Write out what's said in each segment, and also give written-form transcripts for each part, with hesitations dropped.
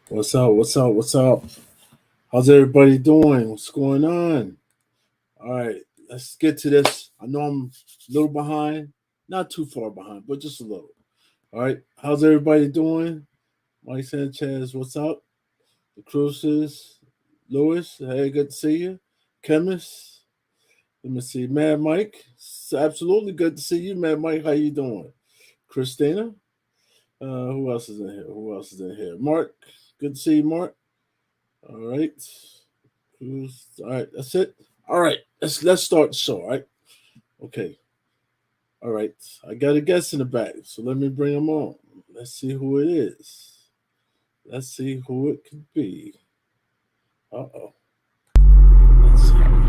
What's up? What's up? What's up? How's everybody doing? What's going on? All right, let's get to this. I know I'm a little behind, not too far behind, but just a little. All right, how's everybody doing? Mike Sanchez, what's up? The Cruises, Lewis, hey, good to see you. Chemist, let me see. Mad Mike, it's absolutely good to see you, Mad Mike. How you doing? Christina, who else is in here? Who else is in here? Mark, good to see you, Mark. All right. All right, that's it. All right, let's start the show. All right, okay. All right, I got a guest in the back, so let me bring him on. Let's see who it is. Let's see who it could be. Uh oh. Let's see.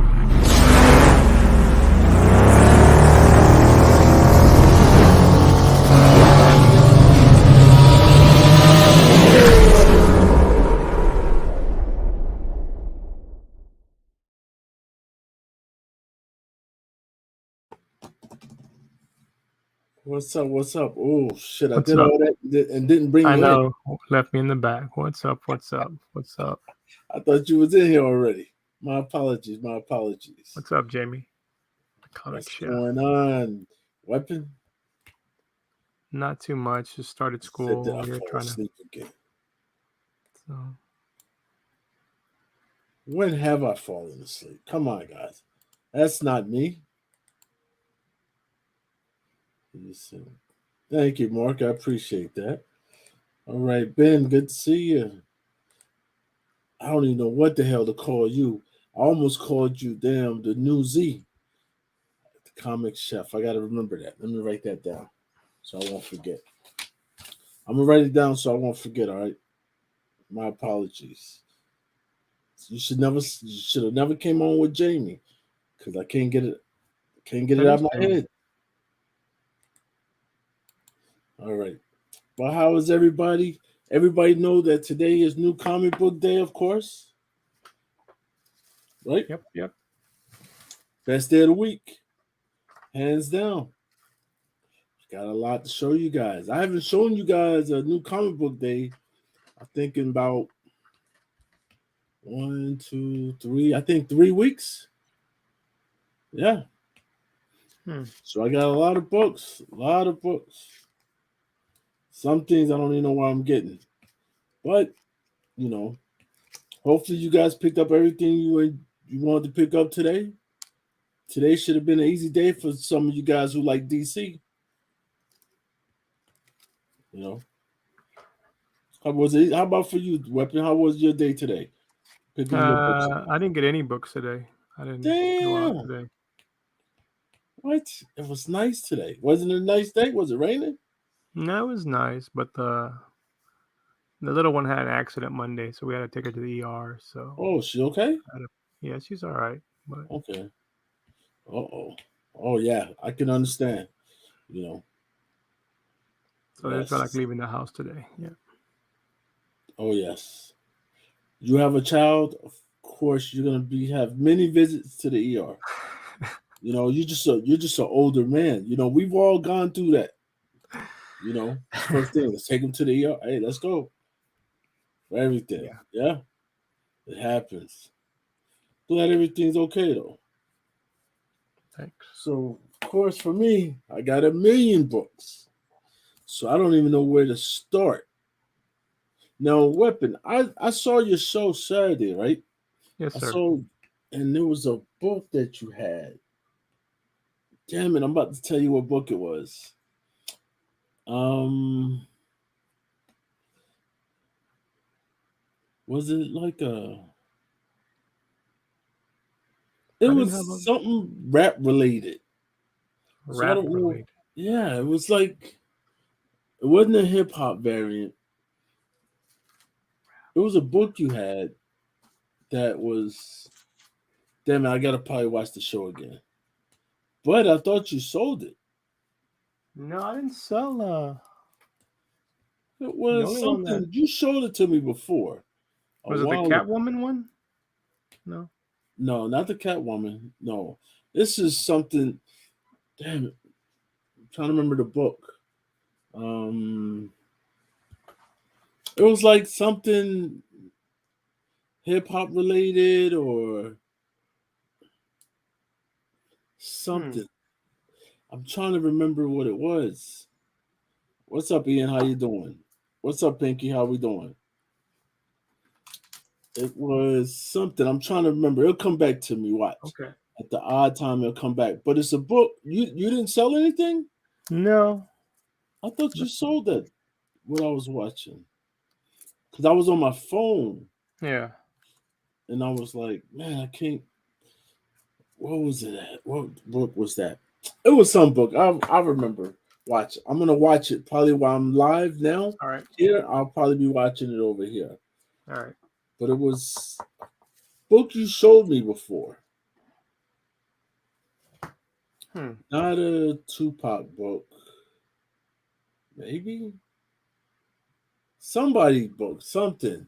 What's up? What's up? Oh shit! I What's did up? all that and didn't bring I you in. know. Left me in the back. What's up? What's up? What's up? I thought you was in here already. My apologies. My apologies. What's up, Jamie? The comic What's chef. going on? Weapon? Not too much. Just started Said school that I over here fall trying to. asleep again. So When have I fallen asleep? Come on, guys. That's not me. Listen. Thank you, Mark. I appreciate that. All right, Ben, good to see you. I don't even know what the hell to call you. I almost called you, damn, the new Z, the comic chef. I got to remember that. Let me write that down so I won't forget. I'm going to write it down so I won't forget, all right? My apologies. You should have never came on with Jamie because I can't get it that out is of my Jamie. head. All right. Well, how is everybody? Everybody know that today is New Comic Book Day, of course, right? Yep, yep. Best day of the week, hands down. Got a lot to show you guys. I haven't shown you guys a New Comic Book Day. I'm thinking about 1, 2, 3. I think 3 weeks. Yeah. Hmm. So I got a lot of books. A lot of books. Some things I don't even know where I'm getting, but you know, hopefully you guys picked up everything you wanted to pick up today. Today should have been an easy day for some of you guys who like DC. You know, how was it? How about for you, Weapon? How was your day today? Picking your books up. I didn't get any books today. I didn't go out Damn, today. what? It was nice today. Wasn't it a nice day? Was it raining? No, it was nice, but the little one had an accident Monday, so we had to take her to the ER. So Oh, she okay? I had to, yeah, she's all right, but Okay. Uh oh. Oh yeah, I can understand. You know. so I didn't feel like Yes. leaving the house today. Yeah. Oh yes. You have a child. Of course, you're gonna be have many visits to the ER. You know, you're just an older man. You know, we've all gone through that. You know, it's first thing. Let's take him to the ER. Hey, let's go for everything. Yeah. Yeah, it happens. Glad everything's okay though. Thanks. So, of course, for me, I got a million books. So I don't even know where to start. Now, Weapon, I saw your show Saturday, right? Yes, I sir. saw, and there was a book that you had. Damn it, I'm about to tell you what book it was. Um, was it like a? It I didn't was have a something rap related. So I rap don't know. related. Yeah, it was like it wasn't a hip hop variant. It was a book you had that was. Damn it, I gotta probably watch the show again. But I thought you sold it. No, I didn't sell. It The was only one that something you showed it to me before a was it the while ago. Catwoman one? No. No, not the Catwoman. No, this is something. Damn it, I'm trying to remember the book. Um, It was like something hip hop related or something. I'm trying to remember what it was. What's up, Ian? How you doing? What's up, Pinky? How we doing? It was something. I'm trying to remember. It'll come back to me. Watch. Okay. At the odd time, it'll come back. But it's a book. You didn't sell anything? No. I thought you sold that when I was watching. Because I was on my phone Yeah. and I was like, man, I can't. What was it at? What book was that? It was some book. I remember. Watch. I'm gonna watch it probably while I'm live now. All right. Here, I'll probably be watching it over here. All right. But it was book you showed me before. Not a Tupac book. Maybe somebody book something,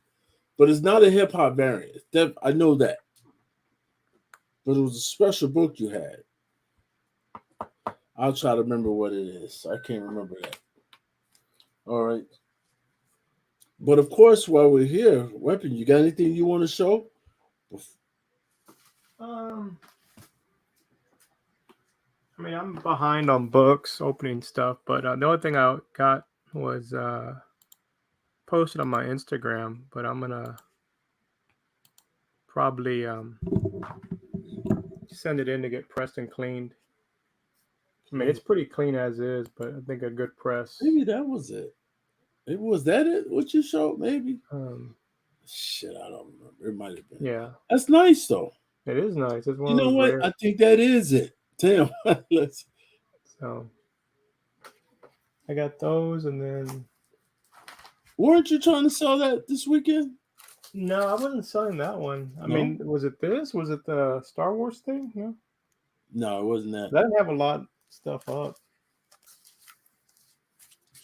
but it's not a hip hop variant. I know that, but it was a special book you had. I'll try to remember what it is. I can't remember that. All right. But of course, while we're here, Weapon, you got anything you want to show? I mean, I'm behind on books, opening stuff, but the only thing I got was posted on my Instagram, but I'm gonna probably send it in to get pressed and cleaned. I mean, it's pretty clean as is, but I think a good press. Maybe that was it. Maybe was that it? What you showed? Maybe. Shit, I don't remember. It might have been. Yeah, that's nice though. It is nice. It's one you know what? rare. I think that is it. Damn. So I got those, and then. Weren't you trying to sell that this weekend? No, I wasn't selling that one. I mean, was it this? Was it the Star Wars thing? No. No, it wasn't that. I didn't have a lot of stuff up.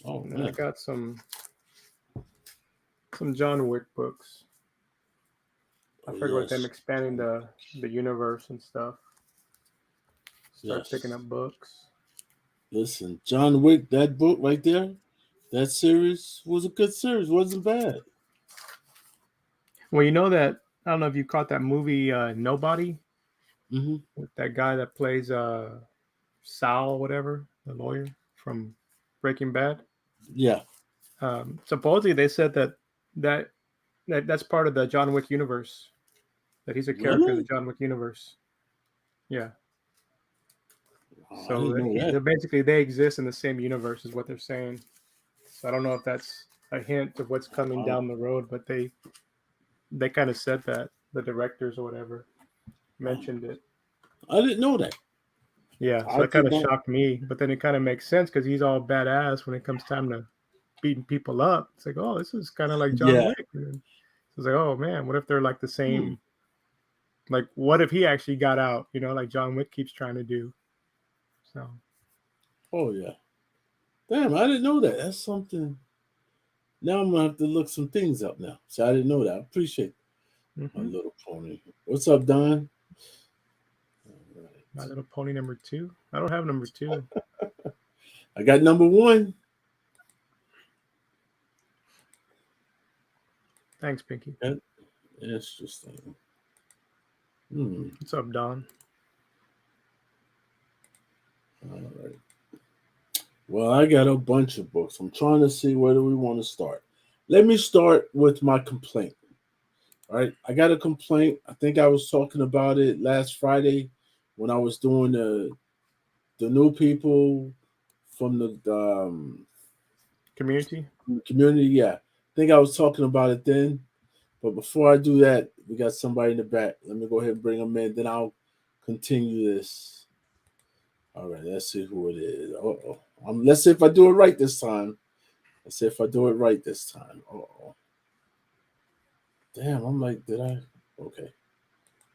Oh, and man. I got some John Wick books. I figured with them expanding the universe and stuff. Start picking up books. Listen, John Wick, that book right there, that series was a good series. Wasn't bad. Well, you know that, I don't know if you caught that movie Nobody, with that guy that plays Sal, whatever, the lawyer from Breaking Bad. Yeah. Supposedly they said that's part of the John Wick universe. That he's a character in the John Wick universe. Yeah. So basically they exist in the same universe is what they're saying. So I don't know if that's a hint of what's coming down the road, but they kind of said that, the directors or whatever mentioned it. I didn't know that. Yeah, so that kind of shocked me, but then it kind of makes sense because he's all badass when it comes time to beating people up. It's like, oh, this is kind of like John Wick. And it's like, oh man, what if they're like the same? Like, what if he actually got out? You know, like John Wick keeps trying to do. So. Oh yeah. Damn, I didn't know that. That's something. Now I'm gonna have to look some things up now. So I didn't know that. I appreciate My Little Pony. What's up, Don? My Little Pony number 2. I don't have number 2. I got number 1. Thanks, Pinky. Interesting. What's up, Don? All right. Well, I got a bunch of books. I'm trying to see where do we want to start. Let me start with my complaint. All right. I got a complaint. I think I was talking about it last Friday when I was doing the new people from the community. Yeah. I think I was talking about it then. But before I do that, we got somebody in the back. Let me go ahead and bring them in. Then I'll continue this. All right, let's see who it is. Uh-oh. Let's see if I do it right this time. Uh-oh. Damn, I'm like, did I? Okay.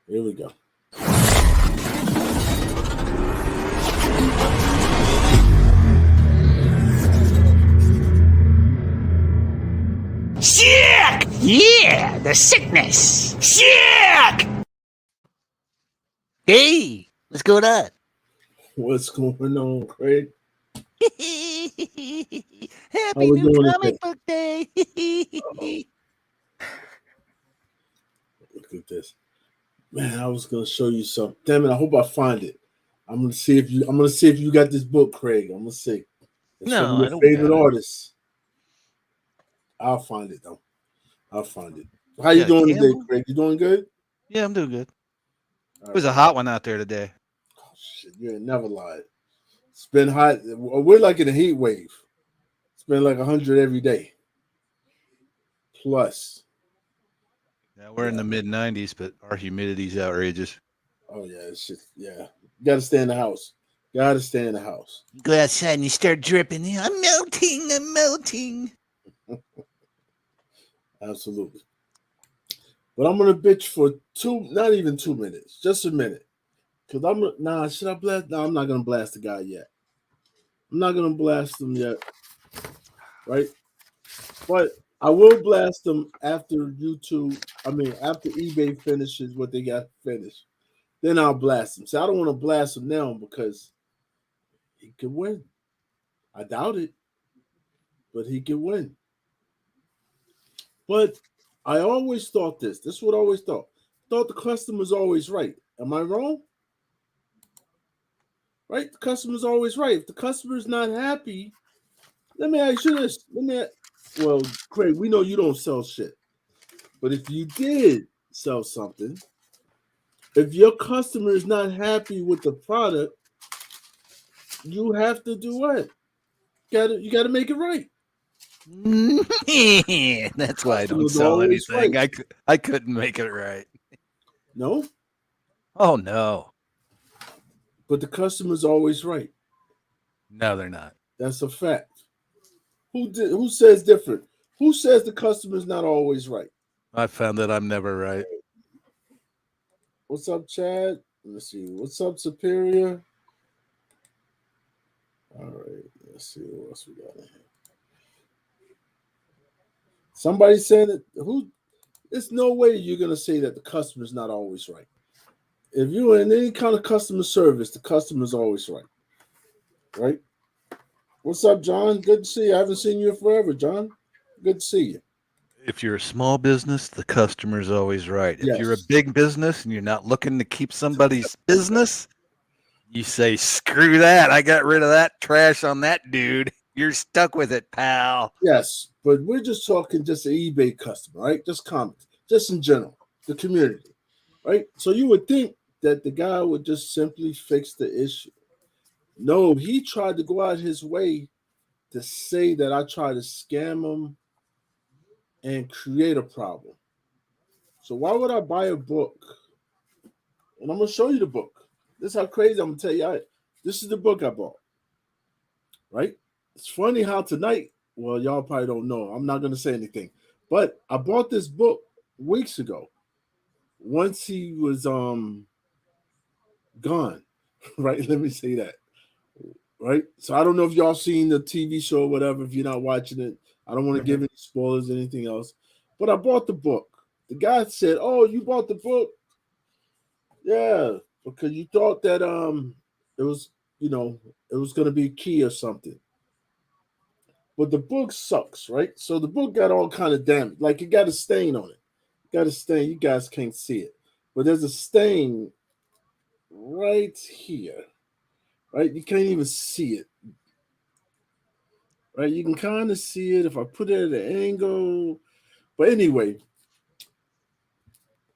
Here we go. Sick! Yeah, the sickness. Sick! Hey, what's going on? What's going on, Craig? Happy new comic book day. Look at this. Man, I was gonna show you something. Damn it, I hope I find it. I'm gonna see if you got this book, Craig. I'm gonna see. It's No, from your I don't favorite got it. artists. I'll find it though. I'll find it. How you doing today, Craig? You doing good? Yeah, I'm doing good. All It was right. a hot one out there today. Oh, shit, you ain't never lied. It's been hot. We're like in a heat wave. It's been like 100 every day. Plus. Yeah, we're in the mid 90s, but our humidity's outrageous. Oh yeah, it's just You gotta stay in the house. Gotta stay in the house. You go outside and you start dripping. I'm melting. I'm melting. Absolutely. But I'm gonna bitch for not even 2 minutes, just a minute. Cause should I blast? No, I'm not gonna blast the guy yet. I'm not gonna blast him yet. Right? But I will blast them after after eBay finishes what they got finished. Then I'll blast them. So I don't want to blast him now because he could win. I doubt it, but he could win. But I always thought this. This is what I always thought. Thought the customer's always right. Am I wrong? Right? The customer's always right. If the customer's not happy, let me ask you this. Well, Craig, we know you don't sell shit. But if you did sell something, if your customer is not happy with the product, you have to do what? You gotta make it right. That's why I don't sell anything. Right. I couldn't make it right. No? Oh no. But the customer's always right. No, they're not. That's a fact. Who says different? Who says the customer's not always right? I found that I'm never right. What's up, Chad? Let's see. What's up, Superior? All right. Let's see what else we got in here. Somebody said it. There's no way you're gonna say that the customer's not always right. If you're in any kind of customer service, the customer's always right. Right? What's up, John? Good to see you. I haven't seen you forever, John. Good to see you. If you're a small business, the customer's always right. If you're a big business and you're not looking to keep somebody's business, you say, screw that. I got rid of that trash on that dude. You're stuck with it, pal. Yes, but we're just talking just an eBay customer, right? Just comments, just in general, the community, right? So you would think that the guy would just simply fix the issue. No, he tried to go out his way to say that I tried to scam him and create a problem. So why would I buy a book? And I'm going to show you the book. This is how crazy I'm going to tell you. This is the book I bought, right? It's funny how tonight, well, y'all probably don't know. I'm not going to say anything. But I bought this book weeks ago. Once he was gone, right? Let me say that. Right? So I don't know if y'all seen the TV show or whatever. If you're not watching it, I don't want to give any spoilers or anything else. But I bought the book. The guy said, "Oh, you bought the book? Yeah, because you thought that it was, it was gonna be key or something." But the book sucks, right? So the book got all kind of damaged. Like it got a stain on it. Got a stain. You guys can't see it, but there's a stain right here. Right? You can't even see it. Right? You can kind of see it if I put it at an angle. But anyway,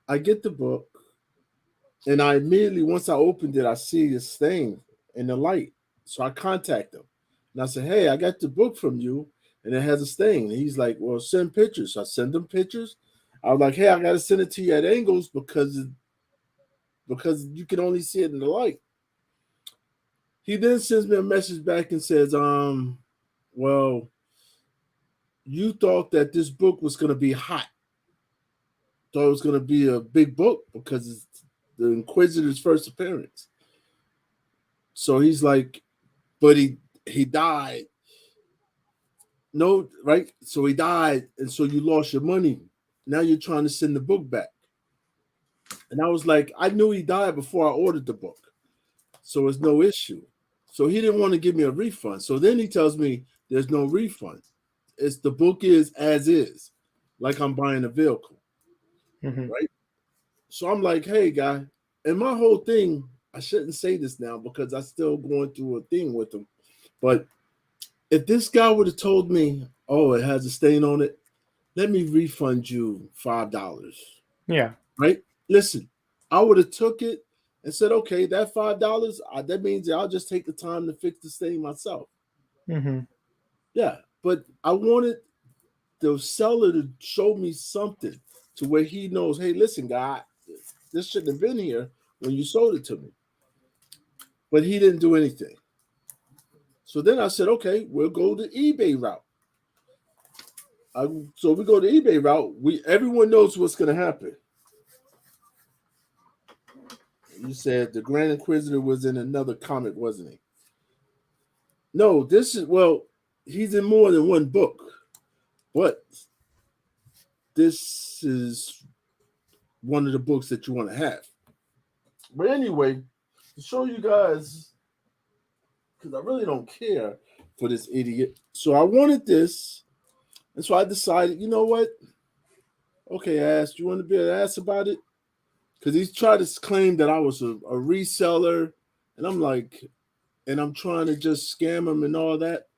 I get the book, and I immediately, once I opened it, I see the stain in the light. So I contact him. And I said, "Hey, I got the book from you, and it has a stain." And he's like, "Well, send pictures." So I send him pictures. I was like, "Hey, I got to send it to you at angles because you can only see it in the light." He then sends me a message back and says, well, you thought that this book was going to be hot. Thought it was going to be a big book because it's the Inquisitor's first appearance. So he's like, but he died. No, right? So he died, and so you lost your money. Now you're trying to send the book back. And I was like, I knew he died before I ordered the book. So it's no issue. So he didn't want to give me a refund. So then he tells me there's no refund. It's the book is as is, like I'm buying a vehicle, right? So I'm like, hey, guy, and my whole thing, I shouldn't say this now because I'm still going through a thing with him. But if this guy would have told me, oh, it has a stain on it, let me refund you $5. Yeah. Right? Listen, I would have took it and said, okay, that $5, that means I'll just take the time to fix the stain myself. Yeah, but I wanted the seller to show me something to where he knows, hey, listen, guy, this shouldn't have been here when you sold it to me. But he didn't do anything. So then I said, okay, we'll go the eBay route. So we go the eBay route. Everyone knows what's going to happen. You said the Grand Inquisitor was in another comic, wasn't he? No, he's in more than one book, but this is one of the books that you want to have. But anyway, to show you guys, because I really don't care for this idiot. So I wanted this, and so I decided, you know what? Okay, Ash, you want to be an ass about it? Because he's tried to claim that I was a reseller, and I'm like, and I'm trying to just scam him and all that.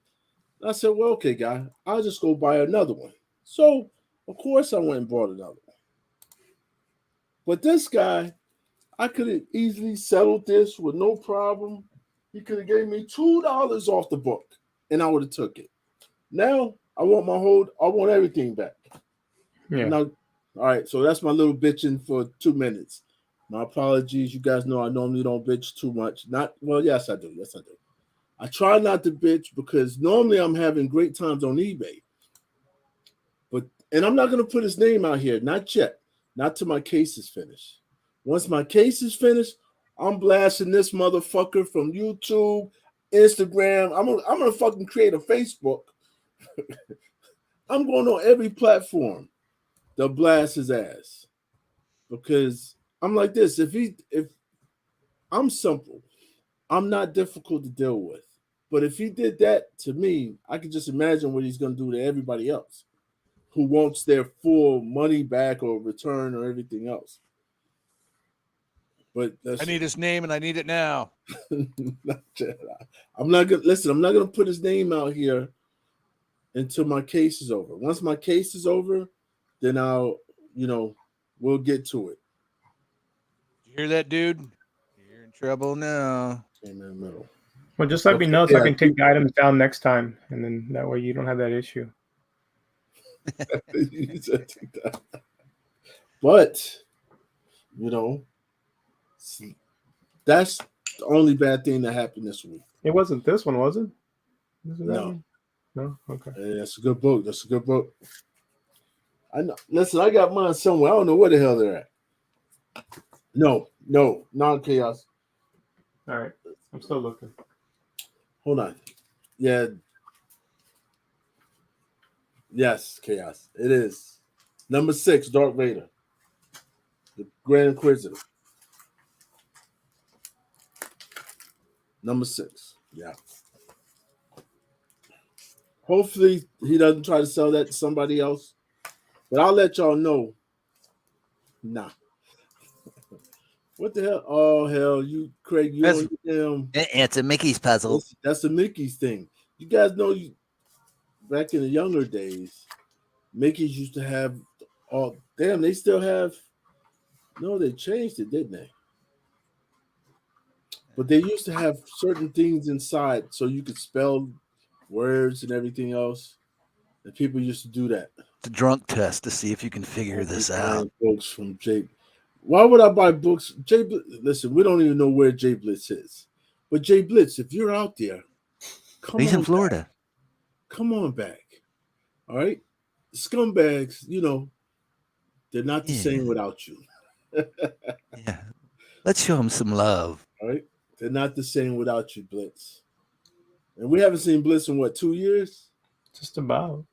And I said, well, okay, guy, I'll just go buy another one. So, of course, I went and bought another one. But this guy, I could have easily settled this with no problem. He could have gave me $2 off the book, and I would have took it. Now, I want everything back. Yeah. Now, all right, so that's my little bitching for 2 minutes. My apologies. You guys know I normally don't bitch too much. Yes, I do. Yes, I do. I try not to bitch because normally I'm having great times on eBay. And I'm not going to put his name out here, not yet. Not till my case is finished. Once my case is finished, I'm blasting this motherfucker from YouTube, Instagram. I'm gonna fucking create a Facebook. I'm going on every platform to blast his ass. Because I'm like this. If I'm simple, I'm not difficult to deal with. But if he did that to me, I can just imagine what he's going to do to everybody else who wants their full money back or return or everything else. But I need his name and I need it now. I'm not gonna put his name out here until my case is over. Once my case is over, then we'll get to it. You hear that, dude? You're in trouble now. Came in the middle. Well, just let me know so I can take the items down next time, and then that way you don't have that issue. But that's the only bad thing that happened this week. It wasn't this one, was it? No. No? Okay. That's a good book. I know. Listen, I got mine somewhere. I don't know where the hell they're at. No, non-chaos. All right. I'm still looking. Hold on. Yeah. Yes, chaos. It is. Number 6, Dark Vader. The Grand Inquisitor. Number 6. Yeah. Hopefully he doesn't try to sell that to somebody else. But I'll let y'all know. Nah. What the hell? Oh, hell. Craig, it's a Mickey's puzzle. That's a Mickey's thing. You guys know back in the younger days, Mickey's used to have they still have. No, they changed it, didn't they? But they used to have certain things inside so you could spell words and everything else. And people used to do that. It's a drunk test to see if you can figure this out. Books from Jay. Why would I buy books? Listen, we don't even know where Jay Blitz is. But Jay Blitz, if you're out there, he's in Florida. Back. Come on back. All right? Scumbags, they're not the same without you. Yeah. Let's show them some love. All right? They're not the same without you, Blitz. And we haven't seen Blitz in 2 years? Just about.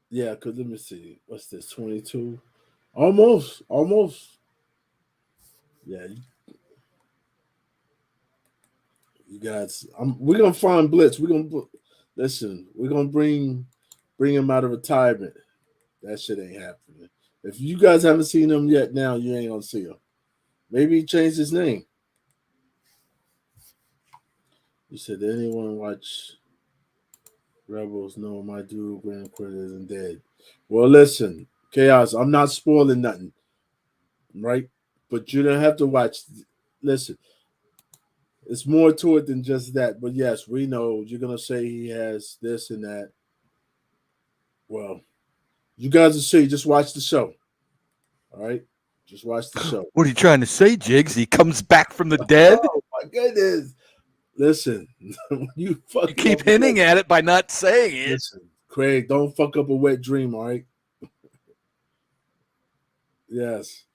Yeah, because let me see. What's this? 22? Almost. You guys, we're gonna find Blitz. We're gonna listen. We're gonna bring him out of retirement. That shit ain't happening. If you guys haven't seen him yet, now you ain't gonna see him. Maybe he changed his name. You said, did anyone watch Rebels? No, my dude, Grand Quitter isn't dead. Well, listen, Chaos, I'm not spoiling nothing, right? But you don't have to watch. Listen, it's more to it than just that. But yes, we know you're going to say he has this and that. Well, you guys will see. Just watch the show. All right? Just watch the show. What are you trying to say, Jigs? He comes back from the dead? Oh, my goodness. Listen, you keep hinting at it by not saying it. Listen, Craig, don't fuck up a wet dream, all right? Yes.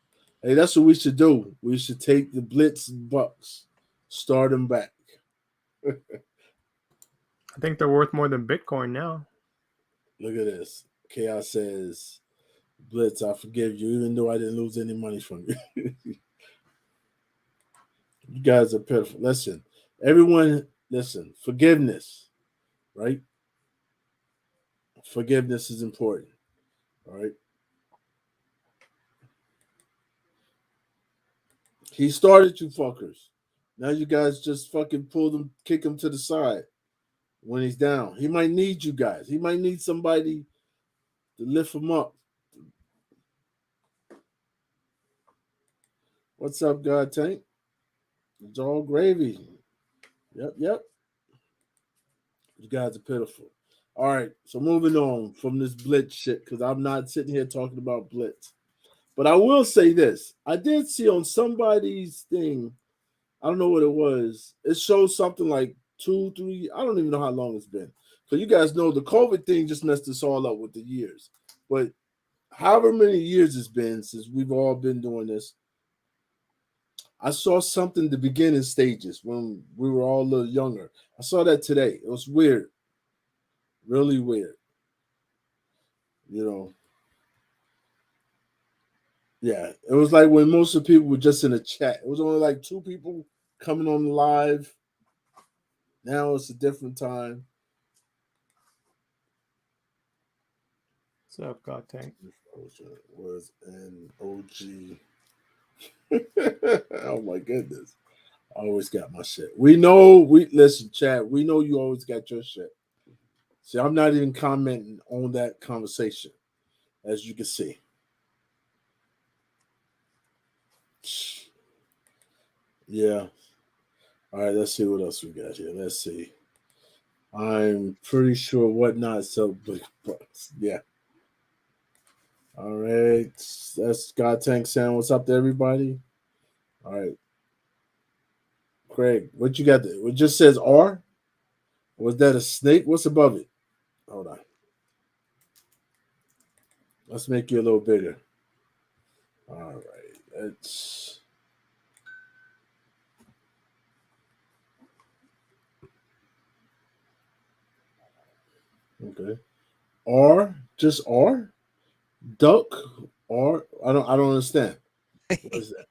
Hey, that's what we should do. We should take the Blitz Bucks, start them back. I think they're worth more than Bitcoin now. Look at this. Chaos says, Blitz, I forgive you, even though I didn't lose any money from you. You guys are pitiful. Listen, everyone, listen, forgiveness, right? Forgiveness is important, all right? He started you fuckers. Now you guys just fucking pull him, kick him to the side when he's down. He might need you guys. He might need somebody to lift him up. What's up, God Tank? It's all gravy. Yep. You guys are pitiful. All right, so moving on from this Blitz shit, because I'm not sitting here talking about Blitz. But I will say this. I did see on somebody's thing, I don't know what it was. It shows something like 2, 3, I don't even know how long it's been. So you guys know the COVID thing just messed us all up with the years. But however many years it's been since we've all been doing this, I saw something the beginning stages when we were all a little younger. I saw that today. It was weird. Really weird. You know. Yeah. It was like when most of the people were just in a chat. It was only like 2 people coming on live. Now it's a different time. What's up, God Tank? Was an OG. Oh my goodness. I always got my shit. Listen, Chad, we know you always got your shit. See, I'm not even commenting on that conversation, as you can see. Yeah. All right, let's see what else we got here. Let's see. I'm pretty sure Whatnot sell big bucks. Yeah. All right. That's God Tank saying what's up to everybody. All right. Craig, what you got there? It just says R? Was that a snake? What's above it? Hold on. Let's make you a little bigger. All right. Let's. Okay. R? Just R? Duck? R? I don't understand. What is that?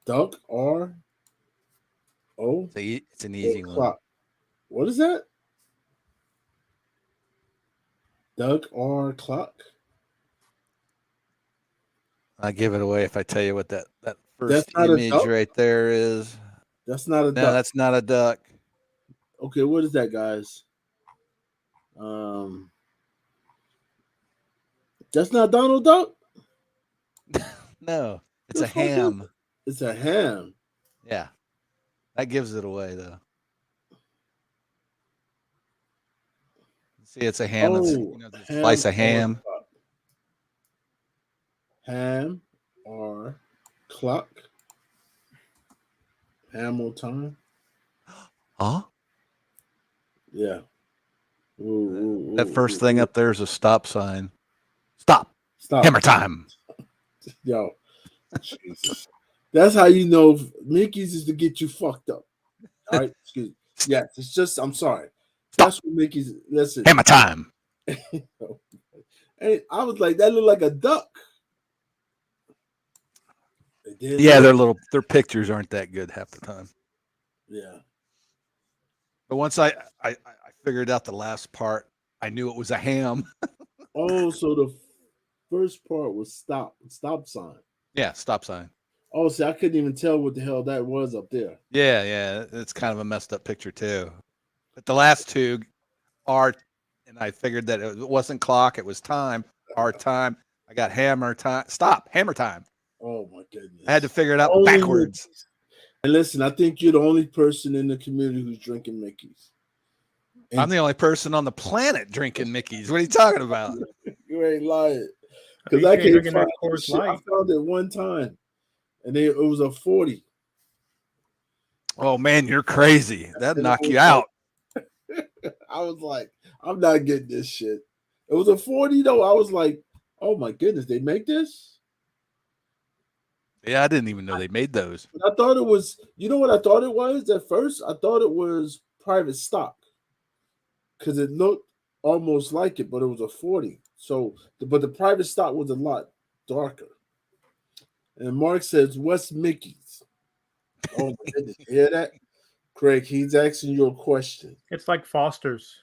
Duck? R? O? It's an easy one. Clock. What is that? Doug R. Clock? I give it away if I tell you what that first image right there is. That's not a duck. No, that's not a duck. Okay, what is that, guys? That's not Donald Duck? No, it's a ham. It's a ham. Yeah. That gives it away, though. See, it's a ham. It's a slice of ham. Ham or clock. Hamilton. Huh? Yeah. That first thing up there is a stop sign. Stop. Hammer time. Yo. Jesus. That's how you know Mickey's is to get you fucked up. All right. Excuse me. Yes, it's just, I'm sorry. Stop. That's what Mickey's, listen. Hammer time. And I was like, that looked like a duck. Yeah, their pictures aren't that good half the time. Yeah. But once I figured out the last part, I knew it was a ham. Oh, so the first part was stop sign. Yeah, stop sign. Oh, see, I couldn't even tell what the hell that was up there. Yeah, it's kind of a messed up picture too. But the last two are, and I figured that it wasn't clock, it was time. Our time. I got hammer time. Stop, hammer time. Oh my goodness! I had to figure it out backwards. And listen, I think you're the only person in the community who's drinking Mickey's. And I'm the only person on the planet drinking Mickey's. What are you talking about? You ain't lying. Because I can't find that shit. I found it one time, and it was a 40. Oh man, you're crazy. That'd knock you out. I was like, I'm not getting this shit. It was a 40 though. I was like, oh my goodness, they make this? Yeah, I didn't even know they made those. But I thought it was, you know what I thought it was at first? I thought it was private stock because it looked almost like it, but it was a 40. So, but the private stock was a lot darker. And Mark says, what's Mickey's? Oh my goodness, you hear that? Craig, he's asking you a question. It's like Foster's.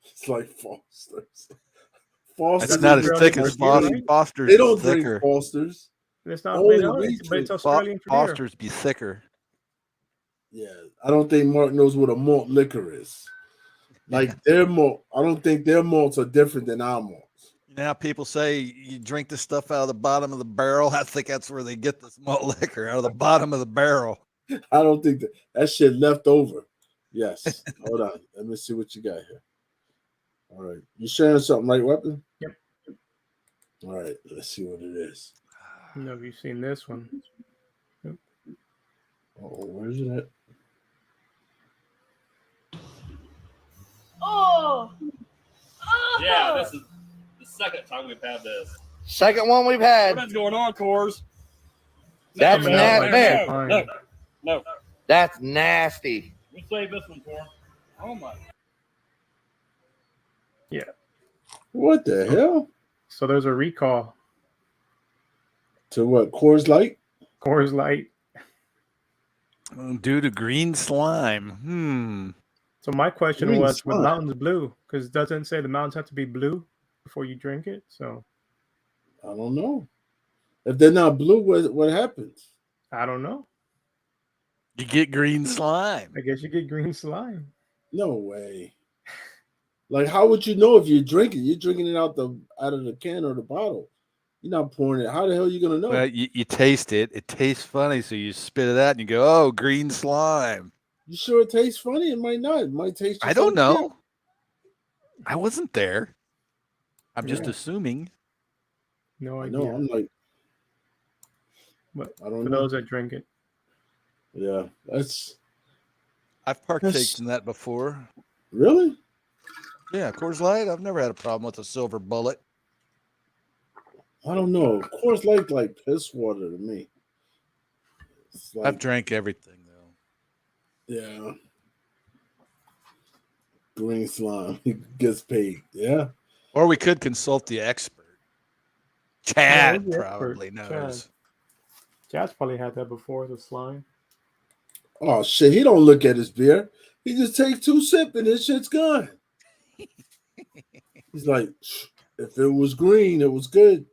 It's like Foster's. Foster's. It's not as thick as Foster's. They don't drink Foster's. It's not made out, but it's Australian for beer. Foster's be thicker. Yeah, I don't think Mark knows what a malt liquor is. Like their malt, I don't think their malts are different than our malts. Now people say you drink this stuff out of the bottom of the barrel. I think that's where they get this malt liquor, out of the bottom of the barrel. I don't think that shit left over. Yes. Hold on. Let me see what you got here. All right. You sharing something, right, Weapon? Yep. All right. Let's see what it is. I don't know if you've seen this one. Yep. Oh, where's it at? Oh! Yeah, this is the second time we've had this. Second one we've had. What's going on, Coors? That's nasty. No. That's nasty. We save this one, Coors. Oh my. Yeah. What the hell? So there's a recall. To what? Coors Light? Coors Light. Due to green slime. So my question Green was slime. with Mountains Blue, because it doesn't say the mountains have to be blue before you drink it. So I don't know. If they're not blue, what happens? I don't know. You get green slime. I guess you get green slime. No way. Like, how would you know if you're drinking? You're drinking it out of the can or the bottle. You're not pouring it. How the hell are you gonna know? Well, you taste it. It tastes funny, so you spit it out and you go, "Oh, green slime." You sure it tastes funny? It might not. It might taste. I don't know. I wasn't there. I'm just assuming. No I idea. know. I'm like, But I don't for know. those that drink it. Yeah, that's I've partaked in that before. really. Yeah, Coors Light. I've never had a problem with a silver bullet. I don't know. Coors Light like piss water to me. It's like, I've drank everything though. yeah. Green slime. He gets paid. Yeah. Or we could consult the expert. Chad the probably expert. knows. Chad's probably had that before, the slime. Oh shit. He don't look at his beer. He just takes 2 sips and his shit's gone. He's like, if it was green, it was good.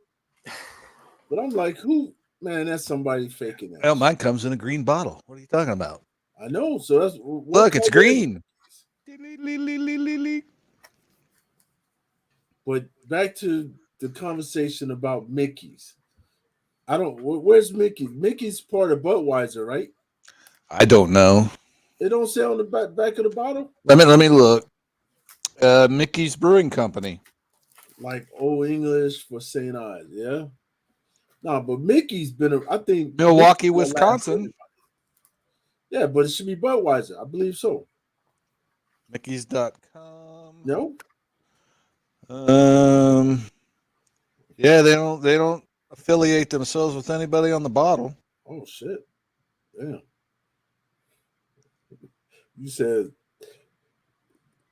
But I'm like, who? Man, that's somebody faking that. Well, mine comes in a green bottle. What are you talking about? I know. So that's Look, it's green. But back to the conversation about Mickey's. I don't. Where's Mickey? Mickey's part of Budweiser, right? I don't know. It don't say on the back of the bottle. Let me look. Mickey's Brewing Company. Like Old English for St. Ives, yeah. No, but Mickey's been. I think Milwaukee, Wisconsin. Yeah, but it should be Budweiser. I believe so. Mickey's.com. No. Yeah, they don't affiliate themselves with anybody on the bottle. Oh shit! Damn. You said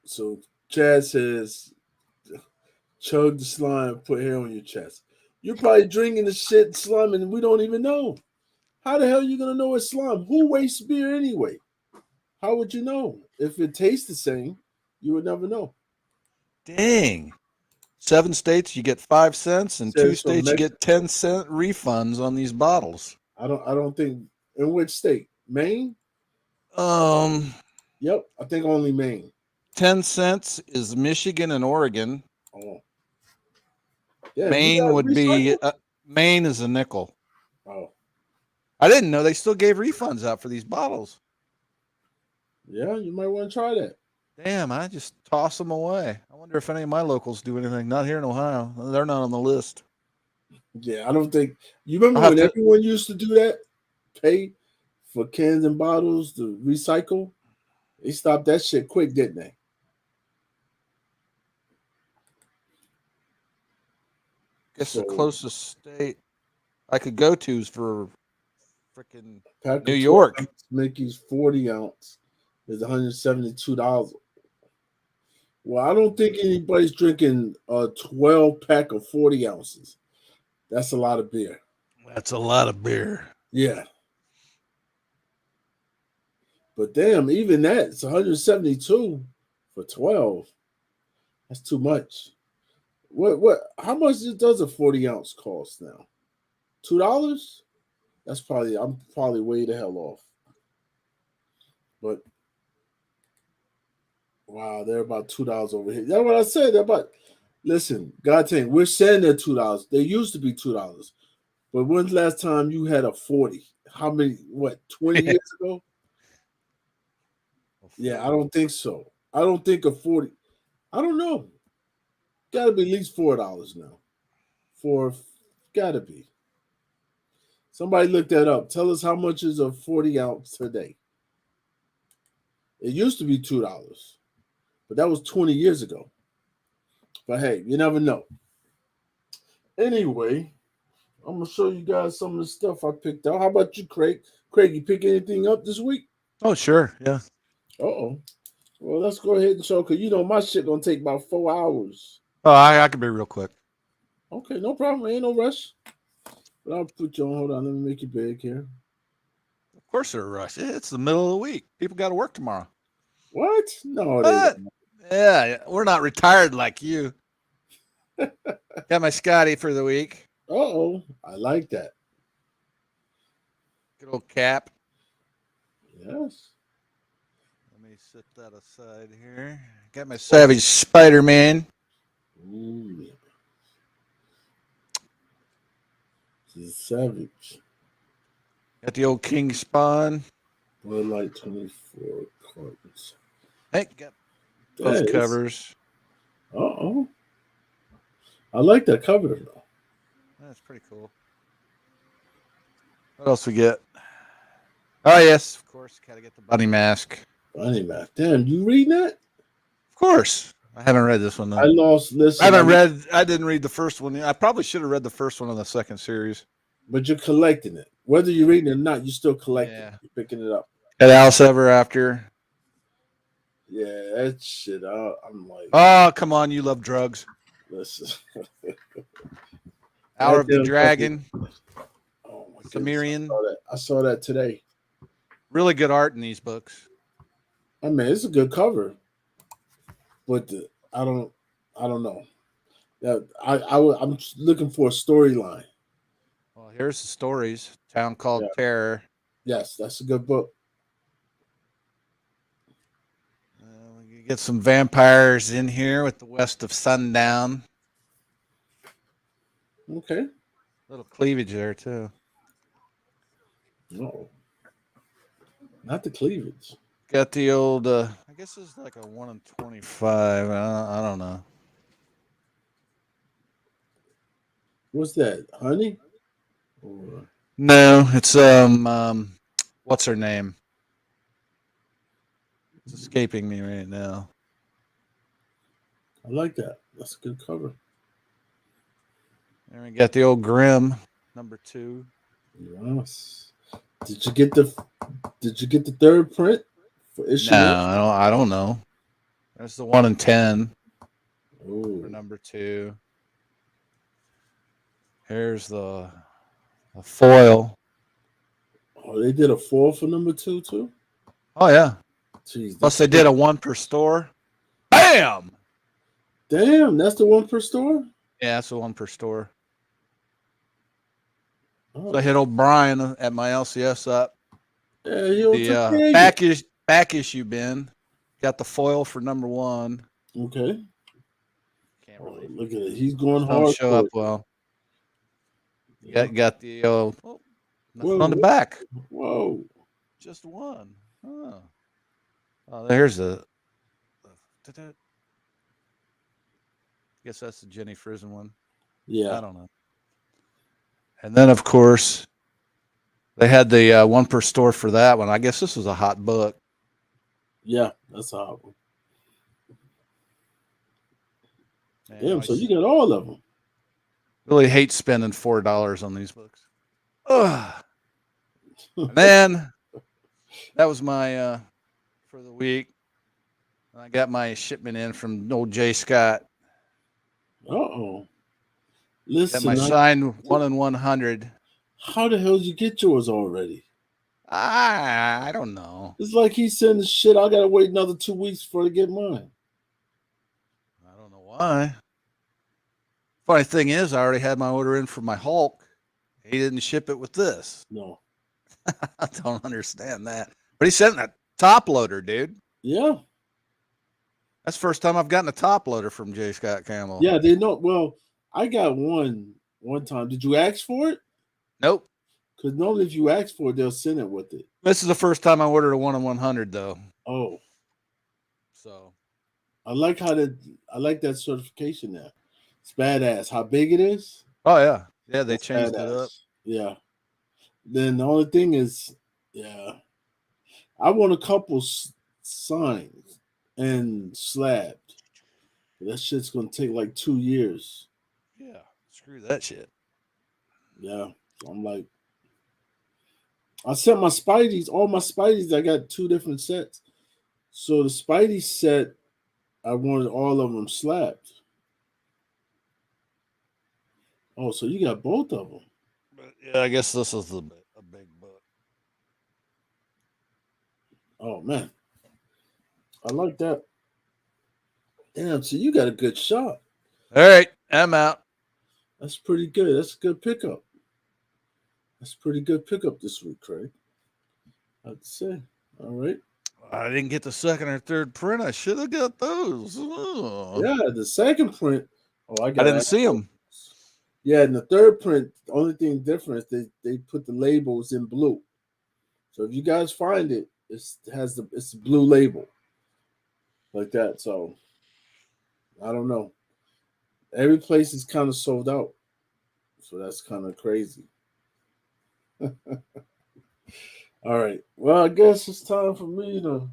so. Chad says, "Chug the slime, put hair on your chest." You're probably drinking the shit slime, and we don't even know. How the hell are you gonna know it's slime? Who wastes beer anyway? How would you know? if it tastes the same, you would never know. Dang. 7 states you get 5 cents, and 2 states you get 10-cent refunds on these bottles. I don't think. In which state? Maine? Yep, I think only Maine. 10 cents is Michigan and Oregon. Oh. Yeah, Maine would be Maine is a nickel. Oh. I didn't know they still gave refunds out for these bottles. Yeah, you might want to try that. Damn, I just toss them away. I wonder if any of my locals do anything. Not here in Ohio. They're not on the list. Yeah, I don't think. You remember when everyone used to do that? Pay for cans and bottles to recycle? They stopped that shit quick, didn't they? Guess the closest state I could go to is for freaking New York. Mickey's 40 ounce is $172. Well, I don't think anybody's drinking a 12 pack of 40 ounces. That's a lot of beer. That's a lot of beer. Yeah. But damn, even that, it's 172 for 12. That's too much. How much does a 40 ounce cost now? $2? I'm probably way the hell off. But wow, they're about $2 over here. That's what I said. Listen, God dang, we're saying they're $2. They used to be $2. But when's the last time you had a 40? How many, 20 years ago? Yeah, I don't think so. I don't think a 40. I don't know. Gotta be at least $4 now. Gotta be. Somebody look that up. Tell us how much is a 40 ounce today. It used to be $2, but that was 20 years ago. But hey, you never know. Anyway, I'm gonna show you guys some of the stuff I picked out. How about you, Craig? Craig, you pick anything up this week? Oh, sure. Yeah. Uh-oh. Well, let's go ahead and show, because my shit gonna take about 4 hours. Oh, I can be real quick. Okay, no problem. Ain't no rush. But I'll put you on. Hold on. Let me make you big here. Of course they're a rush. It's the middle of the week. People got to work tomorrow. What? No, they don't. Yeah, we're not retired like you. Got my Scotty for the week. Uh-oh. I like that. Good old cap. Yes. Let me set that aside here. Got my Savage Spider-Man. Ooh, yeah. This is Savage. Got the old King Spawn. Blood Light 24 cards. Hey, got those covers. Uh-oh. I like that cover, though. That's pretty cool. What else we get? Oh, yes, of course. Got to get the bunny mask. Bunny mask. Damn, you reading that? Of course. I haven't read this one, though. I didn't read the first one. I probably should have read the first one of the second series. But you're collecting it. Whether you're reading it or not, you're still collecting it. You're picking it up. At Alice Ever After. Yeah, that shit. I'm like, oh, come on. You love drugs. Listen. Hour of the Dragon. Oh, my Sumerian. I saw that today. Really good art in these books. I mean, it's a good cover. But I don't know. I'm looking for a storyline. Well, here's the stories. Town Called Terror. Yes, that's a good book. We get some vampires in here with the West of Sundown. Okay. Little cleavage there, too. No. Not the cleavage. Got the old, I guess it's like a 1 in 25. I don't know. What's that? Honey? No, it's what's her name? It's escaping me right now. I like that. That's a good cover. And we got the old Grimm, number 2. Yes. Did you get the third print for issue? No, I don't know. There's the 1 in 10 Ooh. for number 2. Here's the foil. Oh, they did a foil for number 2 too? Oh yeah. Jeez, Plus, they did a 1 per store. Bam! Damn, that's the 1 per store? Yeah, that's a 1 per store. Oh. So I hit old Brian at my LCS up. Yeah, he'll the back issue bin. Got the foil for number 1. Okay. Can't really look at it. He's going don't hard. show up well. Got the nothing on the back. Whoa. Just 1. Oh, there's a. Guess that's the Jenny Frizen one. Yeah. I don't know. And then, of course, they had the 1 per store for that one. I guess this was a hot book. Yeah, that's a hot one. Man, damn, so you got all of them. Really hate spending $4 on these books. Ugh. Man, that was my for the week. I got my shipment in from old Jay Scott. Listen, got my signed 1 in 100. How the hell did you get yours already? I don't know. It's like he's sending shit. I gotta wait another 2 weeks before I get mine. I don't know why. Funny thing is, I already had my order in for my Hulk. He didn't ship it with this. No. I don't understand that. But he sent a top loader, dude. Yeah. That's the first time I've gotten a top loader from J. Scott Campbell. Yeah, they know. Well, I got one time. Did you ask for it? Nope. Because normally if you ask for it, they'll send it with it. This is the first time I ordered a 1 in 100, though. Oh. So. I like that certification now. It's badass. How big it is? Oh, yeah. Yeah, they changed it up. Yeah. Then the only thing is, I want a couple signs and slabbed. That shit's going to take like 2 years. Yeah. Screw that shit. Yeah. So I'm like, I sent my Spideys, all my Spideys, I got 2 different sets. So the Spidey set, I wanted all of them slabbed. Oh, so you got both of them. But yeah, I guess this is a big book. Oh, man. I like that. Damn, so you got a good shot. All right, I'm out. That's pretty good. That's a good pickup. That's a pretty good pickup this week, Craig. I'd say. All right. I didn't get the second or third print. I should have got those. Oh. Yeah, the second print. Oh, I didn't see them. Yeah, and the third print, the only thing different is they put the labels in blue. So if you guys find it, it's a blue label like that. So I don't know. Every place is kind of sold out. So that's kind of crazy. All right. Well, I guess it's time for me to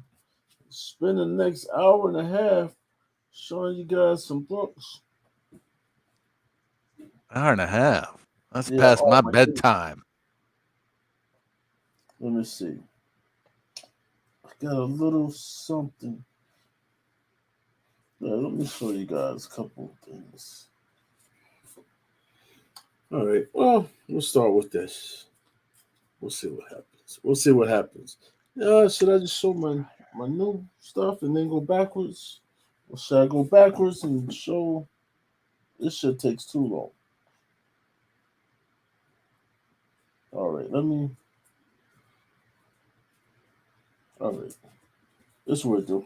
spend the next hour and a half showing you guys some books. Hour and a half. That's past my bedtime. Let me see. I got a little something. Yeah, let me show you guys a couple of things. All right. Well, we'll start with this. We'll see what happens. Should I just show my new stuff and then go backwards? Or should I go backwards and show? This shit takes too long. All right, all right. This is what I do.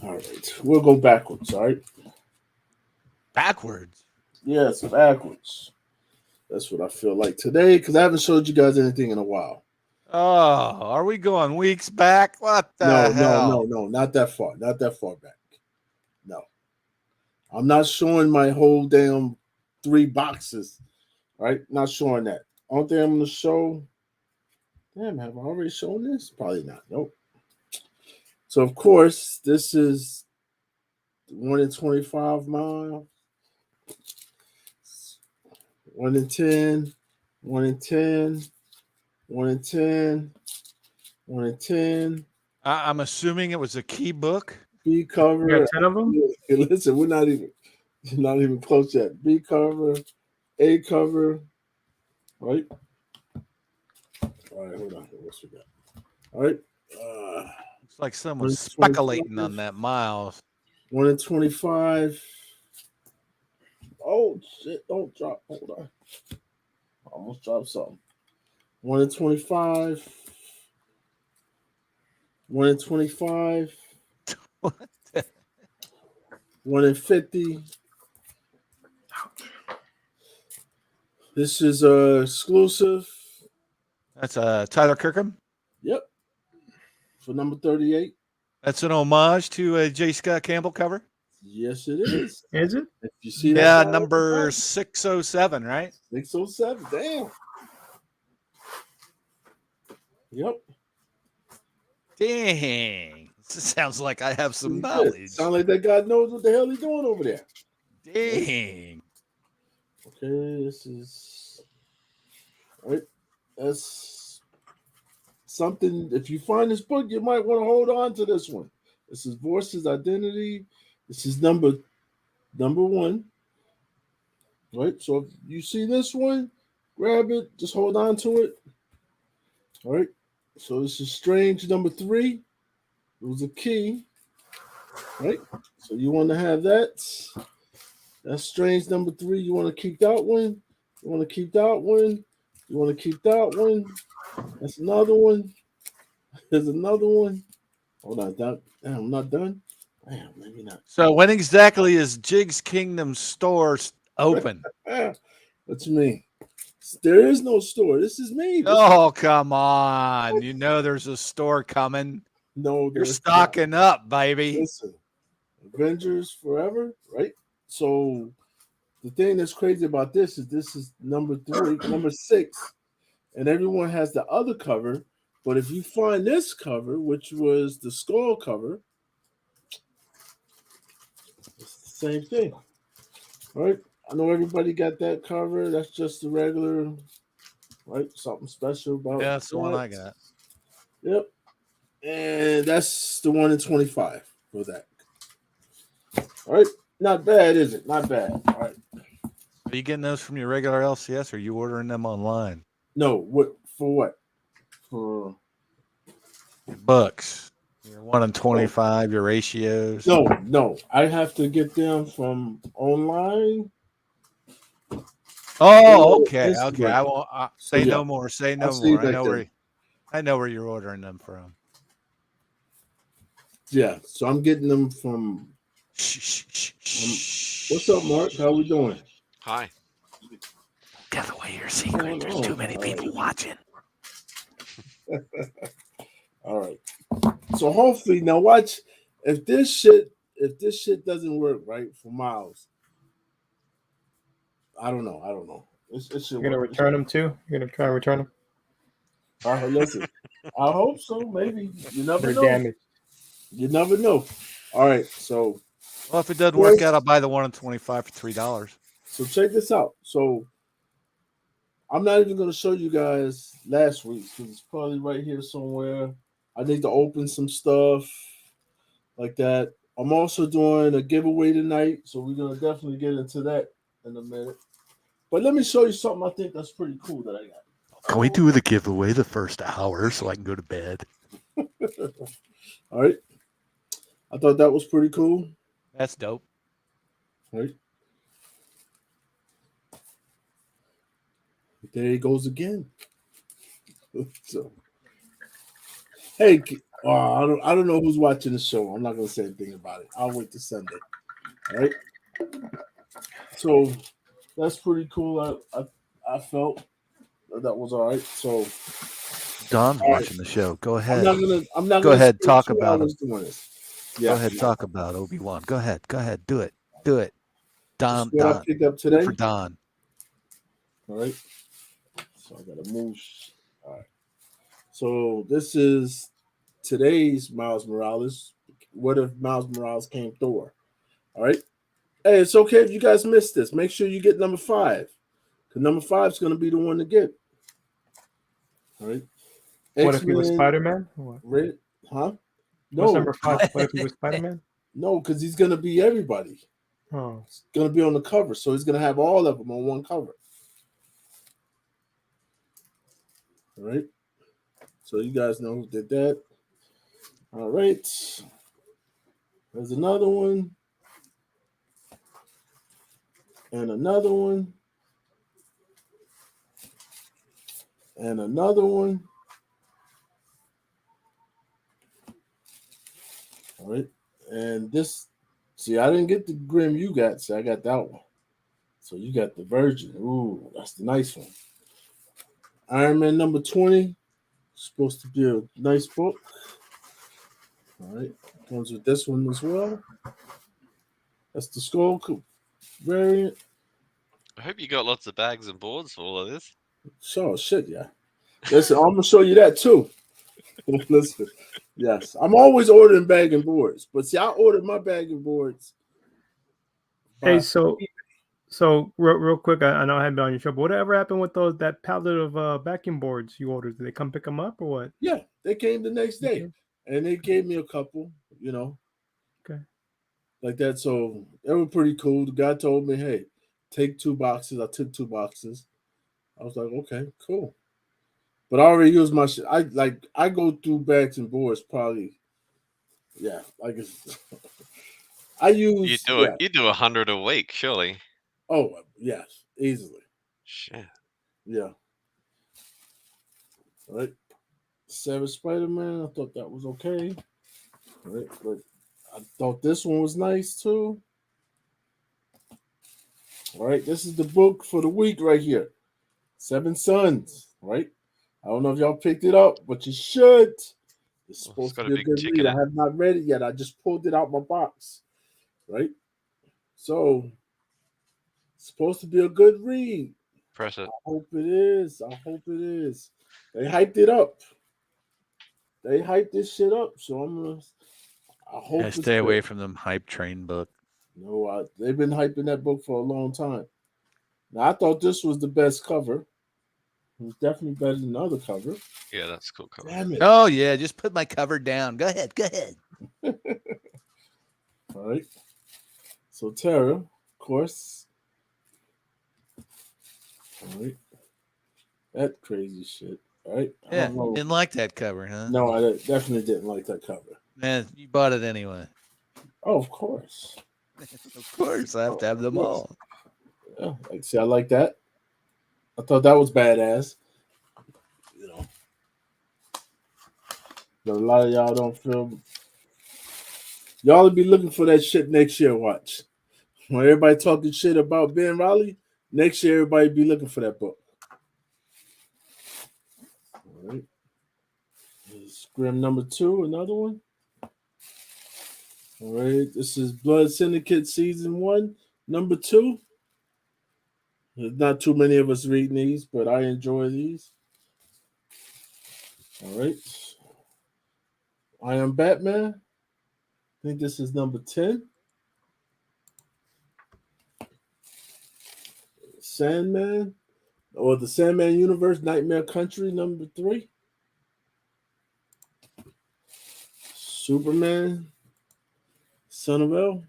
All right, we'll go backwards, all right? Backwards? Yes, backwards. That's what I feel like today because I haven't showed you guys anything in a while. Oh, are we going weeks back? What the hell? No, not that far. Not that far back. No. I'm not showing my whole damn 3 boxes, right? Not showing that. Only thing I'm going to show, damn, have I already shown this? Probably not. Nope. So, of course, this is 1 in 25 miles. 1 in 10, 1 in 10, 1 in 10, 1 in 10. I'm assuming it was a key book. B cover. You got 10 of them? Listen, we're not even close yet. B cover, A cover, right? All right, hold on. What's we got? All right. Looks like someone's speculating on that Miles. 1 in 25. Oh shit! Don't drop. Hold on. I almost dropped something. 1 in 25. 1 in 25. What? 1 in 50. This is exclusive. That's Tyler Kirkham. Yep. For number 38. That's an homage to a J. Scott Campbell cover. Yes, it is. Is it? If you see that, Yeah, number 607, right? 607. Damn. Yep. Dang. This sounds like I have some knowledge. Sound like that guy knows what the hell he's doing over there. Dang. Okay, this is all right. That's something. If you find this book, you might want to hold on to this one. This is Voice's Identity. This is number 1. Right. So if you see this one, grab it. Just hold on to it. All right. So this is Strange number 3. It was a key. Right. So you want to have that. That's Strange number 3. You want to keep that one. You want to keep that one. You want to keep that one. That's another one. There's another one. Hold on. Damn, I'm not done. Damn, maybe not. So when exactly is Jig's Kingdom store open? What's me? There is no store. This is me. Oh, come on. You know there's a store coming. No, you're stocking up, baby. Listen, Avengers Forever, right? So the thing that's crazy about this is number 6, and everyone has the other cover. But if you find this cover, which was the skull cover, it's the same thing, right? I know everybody got that cover. That's just the regular, right? Something special about. Yeah, that's the one I got. Yep, and that's the 1 in 25 for that. All right, not bad, is it? Not bad. All right. Are you getting those from your regular LCS, or are you ordering them online? No, what for? What for? Your books. Your 1 in 25. Your ratios. No. I have to get them from online. Oh, okay. Okay. Instagram. I won't say no more. Say no see more. that I know where you're ordering them from. Yeah. So I'm getting them from. What's up, Mark? How we doing? Hi. Give away your secret. There's too many people watching. All right. So hopefully, now watch. If this shit doesn't work right for Miles, I don't know. You're gonna return them too? You're gonna try and return them? Listen, I hope so. Maybe you never They're know. damaged. You never know. All right. So, well, if it doesn't work out, I'll buy the 1 in 25 for $3. So check this out. So I'm not even going to show you guys last week's because it's probably right here somewhere. I need to open some stuff like that. I'm also doing a giveaway tonight, so we're going to definitely get into that in a minute. But let me show you something I think that's pretty cool that I got. Can we do the giveaway the first hour so I can go to bed? All right. I thought that was pretty cool. That's dope. All right. There he goes again. So, hey, I don't know who's watching the show. I'm not going to say anything about it. I'll wait till Sunday. All right. So that's pretty cool. I felt that was all right. So Don's watching the show. Go ahead. I'm not go gonna ahead. Talk about it. Yeah, go ahead. Talk about Obi-Wan. Go ahead. Do it. Don. I picked up today for Don. All right. So I gotta move. All right. So this is today's Miles Morales. What if Miles Morales came Thor? All right. Hey, it's okay if you guys missed this. Make sure you get number 5. Because number 5 is going to be the one to get. All right. What if he was Spider-Man? Huh? No. What's number 5? What if he was Spider-Man? No, because he's going to be everybody. Oh. It's going to be on the cover. So he's going to have all of them on one cover. All right. So you guys know who did that. All right. There's another one. And another one. And another one. All right. And this, see, I didn't get the Grim you got. See, I got that one. So you got the Virgin. Ooh, that's the nice one. Iron Man number 20. Supposed to be a nice book. All right. Comes with this one as well. That's the Skull variant. I hope you got lots of bags and boards for all of this. Sure, shit, yeah. Listen, I'm gonna show you that too. Listen, yes, I'm always ordering bag and boards, but see, I ordered my bag and boards. Hey, so real quick, I know I hadn't been on your show, but whatever happened with that pallet of vacuum boards you ordered? Did they come pick them up or what? Yeah, they came the next day, and they gave me a couple, Okay, like that. So they were pretty cool. The guy told me, "Hey, take 2 boxes." I took 2 boxes. I was like, "Okay, cool." But I already used my shit. I go through bags and boards probably. Yeah, like it's. I use. You do 100 a week, surely. Oh yes, easily. Shit. Yeah. All right. Savage Spider-Man. I thought that was okay. All right, but I thought this one was nice too. All right, this is the book for the week right here. 7 Sons. Right. I don't know if y'all picked it up, but you should. It's supposed to be a good read. I have not read it yet. I just pulled it out my box. Right. So it's supposed to be a good read. Press it. I hope it is. I hope it is. They hyped it up. They hyped this shit up. So I hope I stay away from them hype train book. No, they've been hyping that book for a long time. Now I thought this was the best cover. It was definitely better than the other cover. Yeah, that's a cool cover. Damn it. Oh yeah, just put my cover down. Go ahead. All right. So Tara, of course. All right. That crazy shit. All right. Yeah, didn't like that cover, huh? No, I definitely didn't like that cover. Man, you bought it anyway. Oh, of course. Of course, I have to have them all. Yeah, I like that. I thought that was badass. But a lot of y'all don't feel. Y'all will be looking for that shit next year. Watch. When everybody talking shit about Ben Riley, next year everybody be looking for that book. All right. Scrim number 2, another one. All right. This is Blood Syndicate Season 1, number 2. There's not too many of us reading these, but I enjoy these. All right. I Am Batman. I think this is number 10. Sandman, or the Sandman Universe, Nightmare Country, number 3. Superman, Son of El,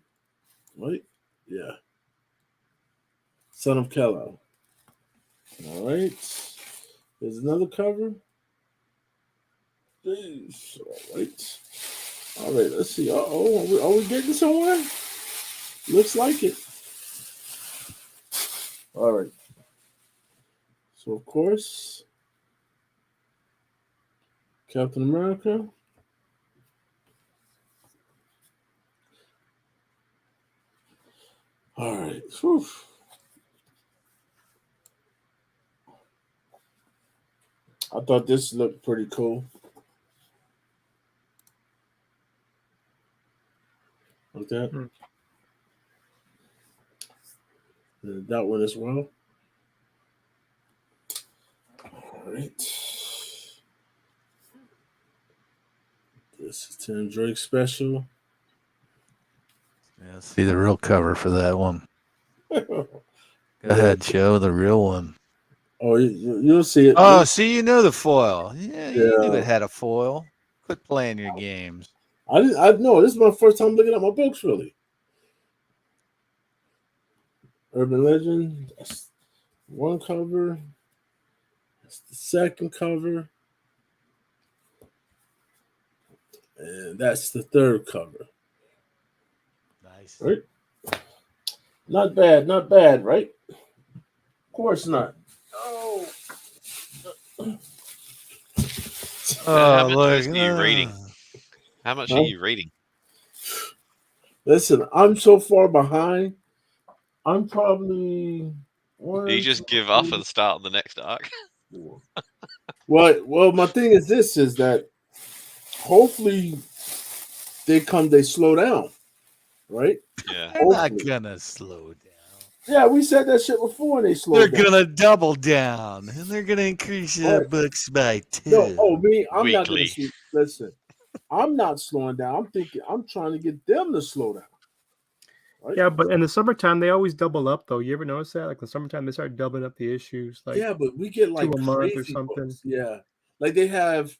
right? Yeah. Son of Kal-El. All right. There's another cover. Jeez. All right, let's see. Are we getting somewhere? Looks like it. All right. So, of course, Captain America. All right. Whew. I thought this looked pretty cool. Like that. That one as well. All right. This is Tim Drake special. Yeah, see the real cover for that one. Go ahead, show the real one. Oh, you'll see it. Oh, see, you know the foil. Yeah, you knew it had a foil. Quit playing your games. I know. This is my first time looking at my books, really. Urban Legend. That's one cover. That's the second cover. And that's the third cover. Nice. Right? Not bad, right? Of course not. Oh. How much of this are you reading? How much are you reading? Listen, I'm so far behind. I'm probably You just give up and start on the next arc. Well, my thing is this: is that hopefully they slow down, right? Yeah. They're not gonna slow down. Yeah, we said that shit before, and they slowed They're down. gonna double down, and they're gonna increase the books by 2. No, I'm not Weekly. gonna listen. I'm not slowing down. I'm trying to get them to slow down. Right? Yeah, but in the summertime they always double up though. You ever notice that? Like in the summertime they start doubling up the issues. Like yeah, but we get like 2 a month or crazy something. books. Yeah, like they have,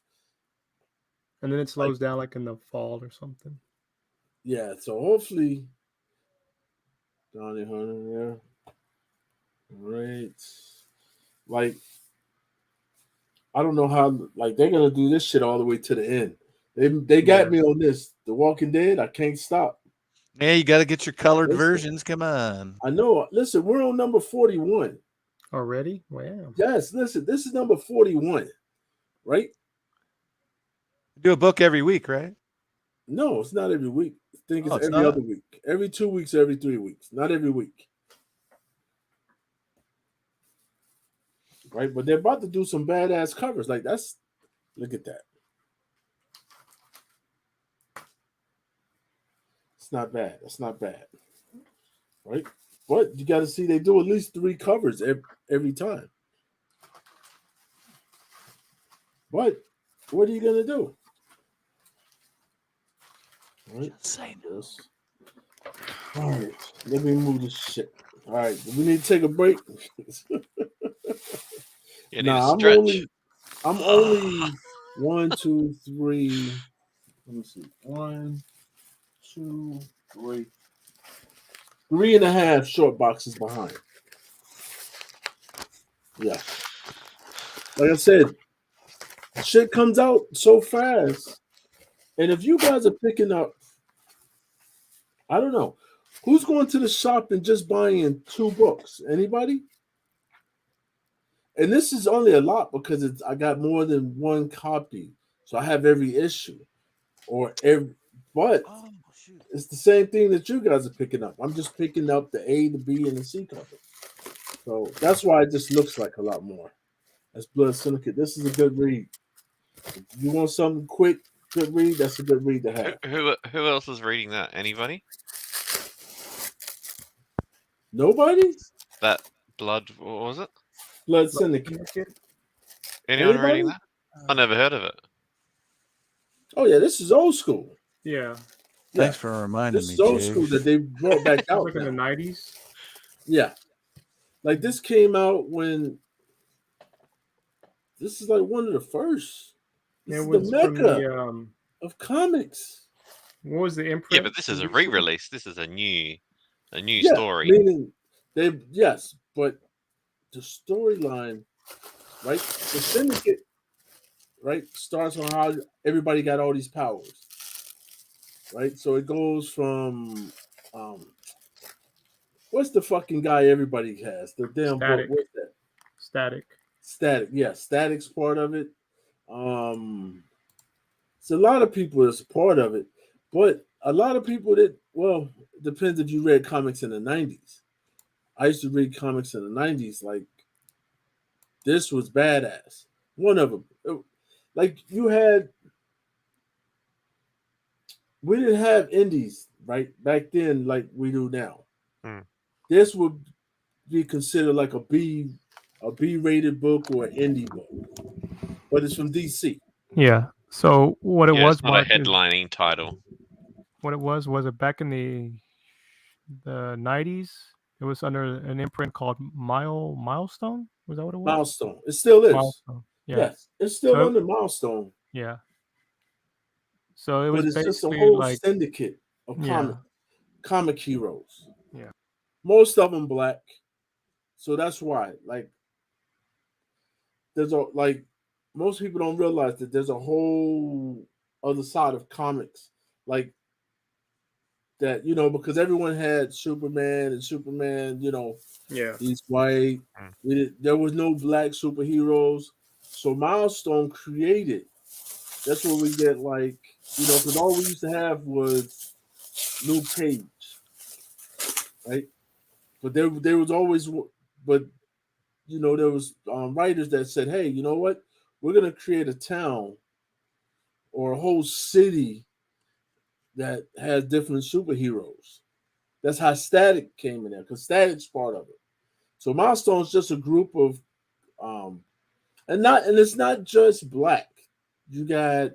and then it slows down like in the fall or something. Yeah, so hopefully, Donnie Hunter, yeah, right. Like, I don't know how. Like, they're gonna do this shit all the way to the end. They got me on this. The Walking Dead. I can't stop. Yeah, you got to get your colored versions. Come on. I know. Listen, we're on number 41 already. Wow. Yes. Listen, this is number 41, right? Do a book every week, right? No, it's not every week. I think it's every not? other week. Every 2 weeks, every 3 weeks. Not every week. Right? But they're about to do some badass covers. Like, look at that. It's not bad. That's not bad. Right? But you got to see they do at least 3 covers every time. But what are you going to do? Right? Say no. All right. Let me move this shit. All right. We need to take a break. Nah, I'm only 1, 2, 3. Let me see. 1, 2, 3. 3.5 short boxes behind. Yeah. Like I said, shit comes out so fast. And if you guys are picking up, I don't know, who's going to the shop and just buying 2 books? Anybody? And this is only a lot because I got more than 1 copy. So I have every issue. But it's the same thing that you guys are picking up. I'm just picking up the A, the B, and the C cover. So that's why it just looks like a lot more. That's Blood Syndicate. This is a good read. If you want something quick, good read, that's a good read to have. Who else is reading that? Anybody? Nobody? That Blood, what was it? Blood Syndicate. Anyone reading that? I never heard of it. Oh yeah, this is old school. Yeah. Thanks for reminding me. This is old school that they brought back out. Like in the 90s. Yeah, like this came out when. This is like one of the first. This is the mecca of comics. What was the imprint? Yeah, but this is a re-release. This is a new story. Meaning but the storyline, right? The Syndicate, right, starts on how everybody got all these powers, right? So it goes from, what's the fucking guy everybody has? The damn Static. book. What's that? Static. Yeah, Static's part of it. It's a lot of people that's part of it, but a lot of people it depends if you read comics in the 90s. I used to read comics in the 90s. Like, this was badass. One of them. Like, we didn't have indies, right? Back then, like we do now. This would be considered like a B-rated book or an indie book. But it's from DC. Yeah. So what it was, it's not a headlining title. What it was it back in the 90s? It was under an imprint called Milestone. Was that what it was? Milestone. It still is. Milestone. Yeah. Yes, it's still under Milestone. Yeah. So it was it's basically just a whole like syndicate of comic heroes. Yeah. Most of them black. So that's why, like, most people don't realize that there's a whole other side of comics, like that, because everyone had Superman and Superman, Yeah. he's white. There was no black superheroes, so Milestone created. That's where we get like, because all we used to have was Luke Cage, right? But there was always, but there was writers that said, hey, you know what? We're gonna create a town or a whole city that has different superheroes. That's how Static came in there, because Static's part of it. So Milestone's just a group of, and it's not just black. You got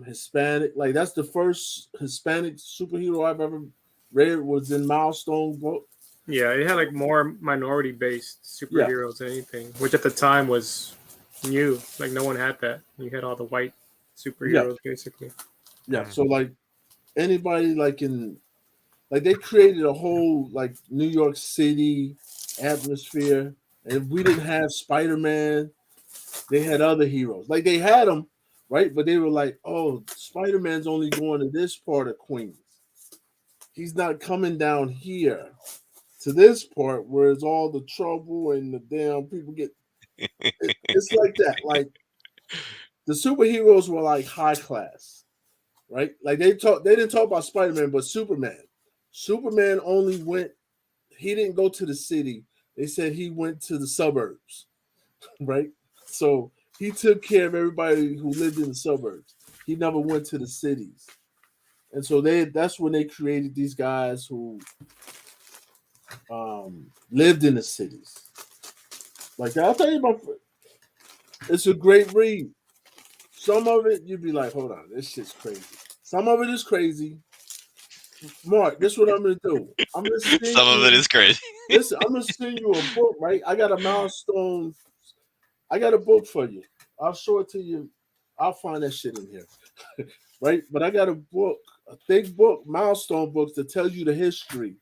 Hispanic. Like that's the first Hispanic superhero I've ever read was in Milestone book. Yeah, it had like more minority-based superheroes than anything, which at the time was new. Like no one had that. You had all the white superheroes basically. Yeah. So like anybody like they created a whole like New York City atmosphere, and we didn't have Spider-Man. They had other heroes. Like they had them, right? But they were like, oh, Spider-Man's only going to this part of Queens. He's not coming down here to this part where it's all the trouble and the damn people get. It's like that. Like the superheroes were like high class, right? Like they didn't talk about Spider-Man, but Superman. Superman only went. He didn't go to the city. They said he went to the suburbs, right? So he took care of everybody who lived in the suburbs. He never went to the cities. And so that's when they created these guys who lived in the cities. Like I'll tell you about, it's a great read. Some of it you'd be like, hold on, this shit's crazy. Some of it is crazy. Mark, this is what I'm gonna do. I'm gonna send Some of it is crazy. Listen, I'm gonna send you a book, right? I got a milestone. I got a book for you. I'll show it to you. I'll find that shit in here. Right? But I got a book, a thick book, milestone books that tells you the history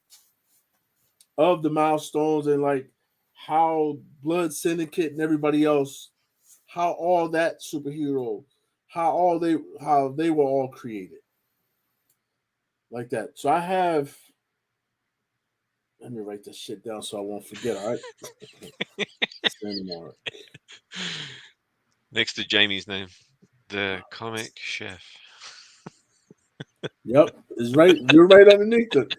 of the milestones and like how Blood Syndicate and everybody else, how all that superhero, how they were all created. Like that. So I have, let me write this shit down so I won't forget, all right? Mark. Next to Jamie's name, the comic chef. Yep, it's right. You're right underneath it.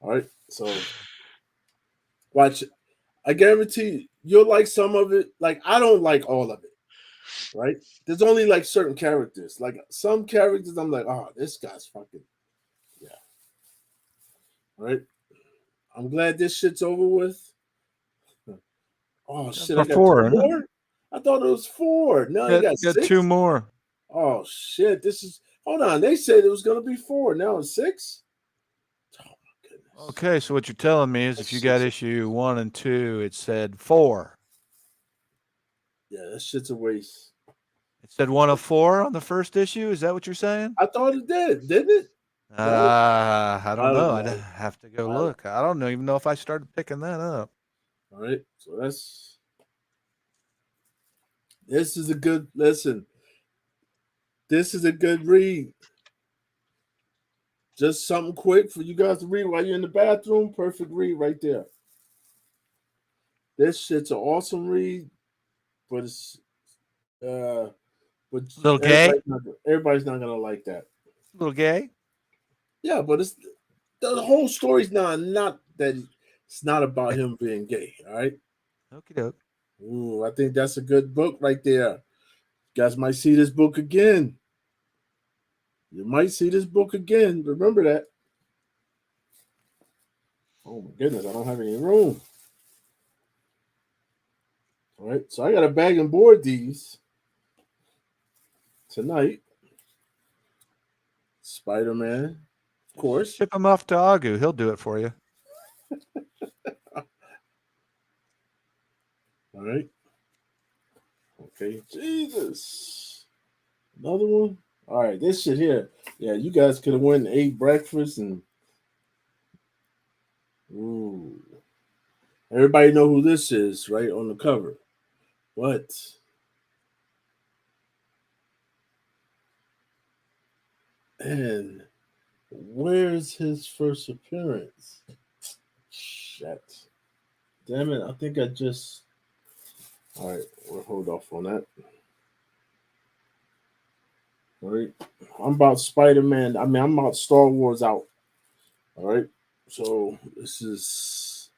All right, so watch it. I guarantee you'll like some of it. Like I don't like all of it. Right? There's only like certain characters. Like some characters, I'm like, oh, this guy's fucking yeah. Right? I'm glad this shit's over with. Oh shit! I got 2 more. I thought it was 4. Now you got 6. 2 more. Oh shit! This is. Hold on. They said it was gonna be 4. Now it's 6. Oh my goodness. Okay, so what you're telling me is if you got issue 1 and 2, it said 4. Yeah, that shit's a waste. It said 1 of 4 on the first issue. Is that what you're saying? I thought it did. Didn't it? I don't know. I'd have to go look. I don't even know if I started picking that up. All right. So this is a good listen. This is a good read. Just something quick for you guys to read while you're in the bathroom. Perfect read right there. This shit's an awesome read, but it's but a little gay. Everybody's not gonna like that. A little gay. Yeah, but it's the whole story's not that it's not about him being gay. All right. Okie doke. Ooh, I think that's a good book right there. You guys might see this book again. You might see this book again. Remember that. Oh my goodness, I don't have any room. All right, so I got to bag and board these tonight. Spider-Man, of course. Ship them off to Agu. He'll do it for you. All right. Okay, Jesus. Another one. All right, this shit here. Yeah, you guys could have went and ate breakfast and. Ooh. Everybody know who this is, right on the cover. What? And where's his first appearance? Shit. Damn it. I think I just. All right. We'll hold off on that. All right. I'm about Spider-Man. I'm about Star Wars out. All right. So this is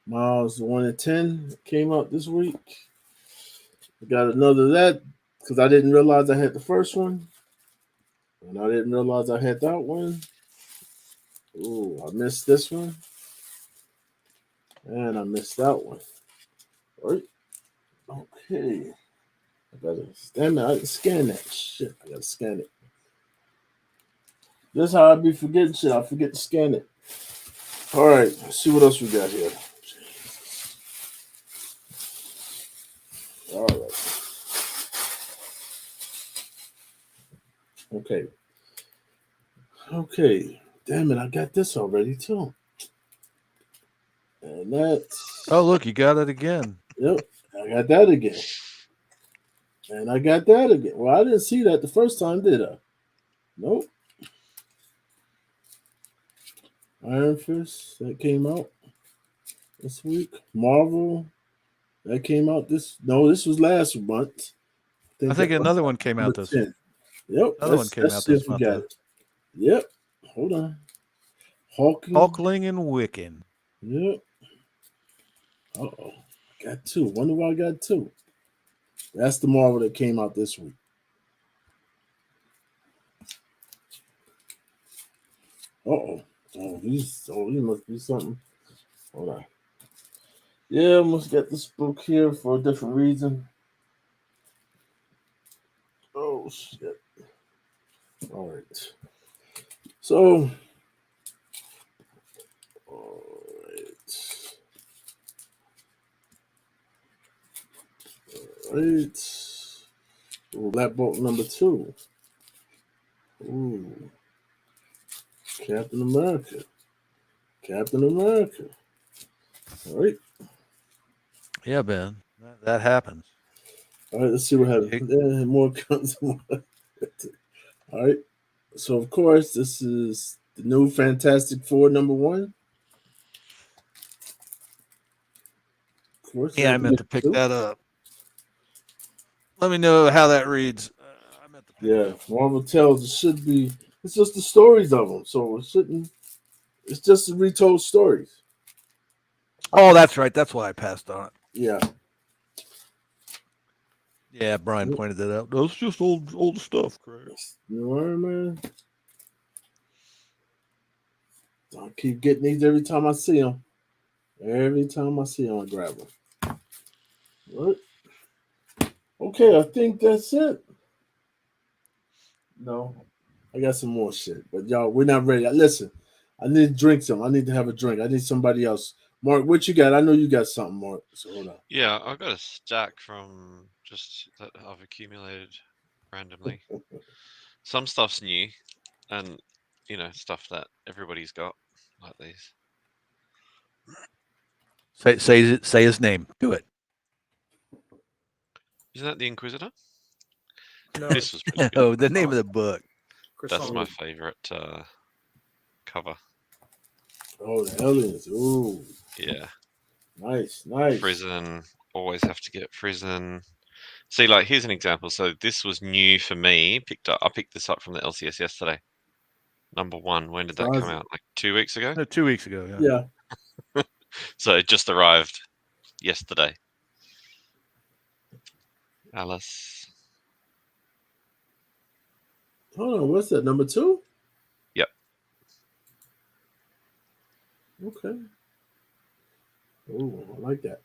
Miles 1 and 10 came out this week. I got another of that because I didn't realize I had the first one. And I didn't realize I had that one. Ooh, I missed this one. And I missed that one. All right. Okay. I gotta damn it, I scan that shit. I gotta scan it. This is how I be forgetting shit. I forget to scan it. All right, let's see what else we got here. All right. Okay. Okay. Damn it, I got this already too. And that's Oh, look, you got it again. Yep, I got that again. And I got that again. Well, I didn't see that the first time, did I? Nope. Iron Fist, that came out this week. Marvel, that came out this was last month. I think another one came out this month. Yep. Another one came out this month. Got it. Yep. Hold on. Hulkling and Wiccan. Yep. Uh-oh. I got two. Wonder why I got two. That's the Marvel that came out this week. Uh-oh. Oh, these must be something. Hold on. Yeah, I must get this book here for a different reason. Oh, shit. All right. So, all right. All right. Ooh, that book number 2. Ooh. Captain America. Captain America. All right. Yeah, Ben. That happens. All right, let's see what happens. Yeah, more comes. All right. So, of course, this is the new Fantastic Four #1. Of course. Yeah, I meant to pick that up. Let me know how that reads. I meant to pick it up. Marvel tells it should be. It's just the stories of them, so it shouldn't. It's just the retold stories. Oh, that's right. That's why I passed on it. Yeah. Yeah, Brian pointed that out. That's just old stuff, Chris. You know what I mean? I keep getting these every time I see them. Every time I see them, I grab them. What? Okay, I think that's it. No, I got some more shit, but y'all, we're not ready. Listen, I need to drink some. I need to have a drink. I need somebody else. Mark, what you got? I know you got something, Mark. So hold on. Yeah, I've got a stack from just that I've accumulated randomly. Some stuff's new, and stuff that everybody's got, like these. Say his name. Do it. Isn't that the Inquisitor? No. This was pretty good. No, the name of the book. That's my favorite cover. Oh, the aliens. Ooh. Yeah. Nice. Frozen. Always have to get Frozen. See, like, here's an example. So this was new for me. I picked this up from the LCS yesterday. #1. When did that come out? Like 2 weeks ago? No, 2 weeks ago. Yeah. So it just arrived yesterday. Alice. Hold on. What's that? #2? Yep. Okay. Oh, I like that.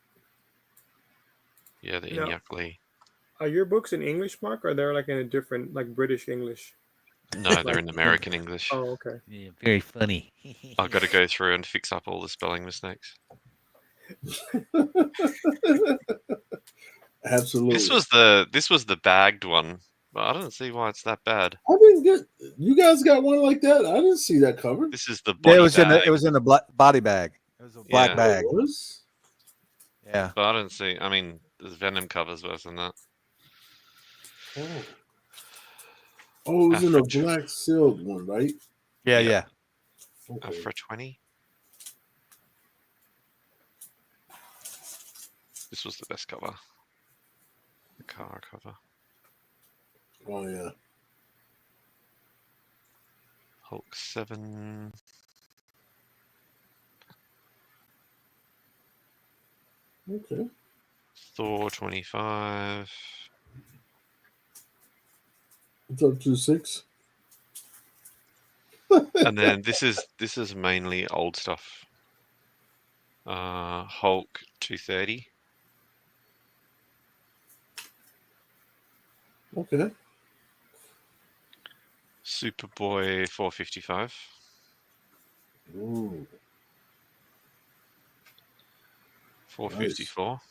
Yeah, the Inyakli. Are your books in English, Mark, or they're like in a different, like British English? No, they're in American English. Oh, okay. Yeah, very funny. I've got to go through and fix up all the spelling mistakes. Absolutely. This was the bagged one, but I don't see why it's that bad. I didn't get. You guys got one like that? I didn't see that cover. This is the body bag. It was in the body bag. It was a black bag. It was? Yeah. But I don't see. I mean, there's Venom covers worse than that. Oh. Oh, it was in a Afro- black sealed one, right? Yeah, Yeah. yeah. Okay. Afro 20. This was the best cover. The car cover. Oh yeah. Hulk 7. Okay. Thor 25. What's up, 2-6? And then this is mainly old stuff. Hulk 230. Okay. Superboy 455. Ooh. 454.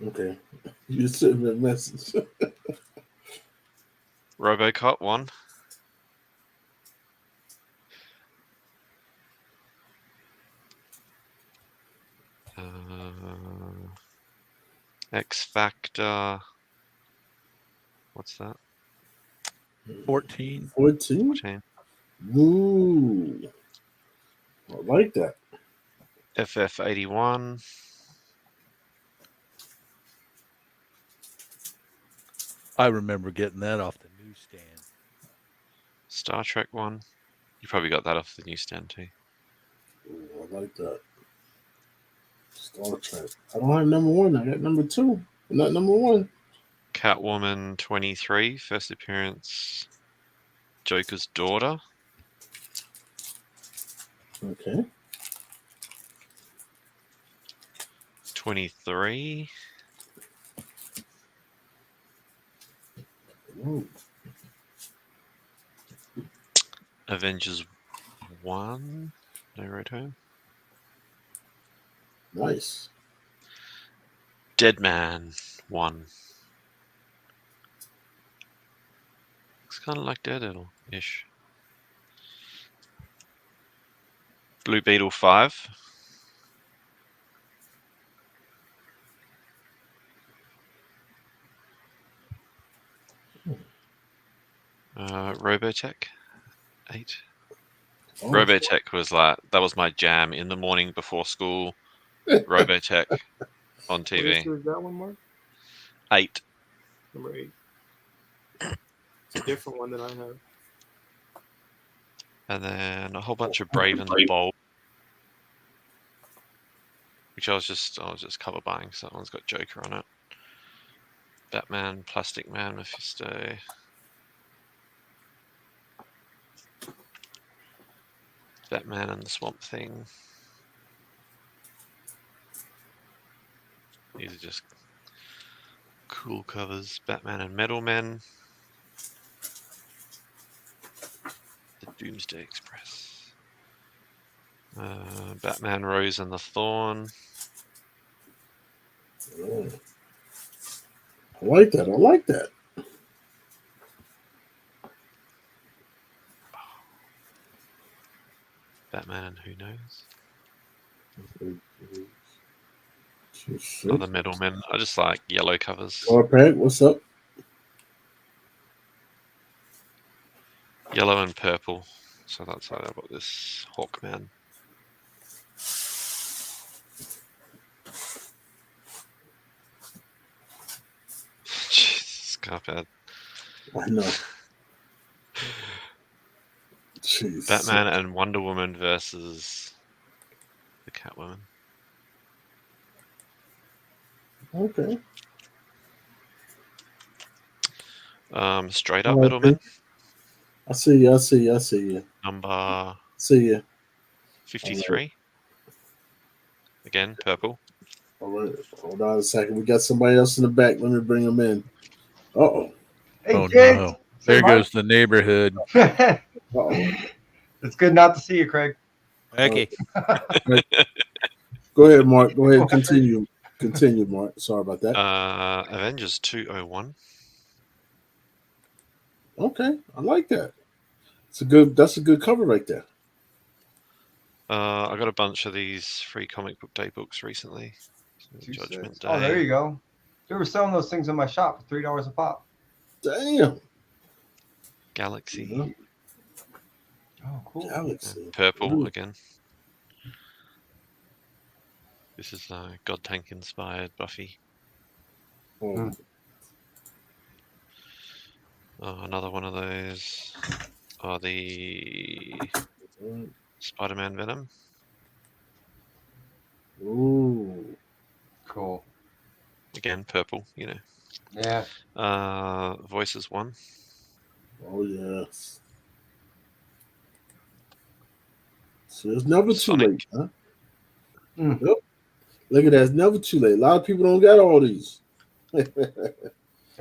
Okay. You sent me a message. Robocop 1. X Factor. What's that? 14. 14? 14. Ooh. I like that. FF81. I remember getting that off the newsstand. Star Trek 1. You probably got that off the newsstand too. Ooh, I like that. Star Trek. I don't have number 1. I got number 2. But not number 1. Catwoman 23. First appearance. Joker's daughter. Okay. 23. Ooh. Avengers 1. No road home. Nice. Dead Man 1. Looks kind of like Daredevil-ish. Blue Beetle 5. Robotech 8. Oh. Robotech was like, that was my jam in the morning before school. Robotech on What TV. issue is that one, Mark? 8. Number 8. It's a different one than I have. And then a whole bunch of Brave and the Bold, which I was just cover buying. So that one's got Joker on it. Batman, Plastic Man, Mephisto. Batman and the Swamp Thing. These are just cool covers. Batman and Metal Men. The Doomsday Express. Batman, Rose and the Thorn. Oh. I like that. I like that. Batman and Who Knows. 2-6. Another Metal Men. I just like yellow covers. Pack, what's up? Yellow and purple. So that's how I got this Hawkman. Jesus, Scarpad. I know. Jeez. Batman and Wonder Woman versus the Catwoman. Okay. Straight Up Metal Men. I see you. I see you. I see you. Number See you. 53. Right. Again, purple. All right. Hold on a second. We got somebody else in the back. Let me bring them in. Uh-oh. Hey, Oh, kids. no. There goes the neighborhood. Uh-oh. It's good not to see you, Craig. Okay. Go ahead, Mark. Go ahead. Continue. Continue, Mark. Sorry about that. Avengers 201. Okay. I like that. That's a good cover right there. I got a bunch of these free comic book day books recently. Judgment Day. Oh, there you go. They were selling those things in my shop for $3 a pop. Damn. Galaxy. You know? Oh, cool. Galaxy. Purple Ooh. again. This is God Tank inspired Buffy. Oh. Oh, another one of those. Oh, the Spider-Man Venom. Ooh. Cool. Again, purple, you know. Yeah. Voices 1. Oh, yes. So it's never Sonic. too late, huh? Mm. Yep. Look at that. It's never too late. A lot of people don't get all these. And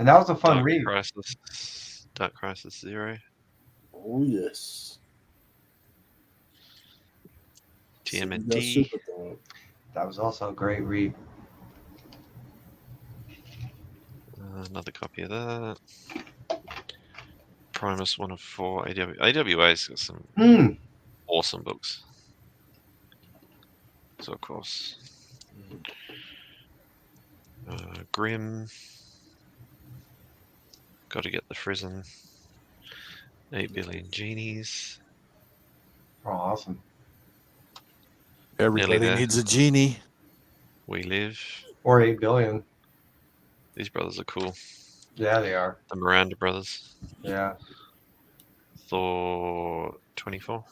that was a fun Dark read. Dark Crisis 0. Oh, yes. TMNT. That was also a great read. Another copy of that. Primus 1 of 4. AWA's got some awesome books. So, of course. Grim. Got to get the Frizen. 8 billion genies. Oh, awesome. Everybody needs a genie. We Live. Or 8 billion. These brothers are cool. Yeah, they are. The Miranda brothers. Yeah. Thor 24.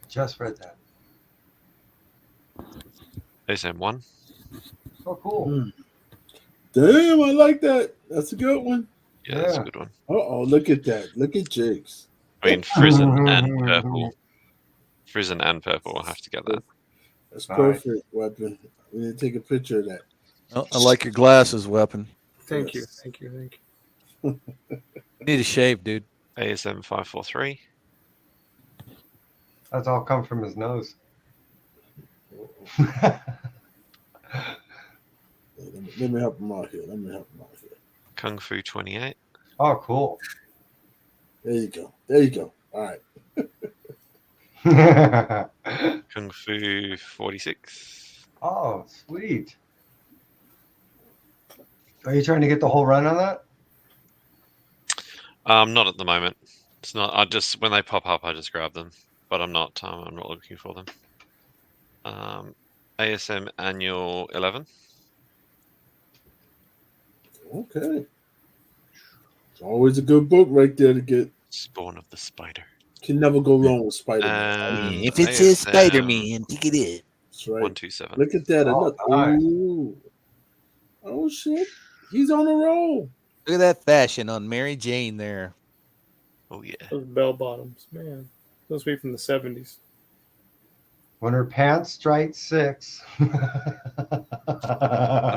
Just read that. ASM 1. Oh, cool. Damn, I like that. That's a good one. Yeah, that's a good one. Uh-oh, look at that. Look at Jakes. I mean, Frizen and purple. Frizen and purple. I'll have to get that. That's perfect, Weapon. We need to take a picture of that. Oh, I like your glasses, Weapon. Thank you. Thank you. Need a shave, dude. ASM 543. That's all come from his nose. Let me help him out here. Kung Fu 28. Oh, cool. There you go. All right. Kung Fu 46. Oh, sweet. Are you trying to get the whole run on that? Not at the moment. It's not. I just when they pop up, I just grab them. But I'm not. I'm not looking for them. ASM Annual 11. Okay. It's always a good book right there to get. Spawn of the Spider. Can never go wrong with Spider-Man. If it says Spider-Man, pick it up. That's right. 127. Look at that. Oh, nice. Ooh. Oh, shit. He's on a roll. Look at that fashion on Mary Jane there. Oh, yeah. Those bell bottoms, man. Those be from the 70s. When her pants strike 6. And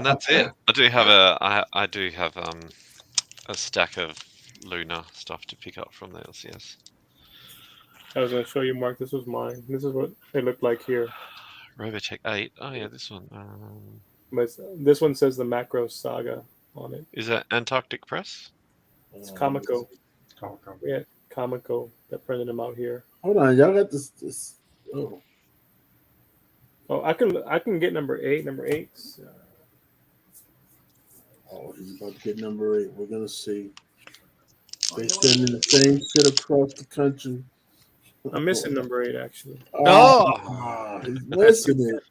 that's it. I do have a stack of Luna stuff to pick up from the LCS. I was going to show you, Mark. This was mine. This is what they look like here. Robotech 8. Oh, yeah, this one. But this one says the Macro Saga on it. Is that Antarctic Press? It's Comico. Yeah, Comico that printed them out here. Hold on, y'all got this. Oh, I can get number 8. Number 8's. Oh, he's about to get number 8. We're gonna see. They sending the same shit across the country. I'm missing number 8 actually. He's missing it.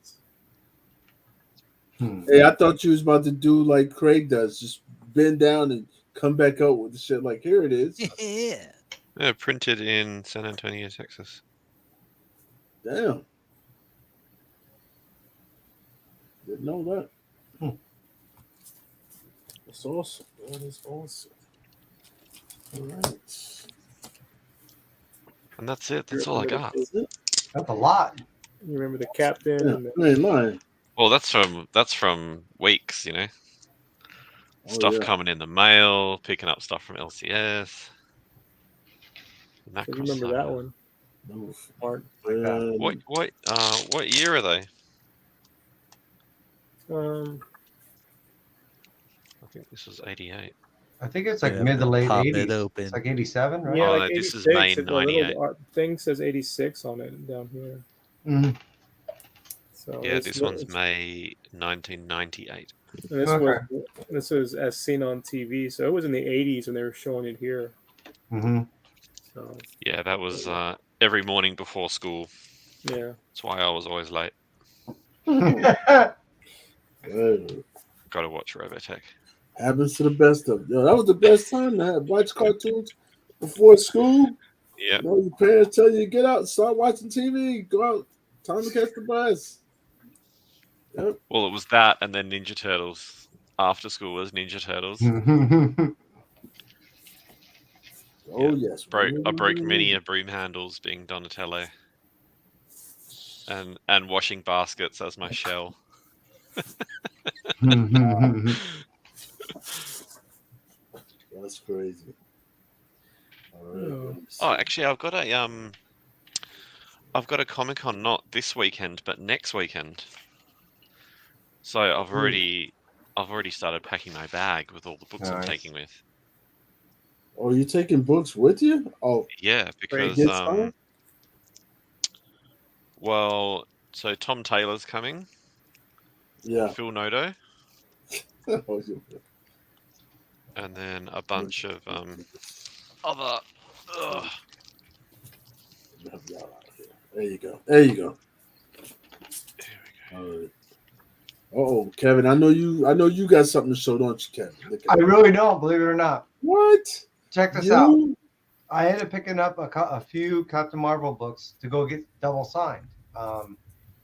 Hey, I thought you was about to do like Craig does, just bend down and come back up with the shit. Like, here it is. Yeah, printed in San Antonio, Texas. Damn. Didn't know that. That's awesome. That is awesome. All right. And that's it. That's all I got. That's a lot. You remember the captain? Yeah, and I ain't lying. Well, that's from weeks, you know. Stuff coming in the mail, picking up stuff from LCS. So you remember that one? Mark. What year are they? Um, I think this was 88. I think it's like mid to late 80s. It's like 87, right? Yeah, Oh, like no, this is May 98. The thing says 86 on it down here. Mm-hmm. So yeah, this one's May 1998. And this was as seen on TV, so it was in the 80s when they were showing it here. Mm-hmm. So Yeah, that was every morning before school. yeah, That's why I was always late. Whatever. Got to watch Robotech. Happens to the best of them. Yo, that was the best time to have watch cartoons before school. Yeah. You know, your parents tell you to get out, start watching TV, go out, time to catch the bus. Yep. Well, it was that, and then Ninja Turtles. After school was Ninja Turtles. Oh yes. I broke many a broom handles being Donatello, and washing baskets as my shell. That's crazy. All right, Oh, actually, I've got a Comic-Con not this weekend, but next weekend. So I've already started packing my bag with all the books I'm taking with. Oh, you taking books with you? Oh, yeah, because well, so Tom Taylor's coming. Yeah. Phil Noto. And then a bunch of other. There you go. There you go. Here we go. All right. Oh, Kevin, I know you got something to show, don't you, Kevin? I really don't, believe it or not. What? Check this out. I ended up picking up a few Captain Marvel books to go get double signed.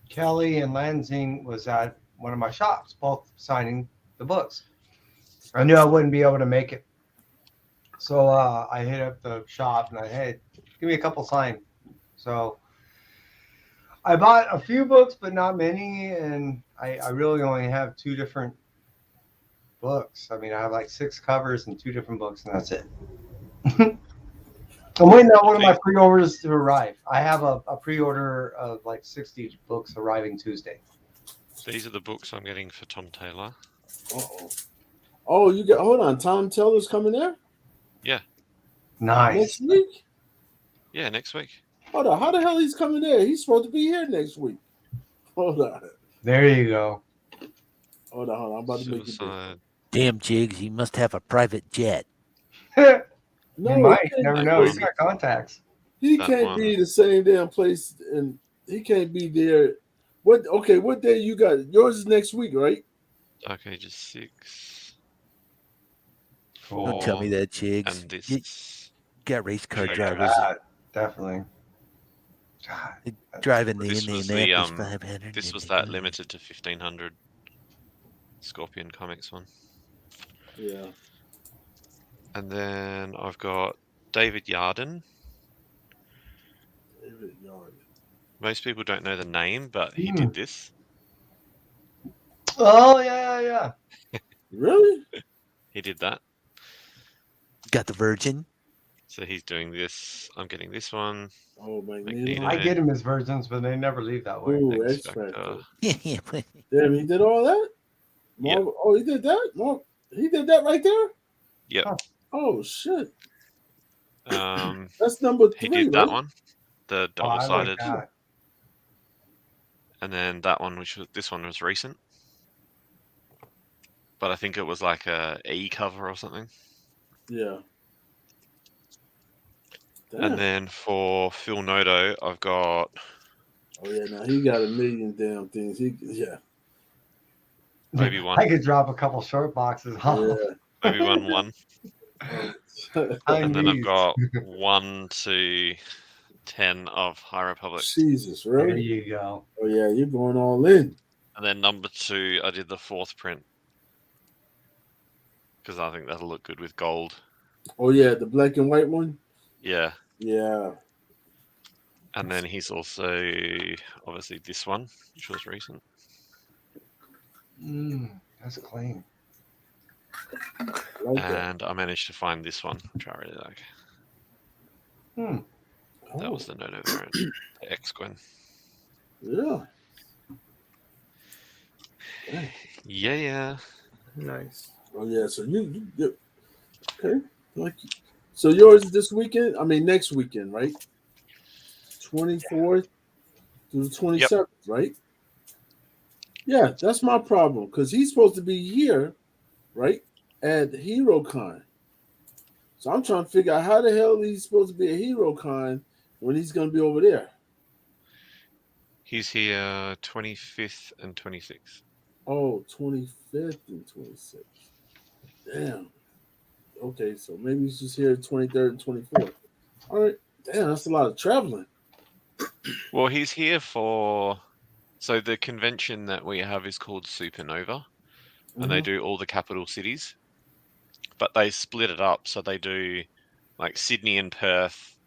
Kelly and Lansing was at one of my shops, both signing the books. I knew I wouldn't be able to make it. So I hit up the shop and hey, give me a couple signed. So I bought a few books, but not many. And I really only have 2 different books. I mean, I have like 6 covers and 2 different books, and that's it. I'm waiting on one of my pre-orders to arrive. I have a pre-order of like 60 books arriving Tuesday. These are the books I'm getting for Tom Taylor. Oh, you got. Hold on, Tom Taylor's coming there. Yeah. Nice. Next week. Yeah, next week. Hold on, how the hell he's coming there? He's supposed to be here next week. Hold on. There you go. Hold on. I'm about to make it. Damn, Jigs, he must have a private jet. No, he might. Never know. He's got contacts. He can't be the same damn place, and he can't be there. What? Okay, what day you got? Yours is next week, right? Okay, just 6. Don't tell me that, Jigs. And this you got race car drivers. Definitely. Driving the this Indianapolis was 500. This was that limited to 1,500 Scorpion Comics one. Yeah. And then I've got David Yarden. David Yarden. Most people don't know the name, but he did this. Oh, yeah. Really? He did that. Got the Virgin. So he's doing this. I'm getting this one. Oh, my Magneto. I get him as versions, but they never leave that way. Ooh, X X-Factor. Yeah. Damn, he did all that? Yeah. Oh, he did that? He did that right there? Yep. Oh, shit. That's number 3, He did that right? one. The double-sided. I like that. And then that one, this one was recent. But I think it was like a E cover or something. Yeah. Damn. And then for Phil Noto, I've got. Oh yeah, now he got a million damn things. Maybe one. I could drop a couple short boxes. Huh? Yeah. Maybe 1. And then I've got 1 to 10 of High Republic. Jesus, really? There you go. Oh yeah, you're going all in. And then number 2, I did the 4th print because I think that'll look good with gold. Oh yeah, the black and white one. Yeah. Yeah. And then he's also obviously this one, which was recent. That's clean. And I managed to find this one, which I really like. That was the Noto variant, the X-Gwen. Yeah. Yeah. Nice. Oh yeah, so you okay? So yours is this weekend? I mean next weekend, right? 24th to the 27th, right? Yeah, that's my problem because he's supposed to be here, right, at HeroCon. So I'm trying to figure out how the hell he's supposed to be at HeroCon when he's going to be over there. He's here 25th and 26th. Oh, 25th and 26th. Damn. Okay, so maybe he's just here 23rd and 24th. All right. Damn, that's a lot of traveling. Well, he's here for. So the convention that we have is called Supernova, and they do all the capital cities, but they split it up. So they do like Sydney and Perth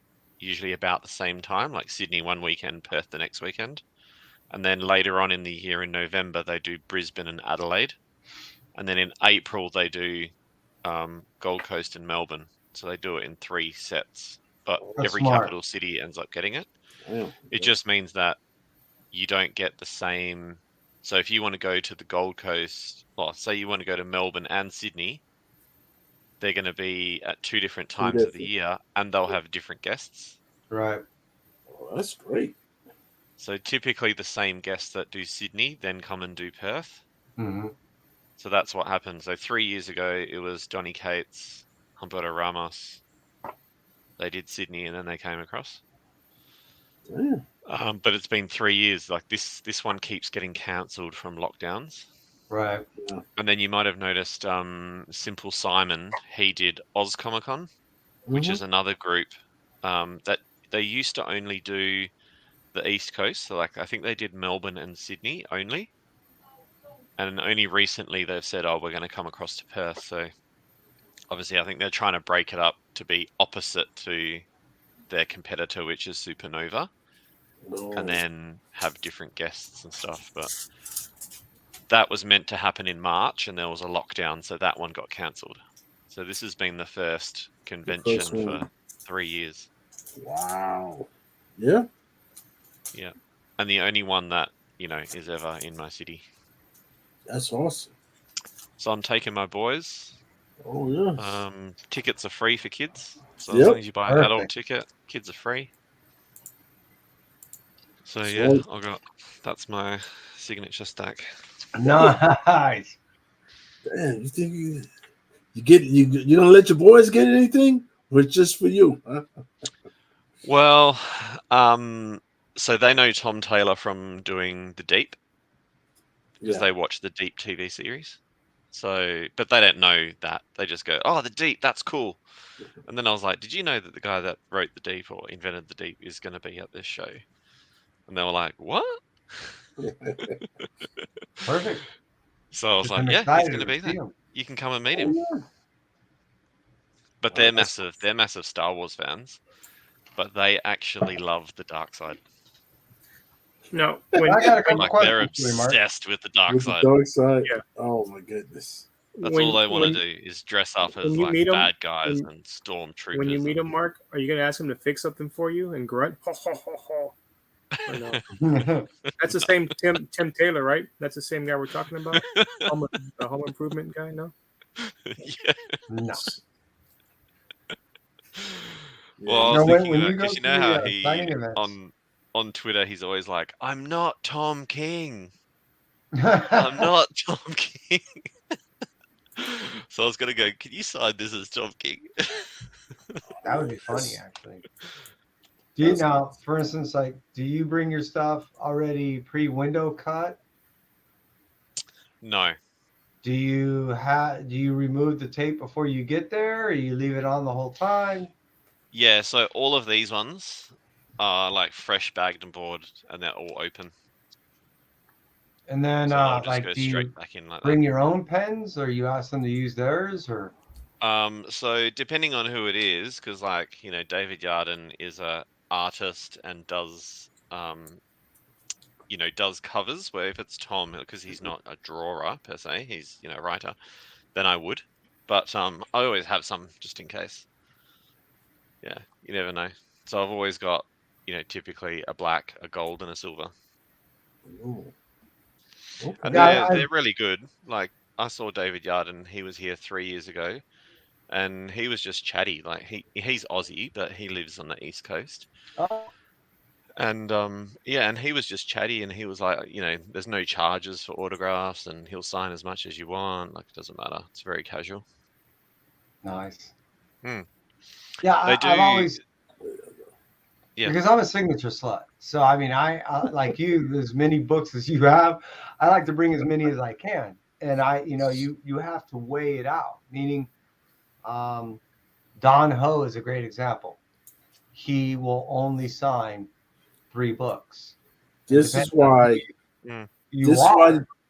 usually about the same time, like Sydney one weekend, Perth the next weekend. And then later on in the year in November, they do Brisbane and Adelaide. And then in April, they do Gold Coast and Melbourne. So they do it in 3 sets, but every capital city ends up getting it. It just means that you don't get the same. So if you want to go to the Gold Coast, well, say you want to go to Melbourne and Sydney, they're going to be at 2 different times of the year, and they'll have different guests. Right. Oh, that's great. So typically the same guests that do Sydney then come and do Perth. Mm-hmm. So that's what happened. So 3 years ago, it was Donny Cates, Humberto Ramos. They did Sydney, and then they came across. Damn. But it's been 3 years. Like this one keeps getting cancelled from lockdowns. Right. Yeah. And then you might have noticed Simple Simon, he did Oz Comic Con, which is another group that they used to only do the East Coast. So like I think they did Melbourne and Sydney only. And only recently they've said, oh, we're going to come across to Perth. So obviously I think they're trying to break it up to be opposite to their competitor, which is Supernova. And then have different guests and stuff. But that was meant to happen in March, and there was a lockdown, so that one got cancelled. So this has been the first convention for 3 years. Wow. Yeah. Yeah. And the only one that, is ever in my city. That's awesome. So I'm taking my boys. Oh, yeah. Tickets are free for kids. So as long as you buy an adult ticket, kids are free. So yeah, that's my signature stack. Nice. Damn, you think you don't let your boys get anything? Or it's just for you? Huh? Well, so they know Tom Taylor from doing The Deep because they watch the Deep TV series. So, but they don't know that. They just go, "Oh, The Deep, that's cool." And then I was like, "Did you know that the guy that wrote The Deep or invented The Deep is going to be at this show?" And they were like, "What?" Perfect. So I was like, "Yeah, he's going to be there. You can come and meet him." Yeah. But they're massive. They're massive Star Wars fans, but they actually love the dark side. No, I got a couple questions. They're obsessed with the dark side. The dark side. Yeah. Oh my goodness. That's all they want to do is dress up as like bad guys and stormtroopers. When you meet him, Mark, are you going to ask him to fix something for you and grunt? Ho, ho, ho, ho. Or no? That's the same Tim Taylor, right? That's the same guy we're talking about? The home improvement guy, no? Yeah. No. Well, I was thinking about, because you know how he on Twitter he's always like, "I'm not Tom King. I'm not Tom King." So I was gonna go, "Can you sign this as Tom King?" That would be funny, actually. Do you now, for instance, like, do you bring your stuff already pre-window cut? No. Do you remove the tape before you get there, or you leave it on the whole time? Yeah, so all of these ones are like fresh bagged and board, and they're all open. And then, so like, go do you back in like bring that. your own pens, or you ask them to use theirs, or? So depending on who it is, because like David Yarden is a artist and does does covers. Where if it's Tom, because he's not a drawer per se, he's a writer, then I would. But I always have some just in case. Yeah, you never know. So I've always got typically a black, a gold, and a silver. Ooh. Okay. And they're really good. Like I saw David Yarden, he was here 3 years ago, and he was just chatty. Like he's Aussie, but he lives on the East Coast. Oh. And yeah, and he was just chatty, and he was like, there's no charges for autographs, and he'll sign as much as you want. Like, it doesn't matter. It's very casual. Nice. Hmm. Yeah, I've always. Yeah. Because I'm a signature slut. So, I mean, I like you, as many books as you have, I like to bring as many as I can. And you have to weigh it out. Meaning, Don Ho is a great example. He will only sign 3 books. This is why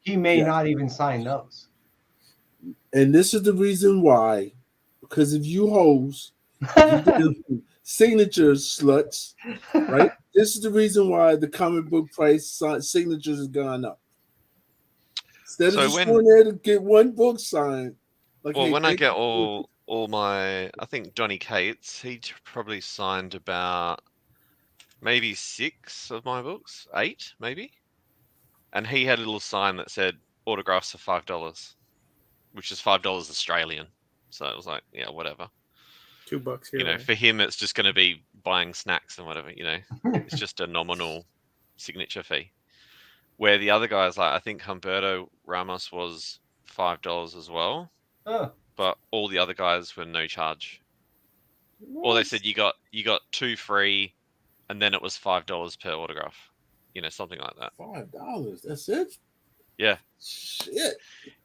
he may not even sign those. And this is the reason why, because of you hoes, you signature sluts, right? This is the reason why the comic book price signatures has gone up. Instead of just going there to get one book signed. Like, well, when I get all my, I think Johnny Cates, he probably signed about maybe 6 of my books, 8 maybe, and he had a little sign that said autographs for $5, which is $5 Australian. So it was like, yeah, whatever. $2 here. Right? For him, it's just going to be buying snacks and whatever. It's just a nominal signature fee. Where the other guys, like I think Humberto Ramos was $5 as well. Oh. But all the other guys were no charge. What? Or they said you got 2 free, and then it was $5 per autograph. Something like that. $5. That's it. Yeah. Shit.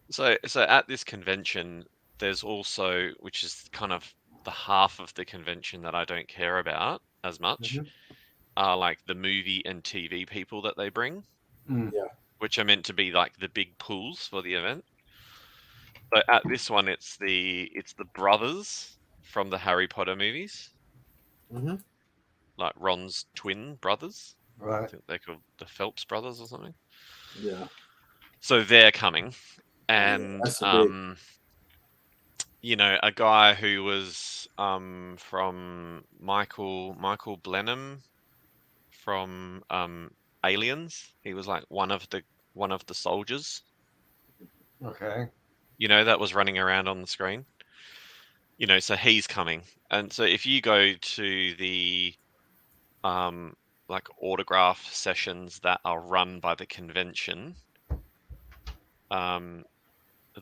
So at this convention, there's also, which is kind of the half of the convention that I don't care about as much, are like the movie and TV people that they bring. Yeah. Which are meant to be like the big pools for the event. So at this one, it's the brothers from the Harry Potter movies. Mm-hmm. Like Ron's twin brothers. Right. I think they're called the Phelps brothers or something. Yeah. So they're coming. And, a guy who was from Michael Blenheim from Aliens. He was like one of the soldiers. Okay. That was running around on the screen. So he's coming. And so if you go to the like autograph sessions that are run by the convention,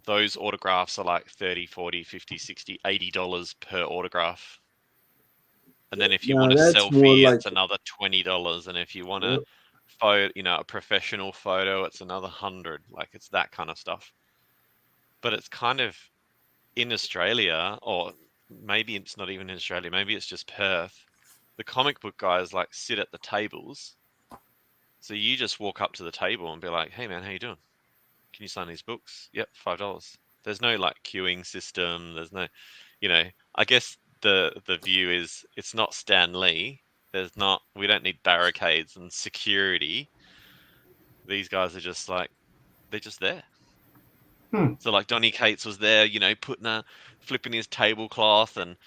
those autographs are like $30, $40, $50, $60, $80 per autograph. And then if you want a selfie, it's another $20. And if you want a photo, a professional photo, it's another $100. Like, it's that kind of stuff. But it's kind of in Australia, or maybe it's not even in Australia, maybe it's just Perth. The comic book guys like sit at the tables. So you just walk up to the table and be like, "Hey man, how you doing? Can you sign these books?" Yep, $5. There's no like queuing system. There's no, I guess the view is it's not Stan Lee. We don't need barricades and security. These guys are just like, they're just there. So like Donny Cates was there, flipping his tablecloth and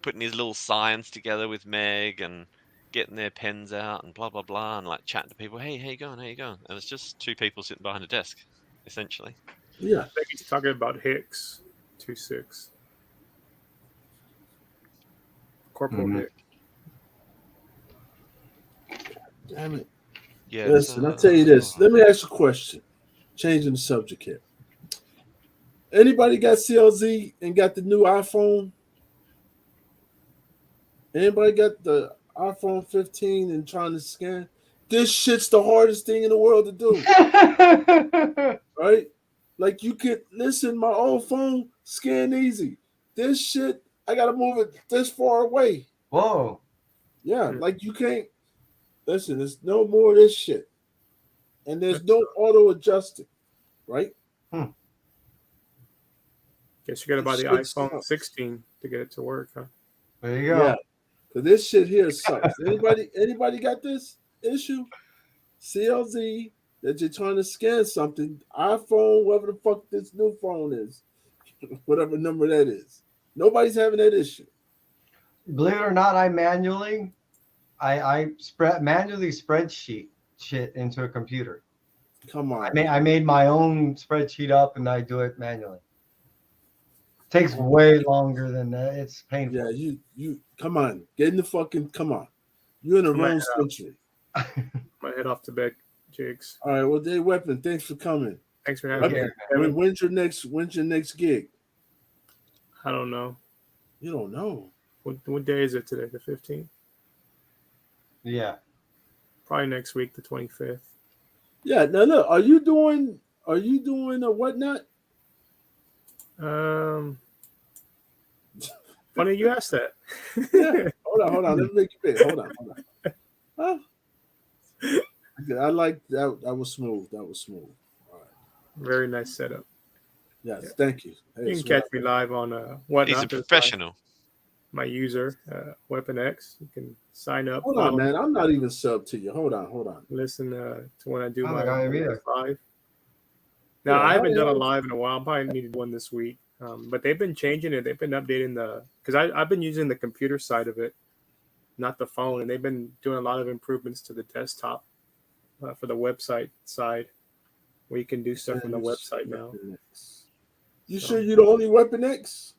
putting his little signs together with Meg and getting their pens out and blah, blah, blah, and like chatting to people. Hey, how you going? How you going? And it's just 2 people sitting behind a desk, essentially. Yeah. I think he's talking about Hicks, 2-6. Corporal Hick. Damn it. Yeah. Listen, I'll tell you this. Let me ask you a question. Changing the subject here. Anybody got CLZ and got the new iPhone? Anybody got the iPhone 15 and trying to scan? This shit's the hardest thing in the world to do. Right? Like, you could listen, my old phone scan easy. This shit, I gotta move it this far away. Whoa. Yeah, like you can't listen, there's no more of this shit. And there's no auto adjusting, right? Guess you gotta buy the iPhone 16 to get it to work, huh? There you go. Yeah. Cause this shit here sucks. Anybody got this issue? CLZ that you're trying to scan something, iPhone, whatever the fuck this new phone is, whatever number that is. Nobody's having that issue. Believe it or not, I manually spreadsheet shit into a computer. Come on. I made my own spreadsheet up and I do it manually. Takes way longer than that. It's painful. Yeah, you come on. Get in the fucking come on. You're in the wrong century. My head off to bed, Jigs. All right. Well, Dave Weapon, thanks for coming. Thanks for having me. Kevin. When's your next gig? I don't know. You don't know. What day is it today? The 15th? Yeah. Probably next week, the 25th. Yeah. Now look, are you doing a whatnot? Funny you asked that. Yeah. Hold on. Let me make you big. Hold on. Huh? I like that. That was smooth. All right. Very nice setup. Yes. Yeah. Thank you. Hey, you can catch me live on Whatnot. He's a professional. My user, Weapon X. You can sign up. Hold on, man. I'm not even sub to you. Hold on. Listen to when I do my live. Now, Yeah, I haven't done a live in a while. I probably needed one this week. But they've been changing it. They've been updating because I've been using the computer side of it, not the phone. And they've been doing a lot of improvements to the desktop for the website side, where you can do stuff from the website now. You sure you're the only Weapon X?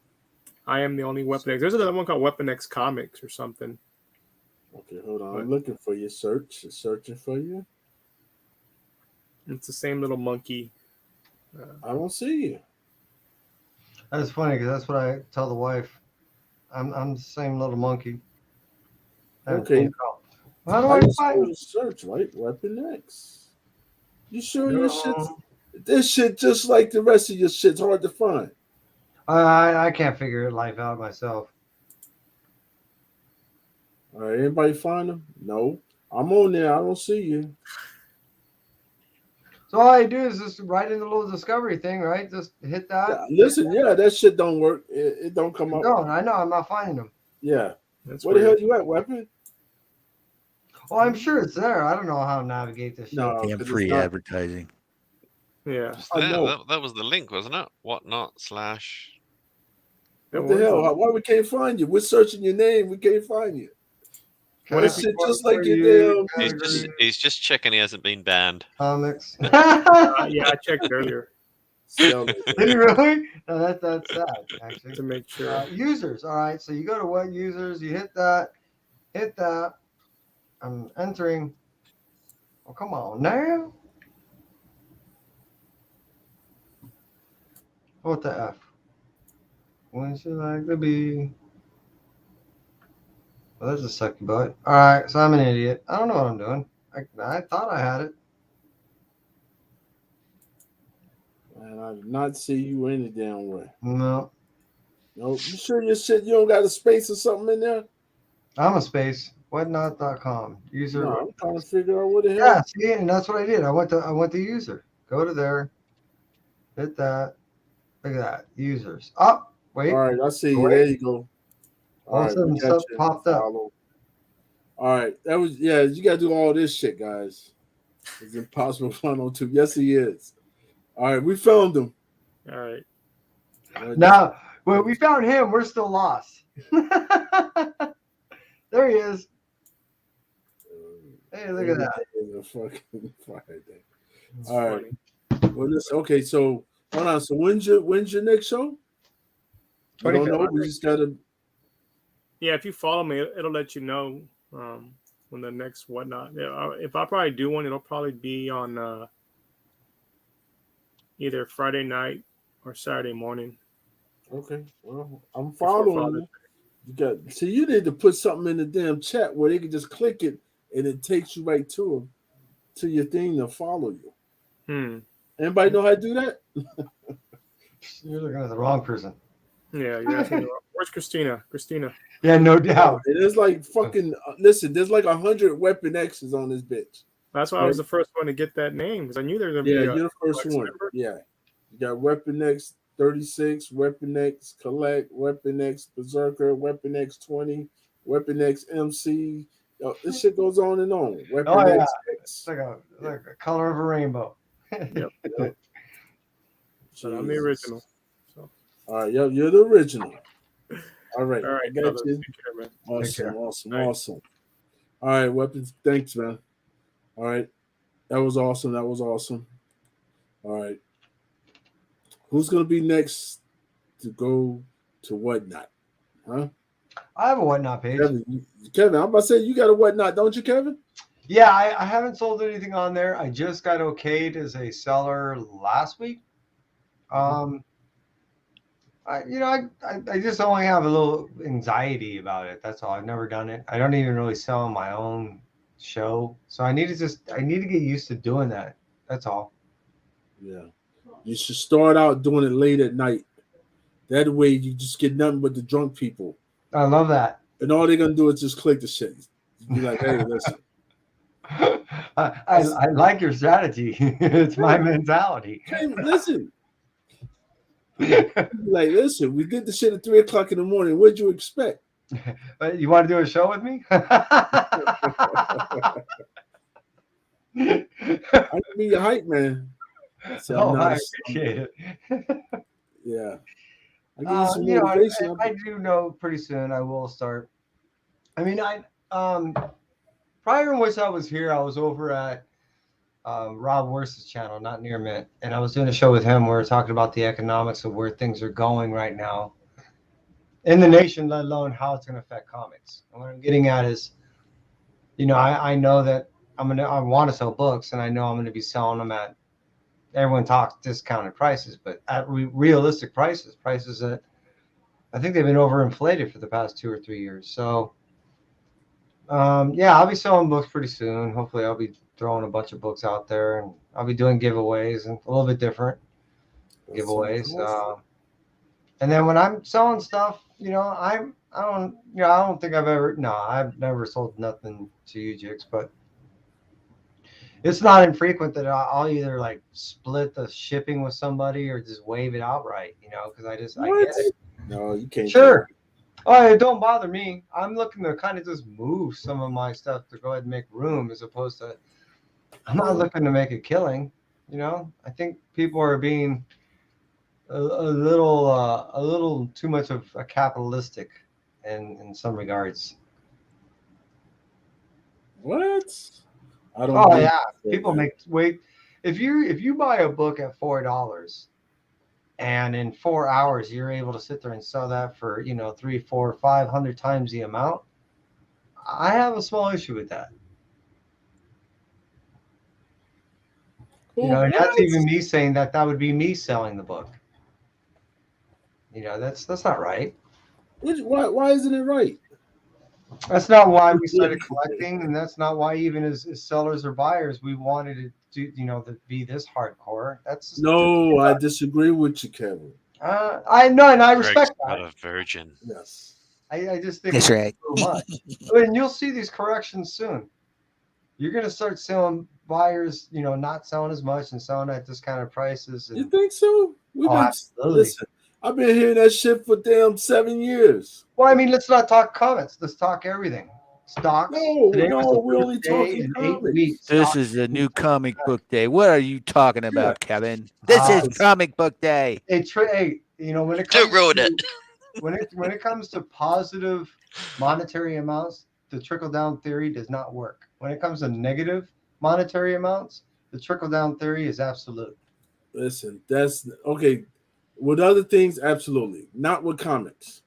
I am the only Weapon X. There's another one called Weapon X Comics or something. Okay, hold on. I'm looking for you. Searching for you. It's the same little monkey. I don't see you. That's funny because that's what I tell the wife. I'm the same little monkey. Okay. How do I find search, right? Weapon X. You sure your shit's this shit just like the rest of your shit's hard to find? I can't figure life out myself. All right, anybody find them? No. I'm on there. I don't see you. So all I do is just write in the little discovery thing, right? Just hit that. Yeah, listen, that shit don't work. It don't come up. No, I know. I'm not finding them. Yeah. Where the hell you at, Weapon? Oh, I'm sure it's there. I don't know how to navigate this shit. No, damn free advertising. Yeah. That was the link, wasn't it? Whatnot / What the hell? Why we can't find you? We're searching your name. We can't find you. What if shit just like your damn? He's just checking he hasn't been banned. Comics. Yeah, I checked it earlier. Did you really? No, that's sad, actually. To make sure. Users. All right. So you go to what users? You hit that. I'm entering. Oh, come on now. What the F? Wouldn't you like to be? Well, there's a sucky butt. All right, so I'm an idiot. I don't know what I'm doing. I thought I had it. Man, I did not see you any damn way. No. Nope. You sure your shit? You don't got a space or something in there? I'm a space. Whatnot.com. User. No, I'm trying to figure out what the hell. Yeah, see, and that's what I did. I went to user. Go to there. Hit that. Look at that. Users. Oh, wait. All right, I see you. There you go. All of a sudden, stuff popped up. All right, you got to do all this shit, guys. It's impossible to find on YouTube. Yes, he is. All right, we found him. All right. Now, when we found him, we're still lost. There he is. Hey, look at that. All right. Well, okay, so hold on. So when's your next show? I don't know. We just gotta. Yeah, if you follow me, it'll let you know when the next Whatnot. If I probably do one, it'll probably be on either Friday night or Saturday morning. Okay. Well, I'm following you. You need to put something in the damn chat where they can just click it and it takes you right to your thing to follow you. Anybody know how to do that? You're looking at the wrong person. Yeah, you're asking where's Christina? Yeah, no doubt. There's like fucking listen. There's like 100 Weapon X's on this bitch. That's why I was the first one to get that name because I knew there was gonna be. Yeah, you're the first one. Member. Yeah, you got Weapon X 36, Weapon X Collect, Weapon X Berserker, Weapon X 20, Weapon X MC. Yo, this shit goes on and on. Weapon X. It's like a color of a rainbow. Yep. So I'm the original. So. All right, you're the original. All right. I got you. Take care, man. Awesome. All right, Weapons. Thanks, man. All right. That was awesome. All right. Who's going to be next to go to Whatnot? Huh? I have a Whatnot page. Kevin, I'm about to say you got a Whatnot, don't you, Kevin? Yeah, I haven't sold anything on there. I just got okayed as a seller last week. I just only have a little anxiety about it. That's all. I've never done it. I don't even really sell on my own show, so I need to get used to doing that. That's all. Yeah, you should start out doing it late at night. That way, you just get nothing but the drunk people, I love that. and all they're gonna do is just click the shit. Be like, hey, listen. I like your strategy. It's my mentality. Hey, listen. Like, listen, we did the shit at 3 o'clock in the morning. What'd you expect? You want to do a show with me? I can be your hype man. So I appreciate it. Yeah. I do know pretty soon I will start. I mean, prior to which I was here, I was over at Rob Worth's channel, Not Near Mint, and I was doing a show with him where we were talking about the economics of where things are going right now in the nation, let alone how it's going to affect comics. And what I'm getting at is, I know that I want to sell books, and I know I'm going to be selling them at, everyone talks discounted prices, but at realistic prices that I think they've been overinflated for the past 2 or 3 years. So, I'll be selling books pretty soon. Hopefully I'll be throwing a bunch of books out there, and I'll be doing giveaways and a little bit different giveaways. And then when I'm selling stuff, I don't think I've never sold nothing to you, Jix, but it's not infrequent that I'll either like split the shipping with somebody or just waive it outright, because I get it. No, you can't. Sure. Oh, it don't bother me. I'm looking to kind of just move some of my stuff to go ahead and make room, as opposed to, I'm not looking to make a killing. I think people are being a little too much of a capitalistic in some regards. What? I don't. Oh yeah, people wait. If you buy a book at $4, and in 4 hours you're able to sit there and sell that for 300, 400, 500 times the amount, I have a small issue with that. And that's even me saying that would be me selling the book. That's not right. Why isn't it right? That's not why we started collecting, and that's not why even as sellers or buyers we wanted it to to be this hardcore. I disagree with you, Kevin. I know, and I respect that. Not a virgin. Yes. I just think that's right. So much. And you'll see these corrections soon. You're going to start selling buyers, not selling as much and selling at discounted prices. You think so? Absolutely. Listen, I've been hearing that shit for damn 7 years. Well, I mean, let's not talk comics. Let's talk everything. Stocks. No, we're only talking comics. This is a new comic book day. What are you talking about, Kevin? This is comic book day. When it comes when it comes to positive monetary amounts, the trickle-down theory does not work. When it comes to negative monetary amounts, the trickle-down theory is absolute. Listen, that's okay. With other things, absolutely. Not with comics.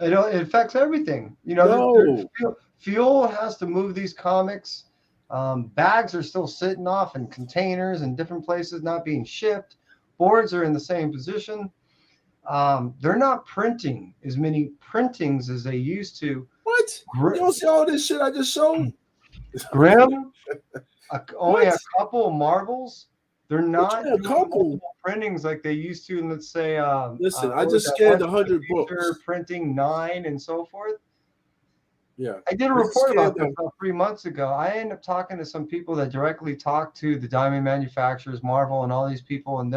It affects everything. Fuel has to move these comics. Bags are still sitting off in containers in different places, not being shipped. Boards are in the same position. They're not printing as many printings as they used to. What? You don't see all this shit I just showed? Grim, only a couple of Marvels. They're not a couple printings like they used to. And let's say, listen, I just scanned 100 books. Printing 9 and so forth. Yeah, I did a report about that about 3 months ago. I ended up talking to some people that directly talk to the diamond manufacturers, Marvel, and all these people, and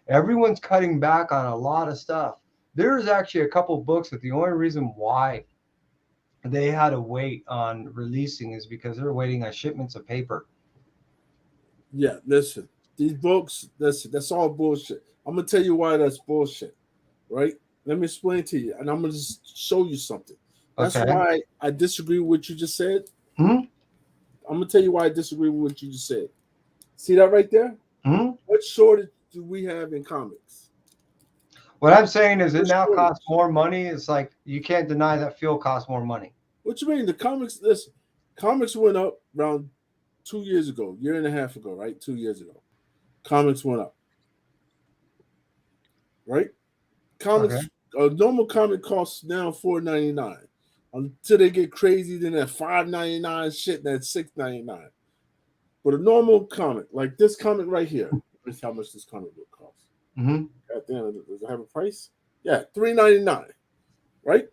everyone's cutting back on a lot of stuff. There is actually a couple books that the only reason why they had to wait on releasing is because they're waiting on shipments of paper. Yeah, listen, these books, that's all bullshit. I'm gonna tell you why that's bullshit, right? Let me explain to you, and I'm gonna just show you something. That's why I disagree with what you just said. I'm gonna tell you why I disagree with what you just said. See that right there? What shortage do we have in comics? What I'm saying is it now costs more money. It's like you can't deny that fuel costs more money. What you mean? The comics, listen, Comics went up around 2 years ago, year and a half ago, right? 2 years ago. Comics went up. Right? Comics, a normal comic costs now $4.99. Until they get crazy, then at $5.99 shit, that's $6.99. But a normal comic, like this comic right here, is how much this comic book costs. Mm-hmm. God damn, does it have a price? Yeah, $3.99. Right?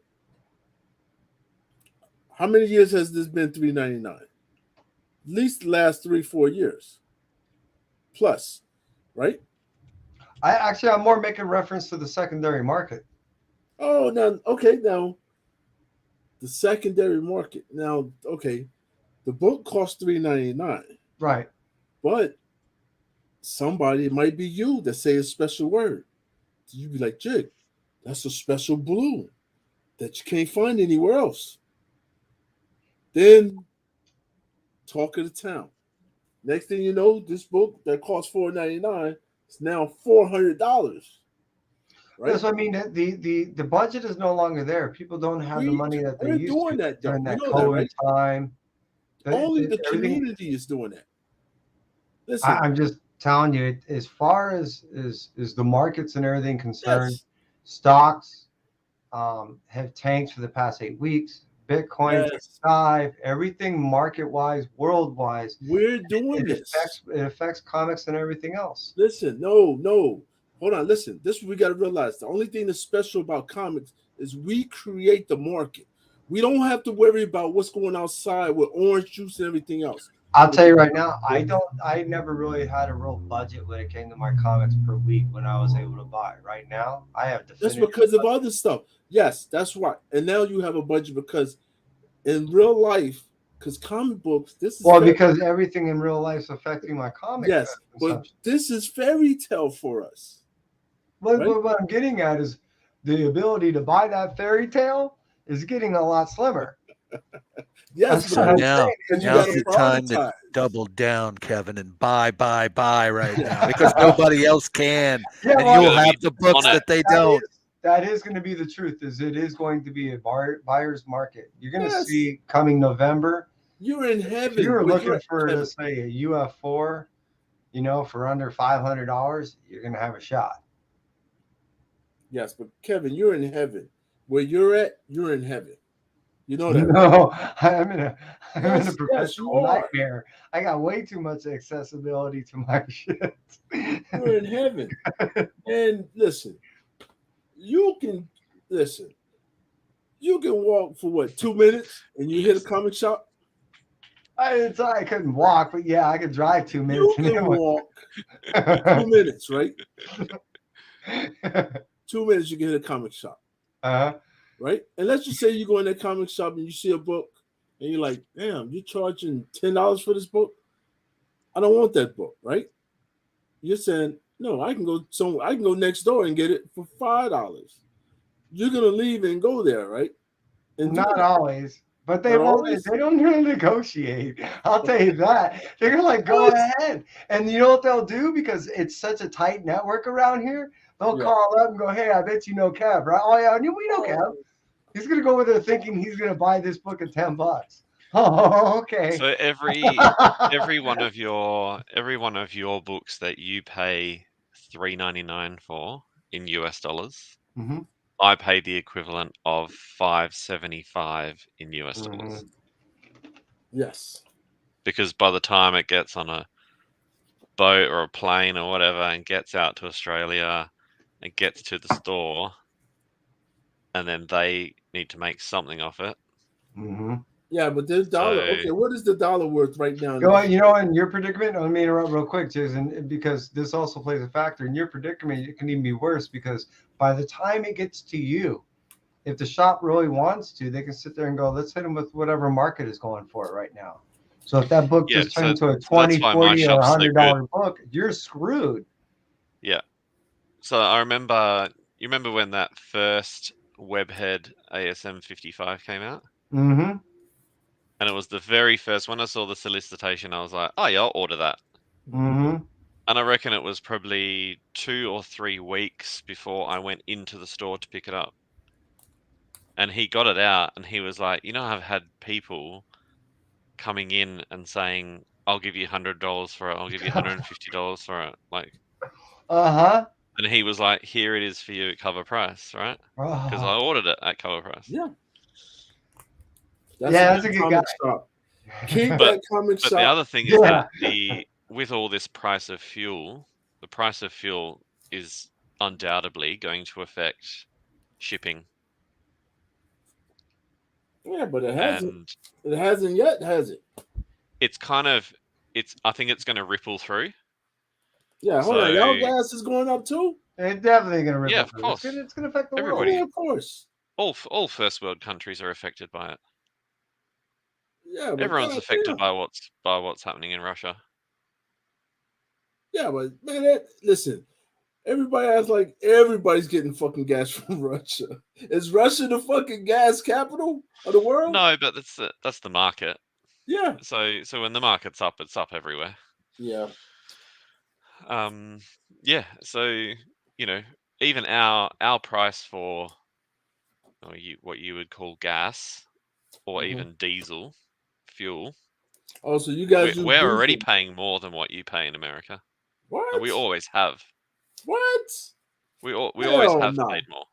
How many years has this been $3.99? At least the last 3-4 years. Plus, right? I'm more making reference to the secondary market. Oh, now okay, now the secondary market. Now, okay, the book costs $3.99. Right. But somebody, it might be you that say a special word. You'd be like, Jig, that's a special blue that you can't find anywhere else. Then talk of the town. Next thing you know, this book that cost $4.99 is now $400. Right? That's what I mean. The budget is no longer there. People don't have the money that they used to that during that you know COVID that, right? time. Only the community is doing that. Listen, I'm just telling you, as far as the markets and everything concerned, stocks have tanked for the past 8 weeks. Bitcoin dive, everything market-wise, world-wise. We're doing this. It affects comics and everything else. Listen, no. Hold on, listen. This is what we got to realize. The only thing that's special about comics is we create the market. We don't have to worry about what's going outside with orange juice and everything else. I'll tell you right now, I never really had a real budget when it came to my comics per week when I was able to buy. Right now, I have That's because of other stuff. Yes, that's right. And now you have a budget because in real life, because comic books, this is because everything in real life is affecting my comic. Yes, but this is fairy tale for us. But what I'm getting at is the ability to buy that fairy tale is getting a lot slimmer. Yes, so now's the time to double down, Kevin, and buy right now because nobody else can, and you'll have the books that they don't. That is going to be the truth. It is going to be a buyer's market. You're going to see coming November. You're in heaven. If you were looking for, let's say, a UF4, for under $500, you're going to have a shot. Yes, but Kevin, you're in heaven. Where you're at, you're in heaven. You know that. No, I'm in a professional nightmare. I got way too much accessibility to my shit. You're in heaven. And listen, you can walk for what, 2 minutes and you hit a comic shop? I couldn't walk, but yeah, I could drive 2 minutes. You can walk 2 minutes, right? 2 minutes, you can hit a comic shop. Right? And let's just say you go in that comic shop and you see a book and you're like, damn, you're charging $10 for this book? I don't want that book, right? You're saying, no, I can go next door and get it for $5. You're gonna leave and go there, right? And not always. But they won't. They don't really negotiate. I'll tell you that. They're gonna go ahead. And you know what they'll do? Because it's such a tight network around here, they'll call up and go, hey, I bet you know Kev, right? Oh yeah, we know Kev. He's gonna go over there thinking he's gonna buy this book at $10. Oh, okay. So every one of your books that you pay $3.99 for in US dollars, I pay the equivalent of $5.75 in US dollars. Yes. Because by the time it gets on a boat or a plane or whatever and gets out to Australia and gets to the store, and then they need to make something off it. Yeah, but the dollar. Okay, what is the dollar worth right now? In your predicament, let me interrupt real quick, Jason, because this also plays a factor. In your predicament, it can even be worse because by the time it gets to you, if the shop really wants to, they can sit there and go, let's hit them with whatever market is going for it right now. So if that book just turned into a $20, $40, or $100 book, you're screwed. Yeah. So I remember, you remember when that first Webhead ASM 55 came out? And it was the very first, when I saw the solicitation, I was like, oh yeah, I'll order that. And I reckon it was probably 2 or 3 weeks before I went into the store to pick it up. And he got it out and he was like, I've had people coming in and saying, "I'll give you $100 for it. I'll give you $150 for it." Like, and he was like, "Here it is for you at cover price, right?" Because I ordered it at cover price. Yeah. That's a good guy. Shop. Keep But that comic shop. the other thing is that with all this price of fuel, the price of fuel is undoubtedly going to affect shipping. Yeah, but it hasn't. It hasn't yet, has it? It's I think it's going to ripple through. Yeah, hold on. Y'all gas is going up too? It's definitely going to ripple. Yeah, of course. It's going to affect the Everybody. world. Yeah, of course. All first world countries are affected by it. Yeah, but everyone's affected by what's happening in Russia. Yeah, but man, listen. Everybody acts like everybody's getting fucking gas from Russia. Is Russia the fucking gas capital of the world? No, but that's the market. Yeah. So when the market's up, it's up everywhere. Yeah. Yeah. So even our price for what you would call gas or even diesel fuel. Oh, so you guys we're already paying more than what you pay in America. What? And we always have. What? We always have paid more.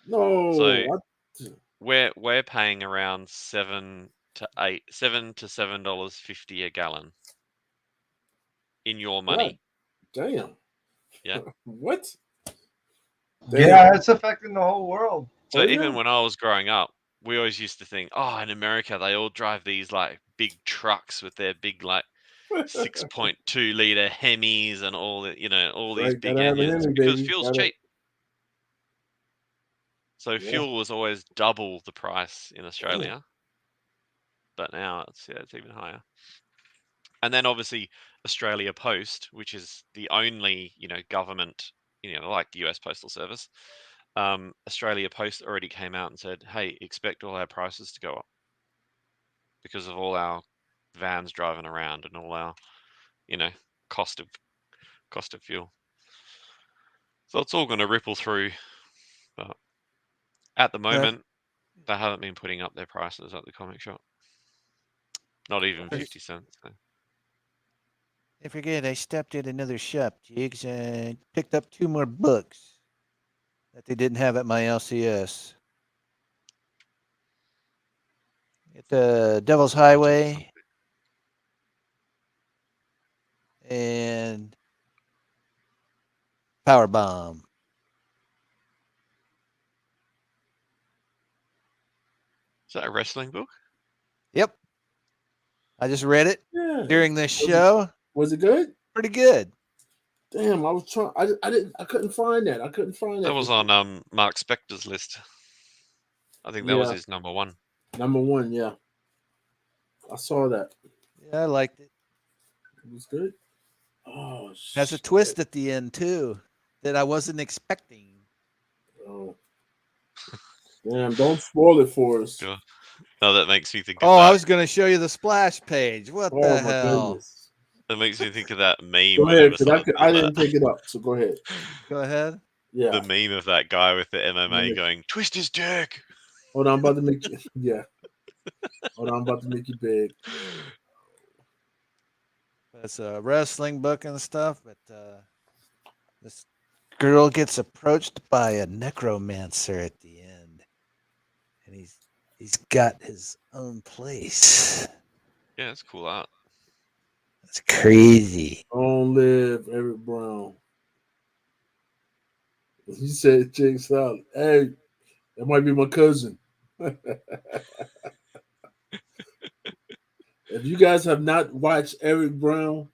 No. So we're paying around $7 to $7.50 a gallon in your money. God damn. Yeah. What? Damn. Yeah, it's affecting the whole world. So even when I was growing up, we always used to think, oh, in America they all drive these like big trucks with their big like 6.2 liter Hemis and all the all these big engines because fuel's cheap. So fuel was always double the price in Australia, but now it's even higher. And then obviously Australia Post, which is the only government like the US Postal Service, Australia Post already came out and said, hey, expect all our prices to go up because of all our vans driving around and all our cost of fuel. So it's all going to ripple through, but at the moment they haven't been putting up their prices at the comic shop. Not even 50 cents. So. I forget, I stopped at another shop, Jigs, and picked up 2 more books that they didn't have at my LCS. At the Devil's Highway and Power Bomb. Is that a wrestling book? Yep. I just read it during this show. Was it good? Pretty good. Damn, I was trying. I couldn't find that. That was on Mark Spector's list. I think that was his number one. Number one, yeah. I saw that. Yeah, I liked it. It was good. Oh, shit. Has a twist at the end too that I wasn't expecting. Oh. Damn, don't spoil it for us. Sure. No, that makes me think of I was going to show you the splash page. What the hell? Goodness. That makes me think of that meme. Go ahead, because I didn't pick it up, so go ahead. Go ahead. Yeah. The meme of that guy with the MMA going, twist his dick. Hold on, I'm about to make you. Yeah. Hold on, I'm about to make you big. It's a wrestling book and stuff, but this girl gets approached by a necromancer at the end, and he's got his own place. Yeah, it's cool art. That's crazy. Long live Eric Brown. He said, "Jinx out. Hey, that might be my cousin." If you guys have not watched Eric Brown,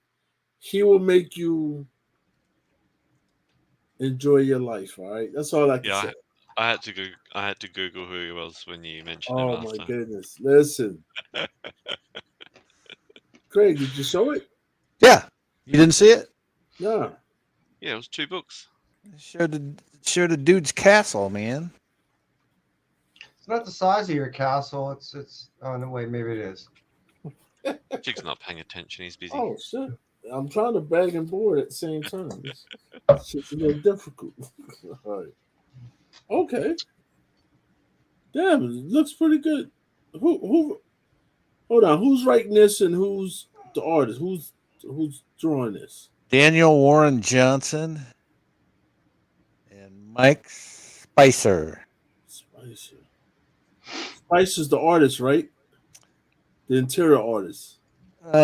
he will make you enjoy your life. All right, that's all I can say. I had to Google who he was when you mentioned him last time. Oh my goodness! Listen, Craig, did you show it? Yeah, you didn't see it? No. Yeah, it was 2 books. Showed the dude's castle, man. It's not the size of your castle. It's. Oh no, wait, maybe it is. Jig's not paying attention. He's busy. Oh shit! I'm trying to bag and board at the same time. It's a little difficult. All right. Okay. Damn, it looks pretty good. Who Hold on, who's writing this and who's the artist? Who's drawing this? Daniel Warren Johnson and Mike Spicer. Spicer's the artist, right? The interior artist.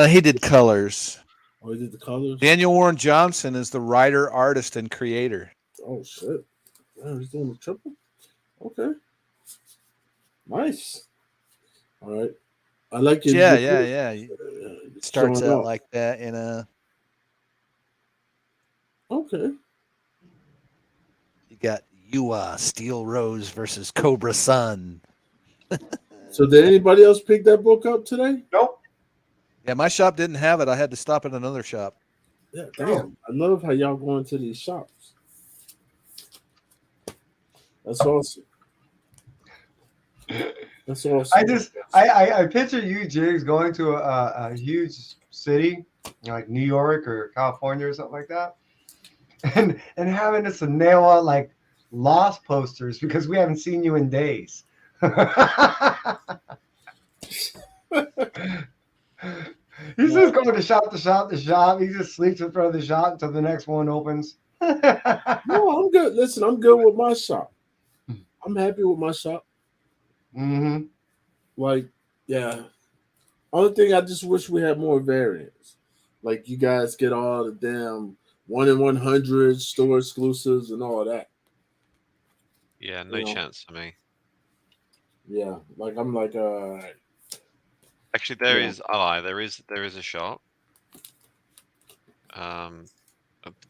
He did colors. Oh, he did the colors. Daniel Warren Johnson is the writer, artist, and creator. Oh shit! Damn, he's doing the triple. Okay, nice. All right, I like it. Yeah. It starts out like that, Okay. You got Steel Rose versus Cobra Sun. So did anybody else pick that book up today? Nope. Yeah, my shop didn't have it. I had to stop at another shop. Yeah, damn. I love how y'all go into these shops. That's awesome. That's awesome. I picture you, Jigs, going to a huge city like New York or California or something like that, and having us to nail on like Lost posters because we haven't seen you in days. He's just going to shop to shop to shop. He just sleeps in front of the shop until the next one opens. No, I'm good. Listen, I'm good with my shop. I'm happy with my shop. Mm-hmm. Like, yeah. Only thing I just wish we had more variants. Like you guys get all the damn 1 in 100 store exclusives and all that. Yeah, no chance for me. Yeah, like I'm like Actually, there is a shop.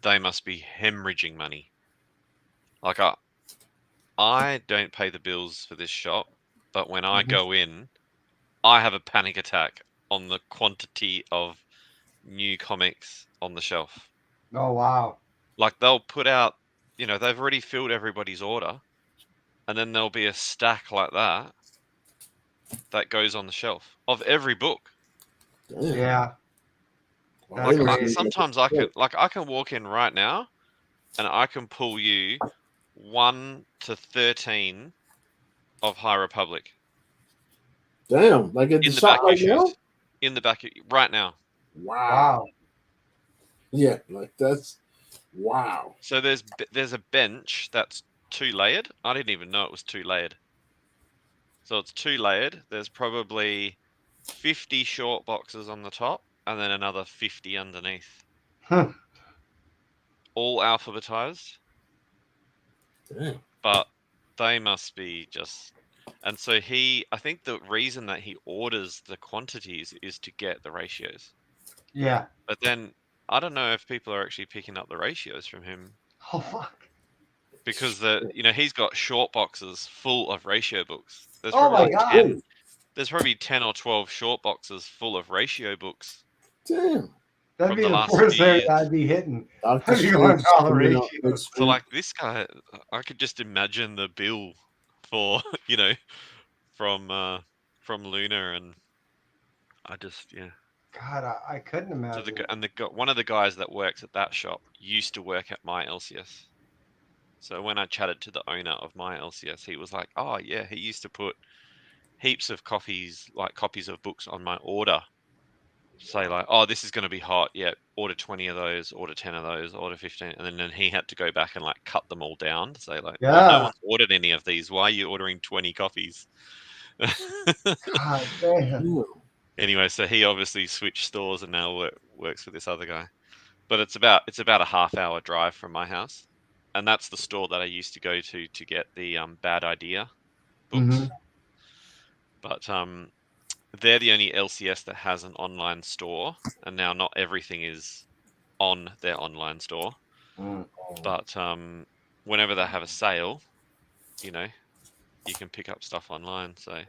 They must be hemorrhaging money. Like I don't pay the bills for this shop, but when I go in, I have a panic attack on the quantity of new comics on the shelf. Oh wow! Like they'll put out, they've already filled everybody's order, and then there'll be a stack like that goes on the shelf of every book. Yeah. Like sometimes I can walk in right now, and I can pull you 1 to 13 of High Republic. Damn, like at the shop right now? In the back right now. Wow. Yeah, like that's wow. So there's a bench that's 2-layered. I didn't even know it was 2-layered. So it's 2-layered. There's probably 50 short boxes on the top, and then another 50 underneath. Huh. All alphabetized. Damn. But they must be just... And so I think the reason that he orders the quantities is to get the ratios. Yeah. But then I don't know if people are actually picking up the ratios from him. Oh fuck. Because he's got short boxes full of ratio books. There's my god. There's probably 10 or 12 short boxes full of ratio books. Damn. That'd be the first area I'd be hitting. I'd be going all the ratios. So like this guy, I could just imagine the bill for from Luna, and I just God, I couldn't imagine. So one of the guys that works at that shop used to work at my LCS. So when I chatted to the owner of my LCS, he was like, "Oh yeah, he used to put heaps of copies of books on my order. Say like, oh, this is going to be hot. Yeah, order 20 of those, order 10 of those, order 15." And then he had to go back and like cut them all down to say like, well, no one's ordered any of these. Why are you ordering 20 copies? God damn. Anyway, so he obviously switched stores and now works for this other guy. But it's about a half-hour drive from my house, and that's the store that I used to go to get the Bad Idea books. Mm-hmm. But they're the only LCS that has an online store, and now not everything is on their online store. But whenever they have a sale, you can pick up stuff online. So I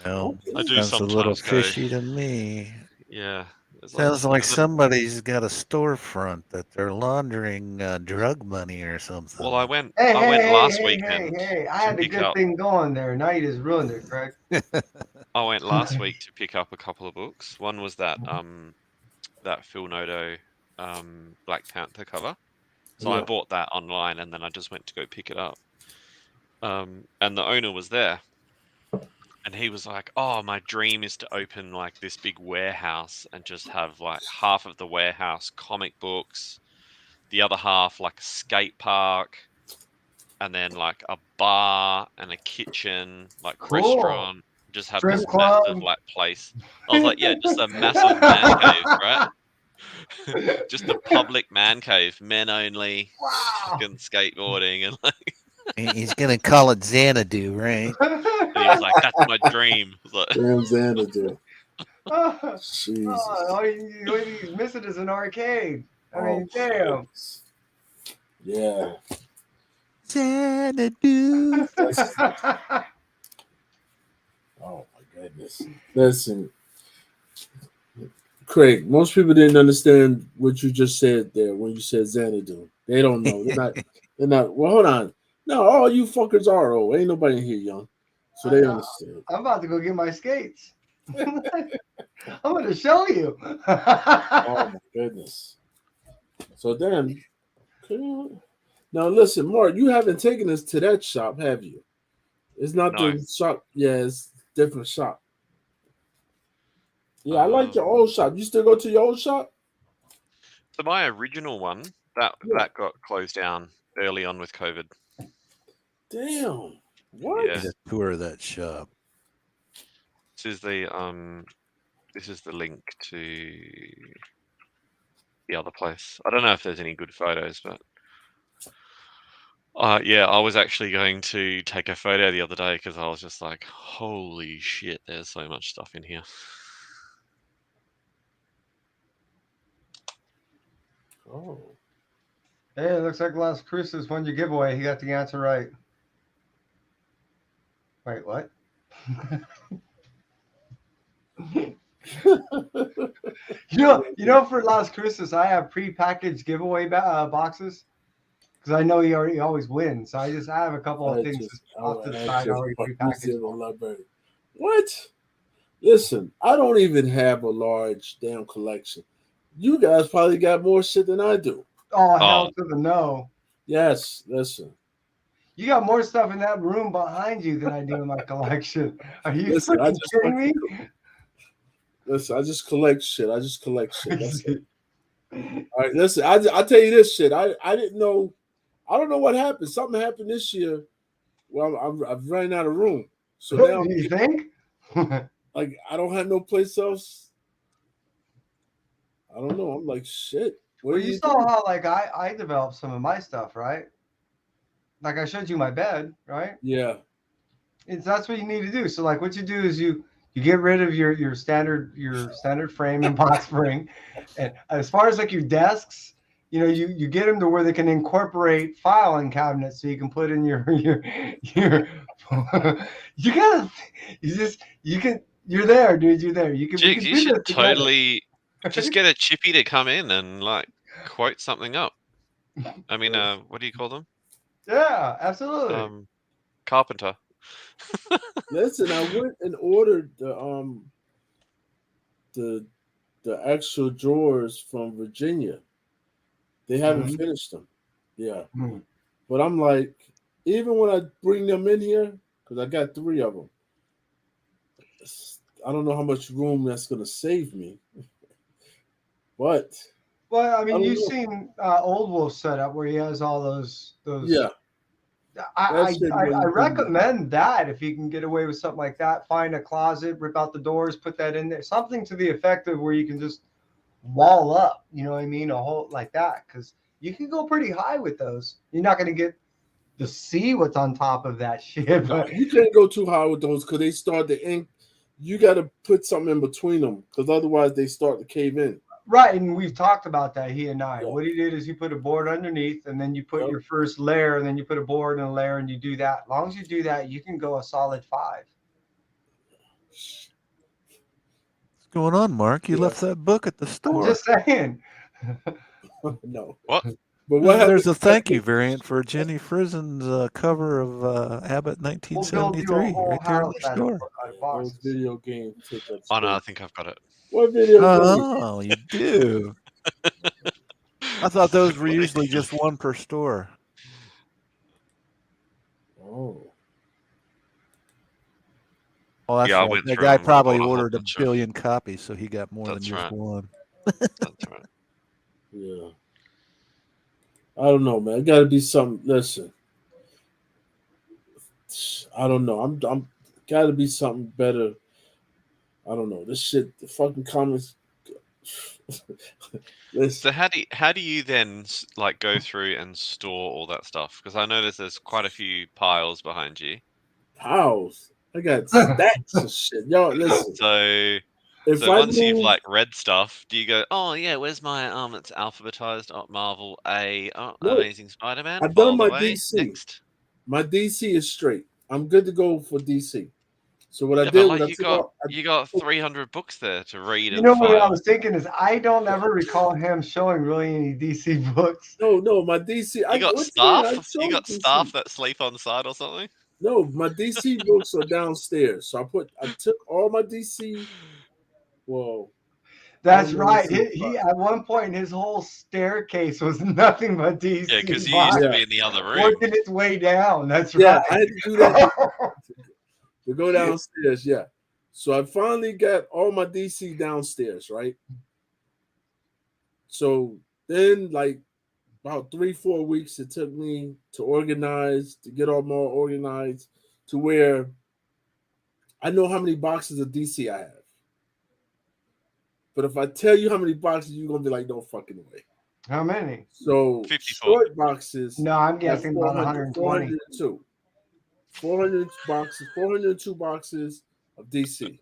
do sounds sometimes a little fishy to me. Yeah. Sounds like somebody's got a storefront that they're laundering drug money or something. Well, I went last weekend. Hey, I had a good thing going there. Now you just ruined it, Craig. I went last week to pick up a couple of books. One was that Phil Noto Black Panther cover. So I bought that online, and then I just went to go pick it up. And the owner was there, And he was like, "Oh, my dream is to open like this big warehouse and just have like half of the warehouse comic books, the other half like a skate park, and then like a bar and a kitchen, like Cool. restaurant. Just have Strip this club. massive like place." I was like, "Yeah, just a massive man cave, right? Just a public man cave, men only, Wow. fucking skateboarding and like." He's gonna call it Xanadu, right? And he was like, "That's my dream." I was like, Damn Xanadu. Oh, Jesus. all he's missing is an arcade. I mean, Oh, damn. goodness. Yeah. Xanadu. Oh my goodness. Listen, Craig, most people didn't understand what you just said there when you said Xanadu. They don't know. They're not well, hold on. No, all you fuckers are old. Ain't nobody in here young. So they understand. I'm about to go get my skates. I'm going to show you. Oh my goodness. So then, now listen, Mark, you haven't taken us to that shop, have you? It's not No. the shop. Yeah, it's a different shop. Yeah, I like your old shop. You still go to your old shop? So my original one that got closed down early on with COVID. Damn. What? Yeah. Did a tour of that shop. This is the link to the other place. I don't know if there's any good photos, but yeah, I was actually going to take a photo the other day because I was just like, holy shit, there's so much stuff in here. Oh. Hey, it looks like Las Cruces won your giveaway. He got the answer right. Wait, what? you know, for Las Cruces, I have pre-packaged giveaway boxes because I know he always wins. So I have a couple of things off the side already pre-packaged. What? Listen, I don't even have a large damn collection. You guys probably got more shit than I do. Oh, hell to the no. Yes, listen. You got more stuff in that room behind you than I do in my collection. Are you kidding me? Listen, I just collect shit. That's it. All right, listen, I'll tell you this shit. I didn't know. I don't know what happened. Something happened this year. Well, I've ran out of room. So now, do you think? Like, I don't have no place else. I don't know. I'm like, shit. Well, you saw how like I developed some of my stuff, right? Like I showed you my bed, right? Yeah. That's what you need to do. So like what you do is you get rid of your standard frame and box spring. And as far as like your desks, you know, you get them to where they can incorporate filing cabinets so you can put in your you're there, dude. You're there. You should totally just get a chippy to come in and like quote something up. I mean, what do you call them? Yeah, absolutely. Carpenter. Listen, I went and ordered the actual drawers from Virginia. They haven't finished them. Yeah. But I'm like, even when I bring them in here, because I got 3 of them, I don't know how much room that's going to save me. But well, I mean, you've seen Old Wolf's setup where he has all those. Yeah. I recommend that if you can get away with something like that. Find a closet, rip out the doors, put that in there. Something to the effect of where you can just wall up. You know what I mean? A whole like that, because you can go pretty high with those. You're not going to get to see what's on top of that shit. But you can't go too high with those because they start to ink. You got to put something in between them because otherwise they start to cave in. Right, and we've talked about that, he and I. Yeah. What he did is you put a board underneath, and then you put your first layer, and then you put a board and a layer, and you do that. As long as you do that, you can go a solid 5. What's going on, Mark? You left that book at the store. I'm just saying. No. What? But what there's a thank you variant for Jenny Frisen's cover of Abbott 1973 right there in the store. Those video game tickets. Oh, no, I think I've got it. What video game? Oh, you do. I thought those were usually just 1 per store. Oh. Oh, that's Yeah, I right. went That through guy them and I probably bought a whole ordered a bunch of. billion copies, so he got more than That's just right. one. That's right. Yeah. I don't know, man. It got to be something. Listen, I don't know. I'm got to be something better. I don't know. This shit, the fucking comments. So Listen, how do you then like go through and store all that stuff? Because I noticed there's quite a few piles behind you. house. I got stacks of shit. Y'all, listen. So If I once you've move, like read stuff, do you go, oh yeah, where's my it's alphabetized, Marvel A, no, Amazing Spider-Man, I've file done my away, DC. next. My DC is straight. I'm good to go for DC. So what I Yeah, but did when like I took off, you got 300 books there to read You and know what I file. was thinking is I don't ever recall him showing really any DC books. no, my DC. You got What you mean? I staff? You showed got DC. staff that sleep on site or something? No, my DC books are downstairs. So I took all my DC. Well, I That's don't know. right. He at one point his whole staircase was nothing but DC. Yeah, because you used to be in the other room. Working its way down. That's Yeah, right. I had to do that to go downstairs. Yeah. So I finally got all my DC downstairs, right? So then, like, about 3-4 weeks it took me to organize, to get all more organized to where I know how many boxes of DC I have. But if I tell you how many boxes, you're gonna be like, no fucking way. How many? So 54. short boxes. No, I'm have guessing about 120. 402. 400 boxes, 402 boxes of DC.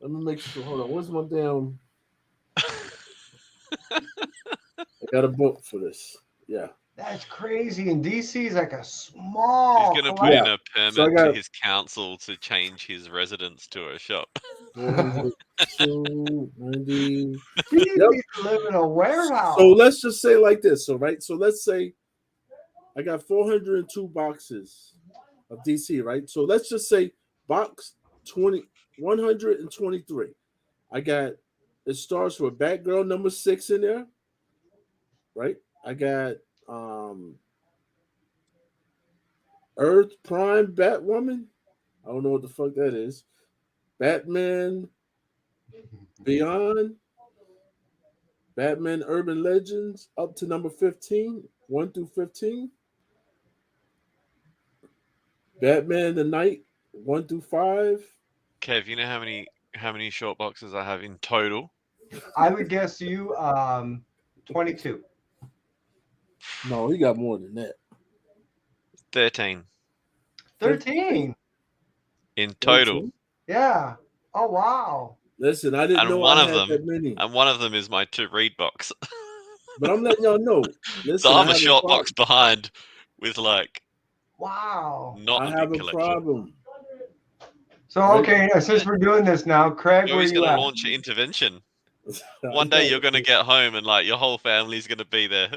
Let me make sure. Hold on. Where's my damn? I got a book for this. Yeah. That's crazy. And DC is like a small. He's going to put in Yeah. a permit So I to got his council to change his residence to a shop. 402, 90. He needs Yep. to live in a warehouse. So let's just say like this. So right. So let's say I got 402 boxes of DC. Right. So let's just say box 123. I got. It starts with Batgirl number 6 in there. Right. I got Earth Prime Batwoman. I don't know what the fuck that is. Batman Beyond. Batman Urban Legends up to number 15, 1 through 15. Batman the Night, 1 through 5. Kev, you know how many short boxes I have in total? I would guess you 22. No, he got more than that. 13 13. in total. 13? Yeah. Oh wow. Listen, I didn't And know one I of had them, that many. and one of them is my to read box. But I'm letting y'all know. Listen, So I I'm a have short problem. box behind with like Wow. not I a have big a collection. problem. So okay, since we're doing this now, Craig, where Joey's you going to at? launch an intervention. I One day know. you're going to get home and like your whole family's going to be there.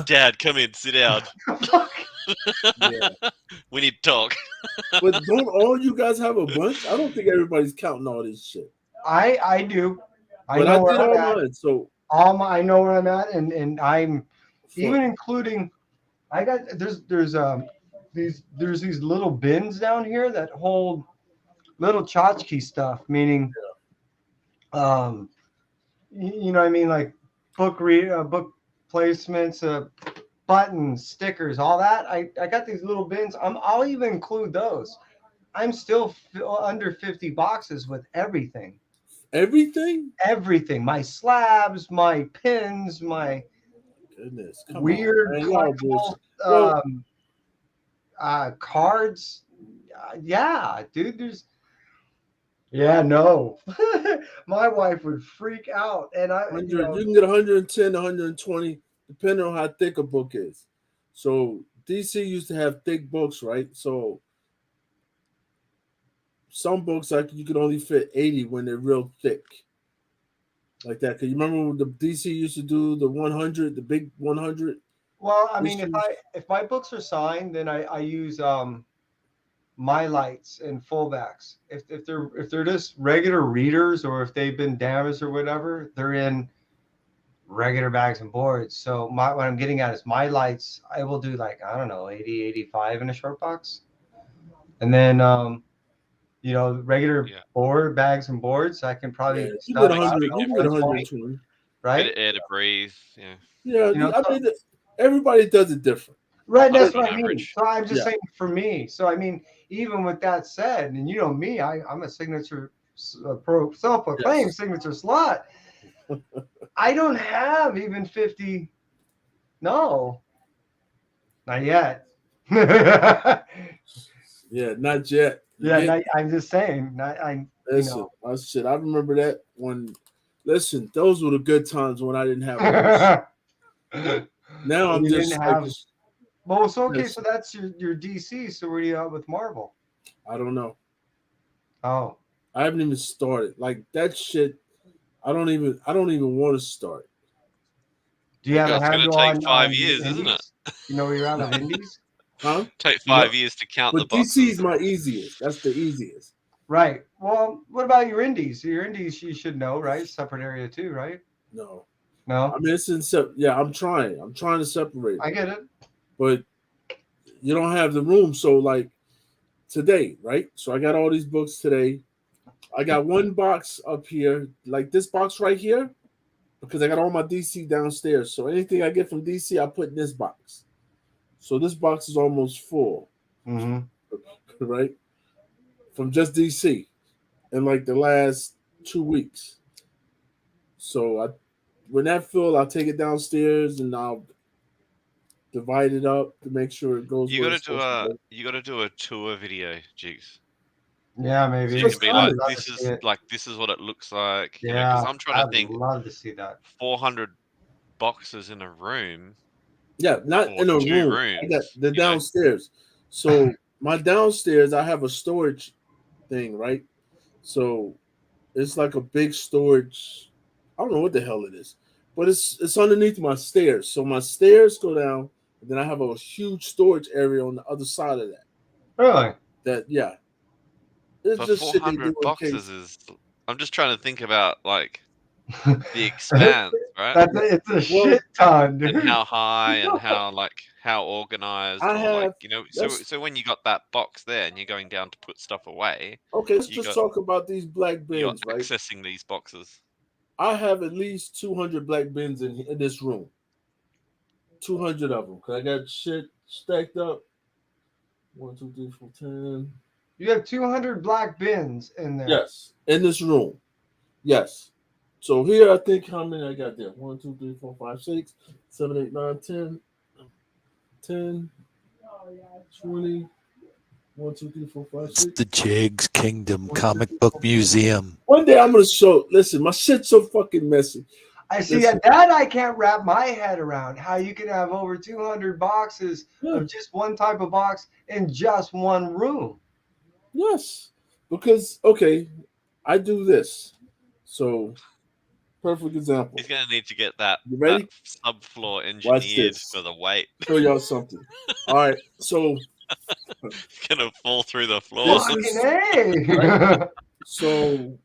Dad, come in, sit down. Yeah. We need to talk. But don't all you guys have a bunch? I don't think everybody's counting all this shit. I do. But I did all mine. So I know where I'm at, and I'm even including. I got there's these little bins down here that hold little tchotchke stuff, meaning, you know what I mean, like book placements, buttons, stickers, all that. I got these little bins. I'll even include those. I'm still under 50 boxes with everything. Everything? Everything. My slabs, my pins, my goodness, weird collectible cards. Yeah, dude, there's. Yeah, no. My wife would freak out, and you can get 110, 120, depending on how thick a book is. So DC used to have thick books, right? So some books like you could only fit 80 when they're real thick, like that. Cause you remember when the DC used to do the 100, the big 100. Well, I mean, if my books are signed, then I use my lights and fullbacks. If they're just regular readers, or if they've been damaged or whatever, they're in regular bags and boards. So what I'm getting at is my lights. I will do like, I don't know, 80, 85 in a short box, and then you know, regular board bags and boards. I can probably you get 100. You You get 120, right? Bit of air to breathe. Yeah. Yeah, You know, I mean, everybody does it different. Right, that's On what I mean. average. So I'm just saying for me. So I mean, even with that said, and you know me, I'm a signature self-proclaimed signature slut. I don't have even 50. No, not yet. Yeah, not yet. I'm just saying. Listen, shit. I remember that when. Listen, those were the good times when I didn't have all this. Now I'm just like. Well, so okay, so that's your DC. So where are you at with Marvel? I don't know. Oh, I haven't even started. Like that shit. I don't even want to start. Do you have a handle on? It's going to take 5 years, isn't it? You know where you're at with Indies? Huh? Take 5 years to count the boxes. But DC is my easiest. That's the easiest. Right. Well, what about your Indies? Your Indies, you should know, right? Separate area too, right? No. No. I mean, it's in I'm trying. I'm trying to separate it. I get it. But you don't have the room. So like today, right? So I got all these books today. I got one box up here, like this box right here, because I got all my DC downstairs. So anything I get from DC, I put in this box. So this box is almost full, right? From just DC in like the last 2 weeks. So when that full, I'll take it downstairs and I'll divide it up to make sure it goes. You got to do a tour video, Jigs. Yeah, maybe. So you can be like, this is what it looks like. Yeah, you know, because I'm trying to think. I'd love to see that. 400 boxes in a room. Yeah, not in a room. I got the downstairs. So my downstairs, I have a storage thing, right? So it's like a big storage. I don't know what the hell it is, but it's underneath my stairs. So my stairs go down, and then I have a huge storage area on the other side of that. Really? It's but just 400 boxes is. I'm just trying to think about like the expanse, right? It's a shit ton, dude. And how high and how organized, So when you got that box there and you're going down to put stuff away. Okay, let's just talk about these black bins, right? Accessing these boxes. I have at least 200 black bins in this room. 200 of them. Cause I got shit stacked up. 1, 2, 3, 4, 10. You have 200 black bins in there. Yes, in this room. Yes. So here, I think how many I got there? 1, 2, 3, 4, 5, 6, 7, 8, 9, 10, 10, 20. 1, 2, 3, 4, 5, 6. It's the Jigs Kingdom Comic Book Museum. One day I'm gonna show. Listen, my shit's so fucking messy. I see that I can't wrap my head around how you can have over 200 boxes of just one type of box in just one room. Yes, because I do this. So, perfect example. He's gonna need to get that subfloor engineered for the weight. Show y'all something. All right, so it's gonna fall through the floor. Right? So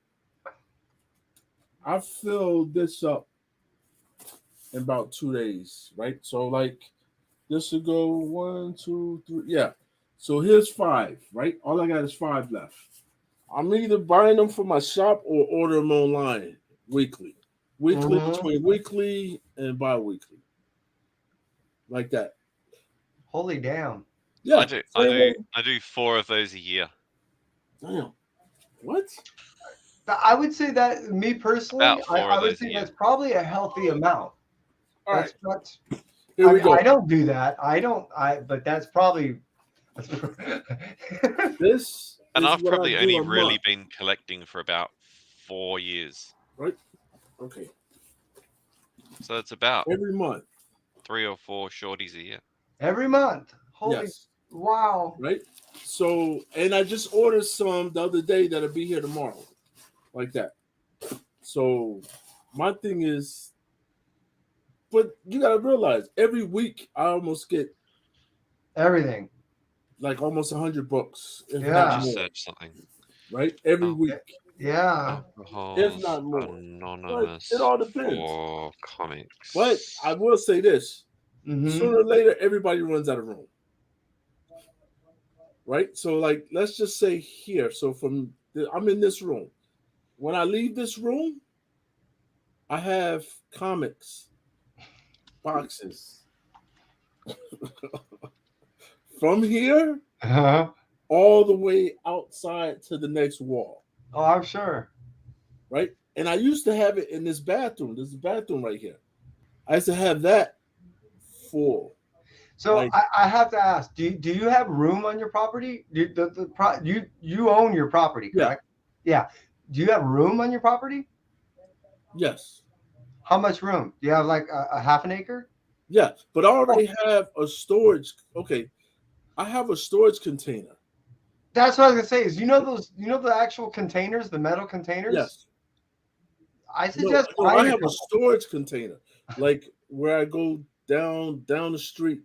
I filled this up in about 2 days, right? So like this would go 1, 2, 3, yeah. So here's 5, right? All I got is 5 left. I'm either buying them for my shop or order them online weekly. Between weekly and bi-weekly. Like that. Holy damn. Yeah. I do 4 of those a year. Damn. What? I would say that me personally, I would say that's probably a healthy amount. All right. Here we go. I don't do that. But that's probably this. And I've probably only really been collecting for about 4 years. Right. Okay. So it's about every month 3 or 4 shorties a year. Every month. Holy wow. Right. So, and I just ordered some the other day that'll be here tomorrow. Like that. So my thing is, but you gotta realize every week I almost get everything. Like almost 100 books. Yeah. Just said something. Right? Every week. Yeah. If not more. Anonymous it all depends. For comics. But I will say this. Sooner or later, everybody runs out of room. right? So like, let's just say here. So I'm in this room. When I leave this room, I have comics boxes from here all the way outside to the next wall. Oh, I'm sure. Right? And I used to have it in this bathroom. There's a bathroom right here. I used to have that full. So Like, I have to ask, do you have room on your property? You own your property, correct? Yeah. Do you have room on your property? Yes. How much room? Do you have like a half an acre? Yeah, but I already have a storage. Okay, I have a storage container. That's what I was gonna say. Is the actual containers, the metal containers? Yes. I suggest no, I have a storage container, like where I go down the street,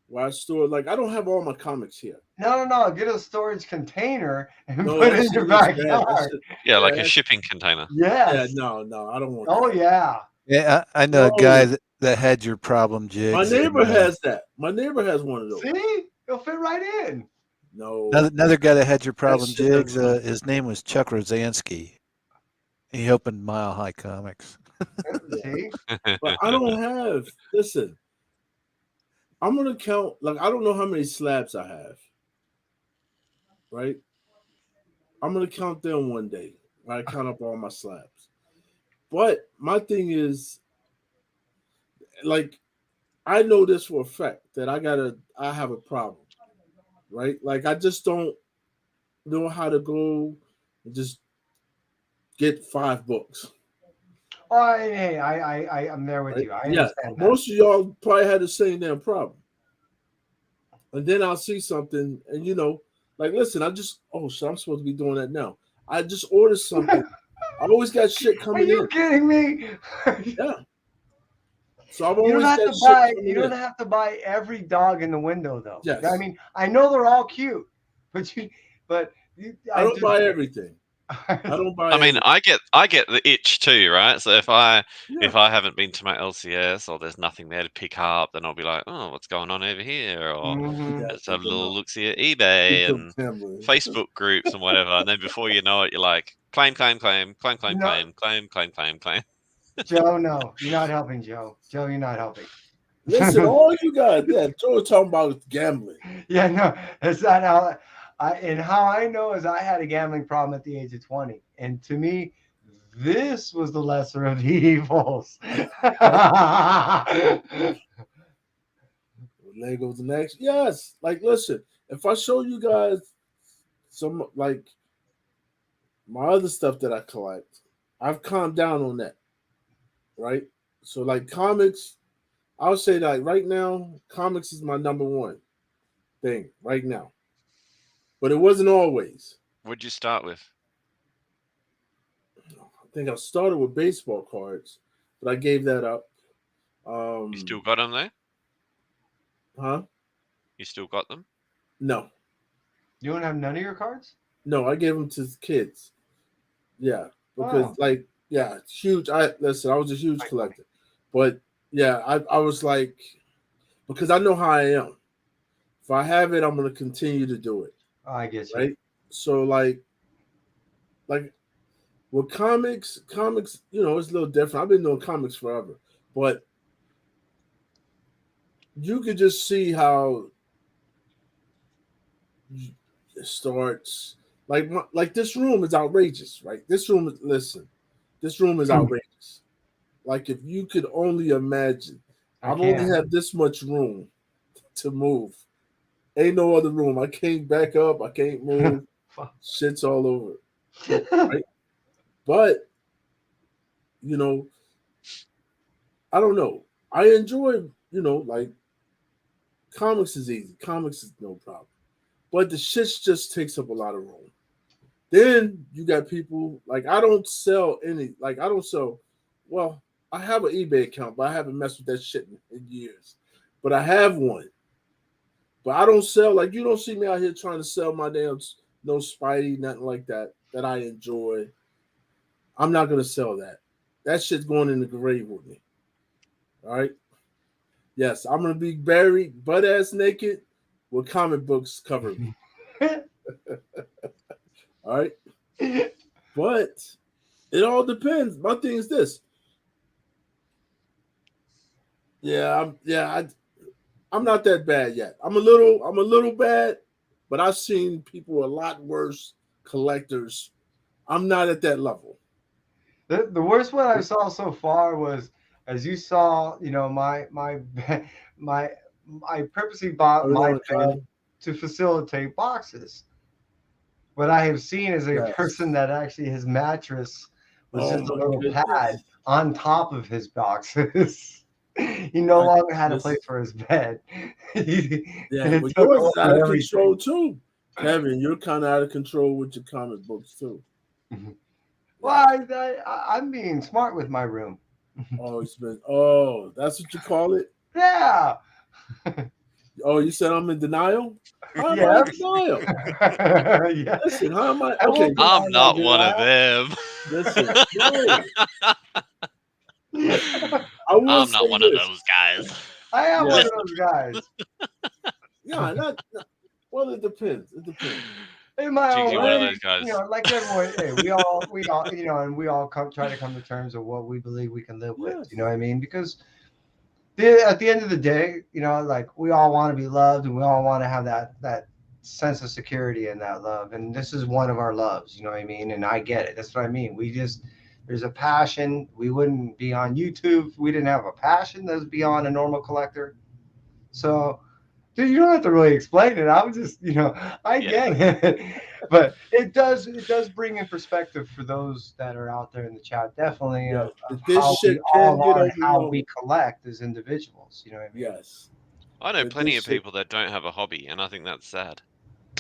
where I store. Like I don't have all my comics here. No. Get a storage container and put it in your backyard. Yeah, like a shipping container. Yes. Yeah, no, I don't want. Oh that. yeah. Yeah, I know a guy that had your problem, Jigs. My neighbor has that. My neighbor has one of those. See, it'll fit right in. No. Another guy that had your problem, Jigs. His name was Chuck Rosansky. He opened Mile High Comics. See, but I don't have. Listen, I'm gonna count. Like I don't know how many slabs I have. Right. I'm gonna count them one day. I count up all my slabs. But my thing is, like, I know this for a fact that I have a problem. Right? Like I just don't know how to go and just get 5 books. Oh, hey, I'm there with you. I understand that. Most of y'all probably had the same damn problem. And then I'll see something, and like, listen, I'm supposed to be doing that now. I just ordered something. I always got shit coming in. Are you kidding me? Yeah. So I've always you don't have to buy every dog in the window, though. Yes. I mean, I know they're all cute, but I don't buy everything. I don't buy. I mean, I get the itch too, right? So if I haven't been to my LCS or there's nothing there to pick up, then I'll be like, oh, what's going on over here? Or let's have a little look-see at eBay and Facebook groups and whatever. And then before you know it, you're like, claim. Joe, no, you're not helping, Joe. Joe, you're not helping. Listen, all you got that Joe was talking about gambling. Yeah, no, that's not how. How I know is I had a gambling problem at the age of 20, and to me, this was the lesser of the evils. Legos next, yes. Like, listen, if I show you guys some like my other stuff that I collect, I've calmed down on that. Right? So like comics, I would say that right now, comics is my number one thing right now. But it wasn't always. What'd you start with? I think I started with baseball cards, but I gave that up. You still got them there? Huh? You still got them? No. You don't have none of your cards? No, I gave them to kids. Yeah, because huge. I was a huge collector, but yeah, I was like, because I know how I am. If I have it, I'm going to continue to do it. Oh, I guess. Right. So like with comics, it's a little different. I've been doing comics forever, but you could just see how it starts. Like this room is outrageous, right? This room is outrageous. Like if you could only imagine, I've only had this much room to move. Ain't no other room. I can't back up. I can't move. Shit's all over. Right? But, I don't know. I enjoy, like comics is easy. Comics is no problem. But the shit just takes up a lot of room. Then you got people, like I don't sell, well, I have an eBay account, but I haven't messed with that shit in years. But I have one. But I don't sell, like you don't see me out here trying to sell my damn no Spidey, nothing like that I enjoy. I'm not gonna sell that. That shit's going in the grave with me. All right. Yes, I'm gonna be buried butt ass naked with comic books covering me. All right. But it all depends. My thing is this. I'm not that bad yet. I'm a little bad, but I've seen people a lot worse collectors. I'm not at that level. The worst one I saw so far was, as you saw, I purposely bought my bed to facilitate boxes. What I have seen is a person that actually his mattress was just a little pad on top of his boxes. He no longer had a place for his bed. But yours is out of control too, Kevin. You're kind of out of control with your comic books too. Well, I'm being smart with my room. That's what you call it? Yeah. Oh, you said I'm in denial? How am Yeah. I in denial? Yeah. Listen, how am I? Okay, I'm not one of them. Listen, no. I'm not one of those guys. I am one of those guys. Yeah, not. Well, it depends. It depends. In my own way, one of those guys. Like everyone, hey, we all, and we all try to come to terms of what we believe we can live with. You know what I mean? Because at the end of the day, like we all want to be loved, and we all want to have that sense of security and that love. And this is one of our loves. You know what I mean? And I get it. That's what I mean. There's a passion. We wouldn't be on YouTube if we didn't have a passion that's beyond a normal collector. So. Dude, you don't have to really explain it. I'm just, I get it. But it does bring in perspective for those that are out there in the chat, definitely, of how we collect as individuals. You know what I mean? Yes. I know plenty of people that don't have a hobby, and I think that's sad.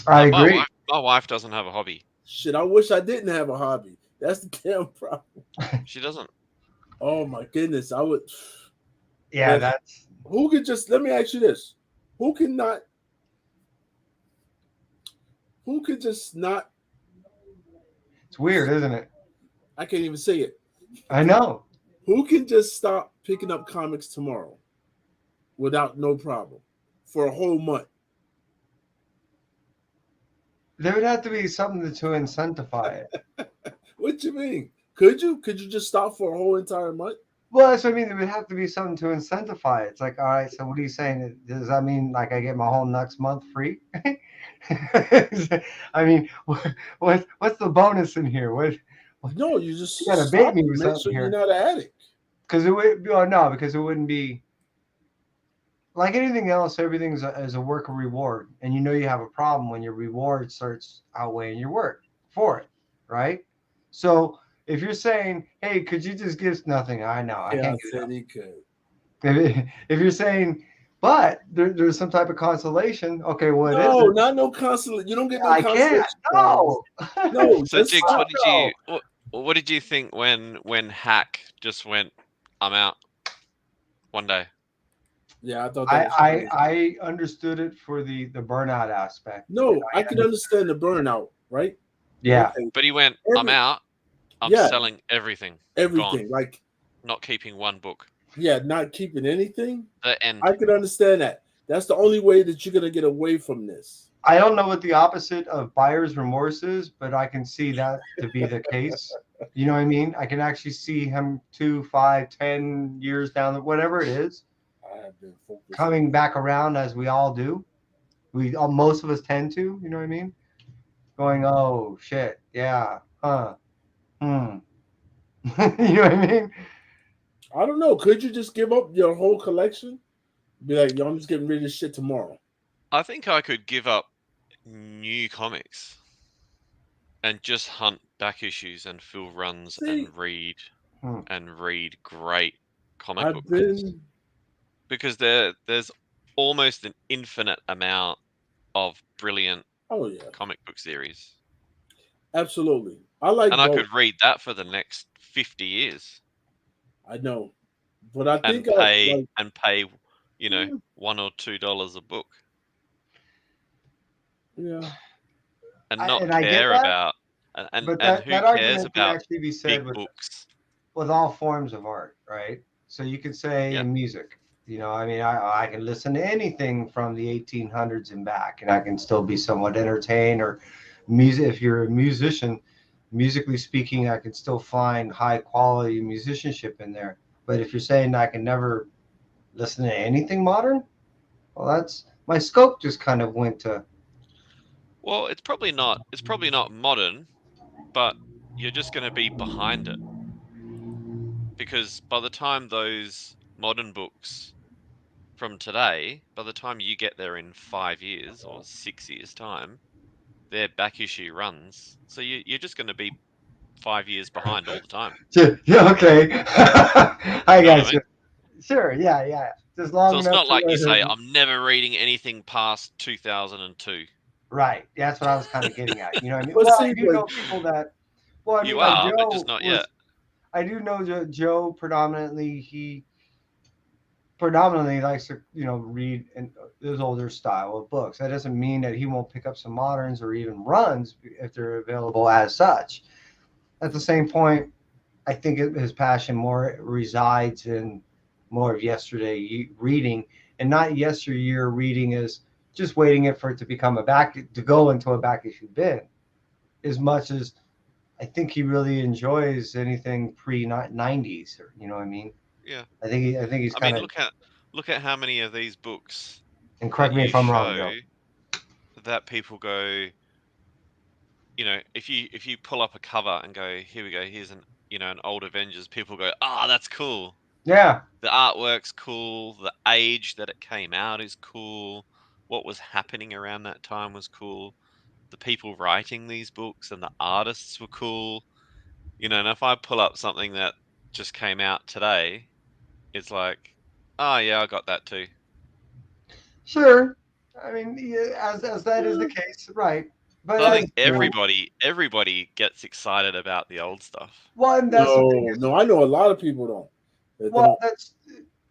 I agree. My wife doesn't have a hobby. Shit, I wish I didn't have a hobby. That's the damn problem. She doesn't. Oh, my goodness. I would. Yeah, that's. Who could just, let me ask you this. Who could just not? It's weird, isn't it? I can't even say it. I know. Who can just stop picking up comics tomorrow without no problem for a whole month? There would have to be something to incentivize it. What you mean? Could you just stop for a whole entire month? Well, that's what I mean. There would have to be something to incentivize. It's like, all right, so what are you saying? Does that mean like I get my whole next month free? I mean, what's the bonus in here? No, you just gotta bait me with make something sure here. You're not an addict. Because because it wouldn't be like anything else. Everything is a work of reward, and you have a problem when your reward starts outweighing your work for it, right? So. If you're saying, "Hey, could you just give nothing?" I know I can't. I said he could. If you're saying, but there's some type of consolation, okay, what is it? No, not no consolation. You don't get no consolation. No. So, Jigs, what did you think when Hack just went, "I'm out," one day? Yeah, I thought I understood it for the burnout aspect. No, I can understand the burnout, right? Yeah, okay. But he went, "I'm out. I'm selling everything. Everything, gone. like not keeping one book." Yeah, not keeping anything. The end. I can understand that. That's the only way that you're gonna get away from this. I don't know what the opposite of buyer's remorse is, but I can see that to be the case. You know what I mean? I can actually see him 2, 5, 10 years down, whatever it is, coming back around as we all do. Most of us tend to. You know what I mean? Going, oh shit, yeah, huh. You know what I mean? I don't know. Could you just give up your whole collection? Be like, yo, I'm just getting rid of this shit tomorrow. I think I could give up new comics and just hunt back issues and fill runs and read great comic books. Because there's almost an infinite amount of brilliant comic book series. Absolutely. I could read that for the next 50 years. I know. But I think pay $1 or $2 a book. Yeah. And not care about and who cares about actually be said big books. With all forms of art, right? So you could say in music, You know, I mean, I can listen to anything from the 1800s and back, and I can still be somewhat entertained. Or music, if you're a musician, musically speaking, I can still find high quality musicianship in there. But if you're saying I can never listen to anything modern, well, that's my scope just kind of went to. Well, it's probably not. It's probably not modern, but you're just going to be behind it because by the time those modern books from today, by the time you get there in 5 years or 6 years time, their back issue runs. So you're just going to be 5 years behind all the time. Yeah, okay. I You know what got I you. mean? Sure, yeah. Just So long it's enough not to like you say, learn. I'm never reading anything past 2002. Right. Yeah, that's what I was kind of getting at. You know what I mean? But Well, see, I do know people that. Well, I mean, You like are, but just Joe not was. yet. I do know Joe predominantly. He predominantly likes to, read in his older style of books. That doesn't mean that he won't pick up some moderns or even runs if they're available as such. At the same point, I think his passion more resides in more of yesterday reading, and not yesteryear reading as just waiting it for it to become to go into a back issue bin, as much as I think he really enjoys anything pre 90s, or you know what I mean. Yeah. I think he's I kind mean, of. look at how many of these books And that correct me you if I'm wrong, show Joe. that people go, if you pull up a cover and go, here we go, here's an old Avengers, people go, ah, that's cool. Yeah. The artwork's cool, the age that it came out is cool, what was happening around that time was cool, the people writing these books and the artists were cool. And if I pull up something that just came out today, it's like, oh yeah, I got that too. Sure. I mean, yeah, as that is the case, right? But So I as think everybody gets excited about the old stuff. one, that's the thing. No, I know a lot of people don't. That Well, don't. that's.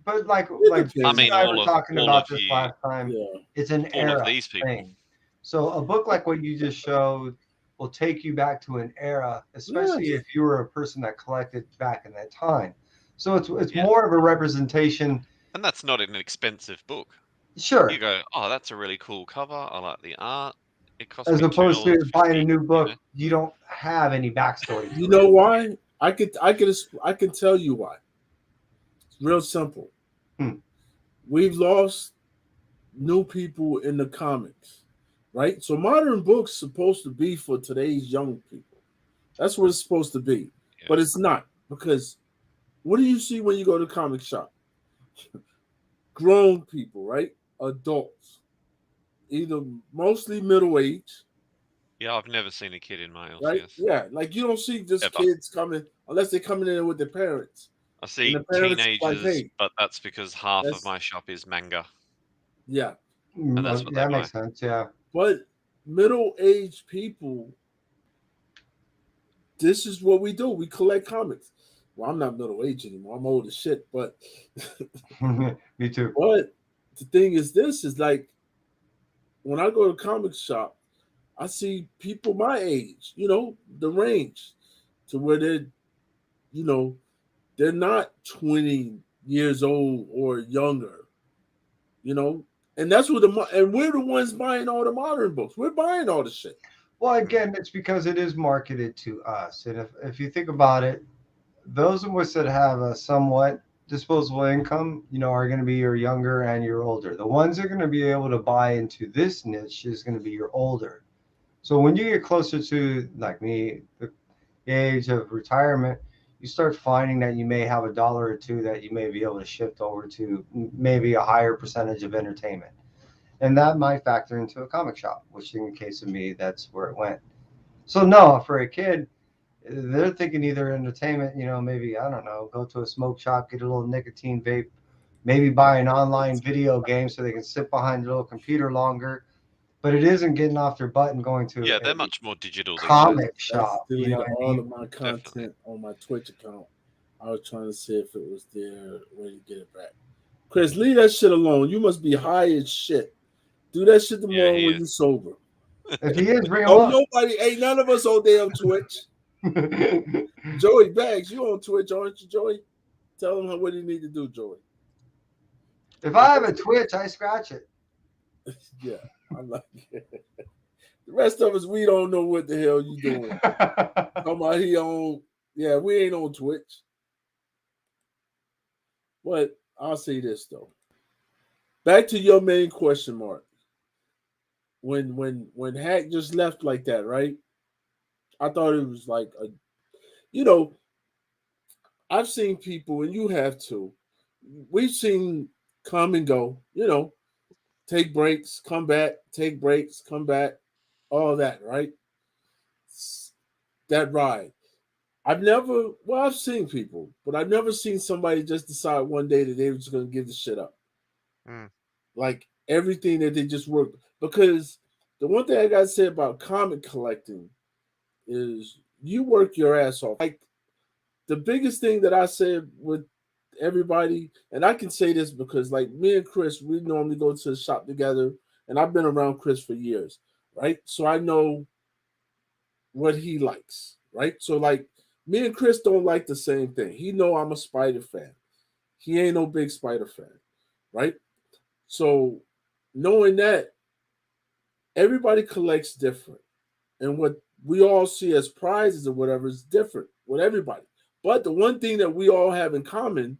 But like It I James depends. and mean, I were talking all of about this you, last time. Yeah. It's an all of era these people. thing. So a book like what you just showed will take you back to an era, especially Yes. if you were a person that collected back in that time. So it's Yeah. more of a representation. And that's not an expensive book. Sure. You go, oh, that's a really cool cover. I like the art. It cost As me opposed to buying a $2.50. new book, you don't have any backstory You to it. know why? I can tell you why. It's real simple. Hmm. We've lost new people in the comics, right? So modern books supposed to be for today's young people. That's what it's supposed to be, Yeah. but it's not, because what do you see when you go to the comic shop? Grown people, right? Adults, either mostly middle age. Yeah, I've never seen a kid in my Right? LCS. Yeah, like you don't see just Ever. kids coming unless they're coming in with their parents. I And see the parents like, teenagers, hey, but that's because half of that's my shop is manga, yeah. and that's what they That buy. makes sense. Yeah. But middle-aged people, this is what we do. We collect comics. Well, I'm not middle-aged anymore. I'm old as shit. But Me too. but the thing is, this is like when I go to comic shop, I see people my age, the range to where they're not 20 years old or younger, and that's what and we're the ones buying all the modern books. We're buying all the shit. Well, again, it's because it is marketed to us. And if you think about it, those of us that have a somewhat disposable income, are going to be your younger and your older. The ones that are going to be able to buy into this niche is going to be your older. So when you get closer to, like me, the age of retirement, you start finding that you may have $1 or $2 that you may be able to shift over to maybe a higher percentage of entertainment. And that might factor into a comic shop, which in the case of me, that's where it went. So no, for a kid, they're thinking either entertainment, maybe, I don't know, go to a smoke shop, get a little nicotine vape, maybe buy an online video game so they can sit behind their little computer longer. But it isn't getting off their butt and going to Yeah, a they're much more digital these days. comic That's shop. You know deleted what I all mean? of my content Definitely. on my Twitch account. I was trying to see if it was there, way to get it back. Chris, leave that shit alone. You must be high as shit. Do that shit tomorrow he when is. you're sober. If he is, bring him Oh, up. nobody, ain't none of us on damn Twitch. Joey Bags, you on Twitch, aren't you, Joey? Tell him what he need to do, Joey. If I have a twitch, I scratch it. Yeah, I'm like it. The rest of us, we don't know what the hell you doing. Talking about he on, yeah, we ain't on Twitch. But I'll say this though. Back to your main question, Mark. When Hack just left like that, right? I thought it was like a, you know, I've seen people, and you have too. We've seen come and go. Take breaks, come back, take breaks, come back, all that, right? That ride. I've seen people, but I've never seen somebody just decide one day that they were just going to give the shit up. Like everything that they just worked. Because the one thing I got to say about comic collecting is you work your ass off. Like the biggest thing that I said with everybody, and I can say this because like me and Chris, we normally go to the shop together, and I've been around Chris for years, right? So I know what he likes, right? So like me and Chris don't like the same thing. He know I'm a Spider fan. He ain't no big Spider fan, right? So knowing that everybody collects different, and what we all see as prizes or whatever is different with everybody. But the one thing that we all have in common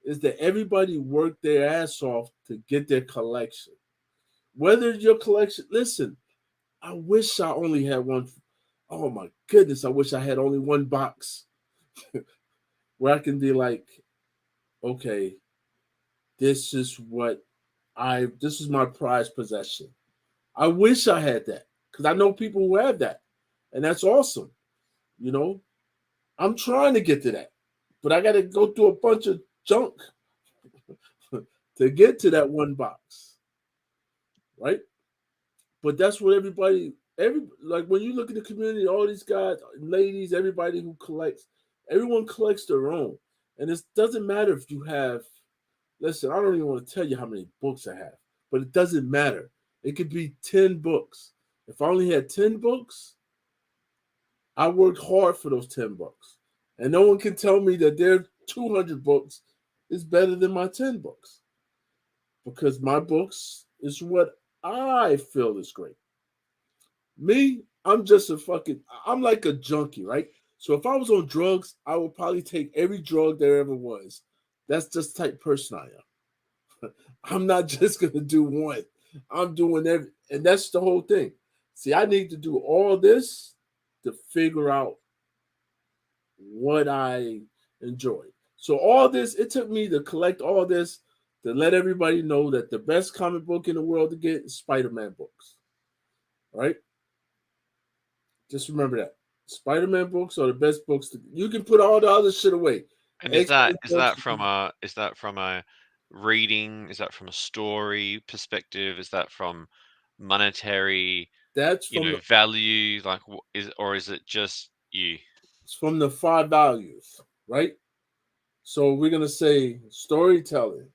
is that everybody worked their ass off to get their collection. Whether your collection, listen, I wish I only had one. Oh my goodness, I wish I had only one box where I can be like, okay, this is this is my prized possession. I wish I had that because I know people who have that, and that's awesome. You know, I'm trying to get to that, but I got to go through a bunch of junk to get to that one box, right? But that's what like when you look at the community, all these guys, ladies, everybody who collects, everyone collects their own, and it doesn't matter if you have. Listen, I don't even want to tell you how many books I have, but it doesn't matter. It could be 10 books. If I only had 10 books, I worked hard for those 10 books. And no one can tell me that their 200 books is better than my 10 books. Because my books is what I feel is great. Me, I'm like a junkie, right? So if I was on drugs, I would probably take every drug there ever was. That's just the type person I am. I'm not just gonna do one. I'm doing every, and that's the whole thing. See, I need to do all this to figure out what I enjoy. So all this, it took me to collect all this to let everybody know that the best comic book in the world to get is Spider-Man books. Right? Just remember that. Spider-Man books are the best books. You can put all the other shit away. And is that from a reading? Is that from a story perspective? Is that from monetary? That's from value. Like, is it just you? It's from the 5 values, right? So we're gonna say storytelling,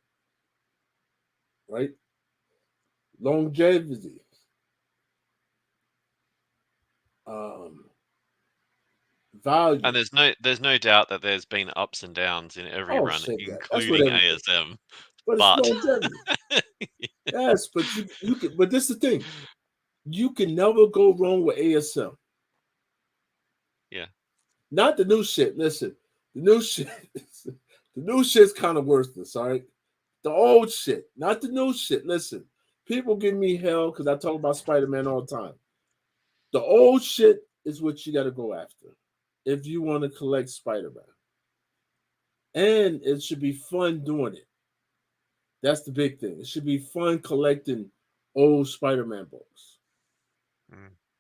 right? Longevity, value. And there's no doubt that there's been ups and downs in every run, including ASM. But it's longevity. Yes, but you can. But this is the thing: you can never go wrong with ASM. Yeah. Not the new shit. Listen, the new shit. The new shit's kind of worthless. All right, the old shit, not the new shit. Listen, people give me hell because I talk about Spider-Man all the time. The old shit is what you got to go after if you want to collect Spider-Man. And it should be fun doing it. That's the big thing. It should be fun collecting old Spider-Man books.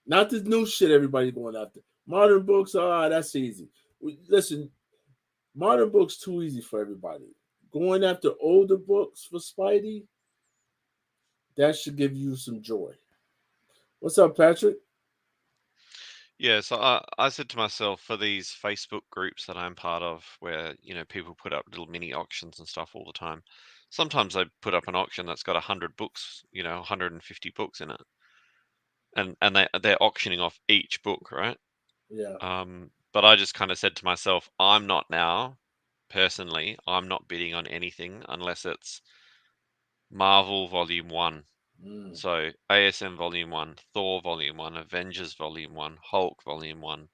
Not the new shit everybody going after. Modern books, that's easy. Listen, modern books too easy for everybody. Going after older books for Spidey, that should give you some joy. What's up, Patrick? Yeah, so I said to myself, for these Facebook groups that I'm part of, where people put up little mini auctions and stuff all the time. Sometimes I put up an auction that's got 100 books, 150 books in it, and they're auctioning off each book, right? Yeah. But I just kind of said to myself, I'm not bidding on anything unless it's Marvel Volume 1. Mm. So ASM Volume 1, Thor Volume 1, Avengers Volume 1, Hulk Volume 1,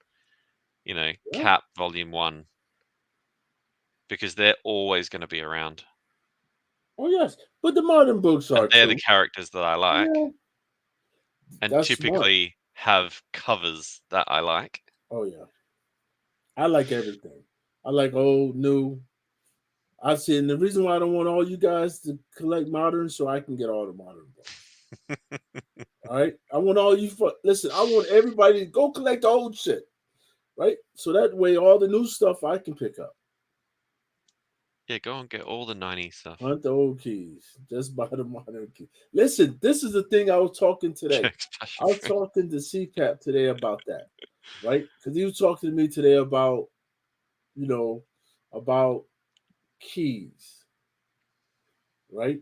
Cap Volume 1. Because they're always going to be around. Oh, yes. But the modern books are they're too. the characters that I like. Yeah. And That's typically have covers that I like. Oh, yeah. I like everything. I like old, new. I see, and the reason why I don't want all you guys to collect modern, so I can get all the modern books. All right, I want all you. Listen, I want everybody to go collect the old shit, right? So that way, all the new stuff I can pick up. Yeah, go and get all the 90s stuff. Hunt the old keys. Just buy the modern keys. Listen, this is the thing I was talking today. I was talking to CCAP today about that, right? Because he was talking to me today about, about keys, right?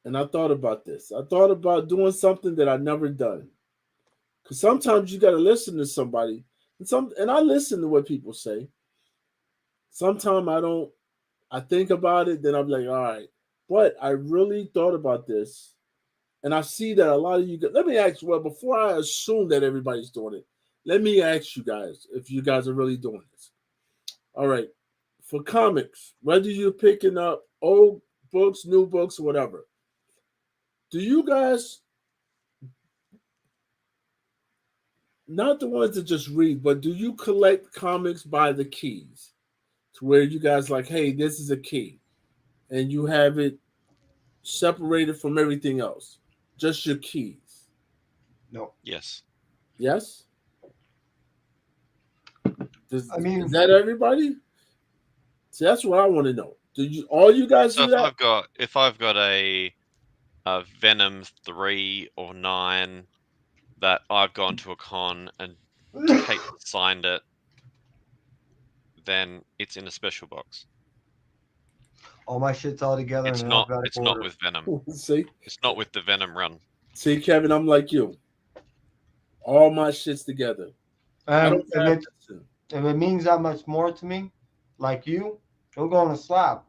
And I thought about this. I thought about doing something that I've never done. Because sometimes you got to listen to somebody, and I listen to what people say. Sometimes I don't. I think about it, then I'm like, all right. But I really thought about this, and I see that a lot of you. Let me ask. Well, before I assume that everybody's doing it, let me ask you guys if you guys are really doing this. All right, for comics, whether you're picking up old books, new books, whatever, do you guys, not the ones that just read, but do you collect comics by the keys to where you guys like, hey, this is a key, and you have it separated from everything else, just your keys? No. Yes. Yes. Is mean, that everybody? See, that's what I want to know. Do you all you guys So do that? if I've got a Venom 3 or 9 that I've gone to a con and Kate signed it, then it's in a special box. All my shit's all together. It's not. It's not with Venom. See, it's not with the Venom run. See, Kevin, I'm like you. All my shit's together. If it means that much more to me, like you, we'll go on a slab.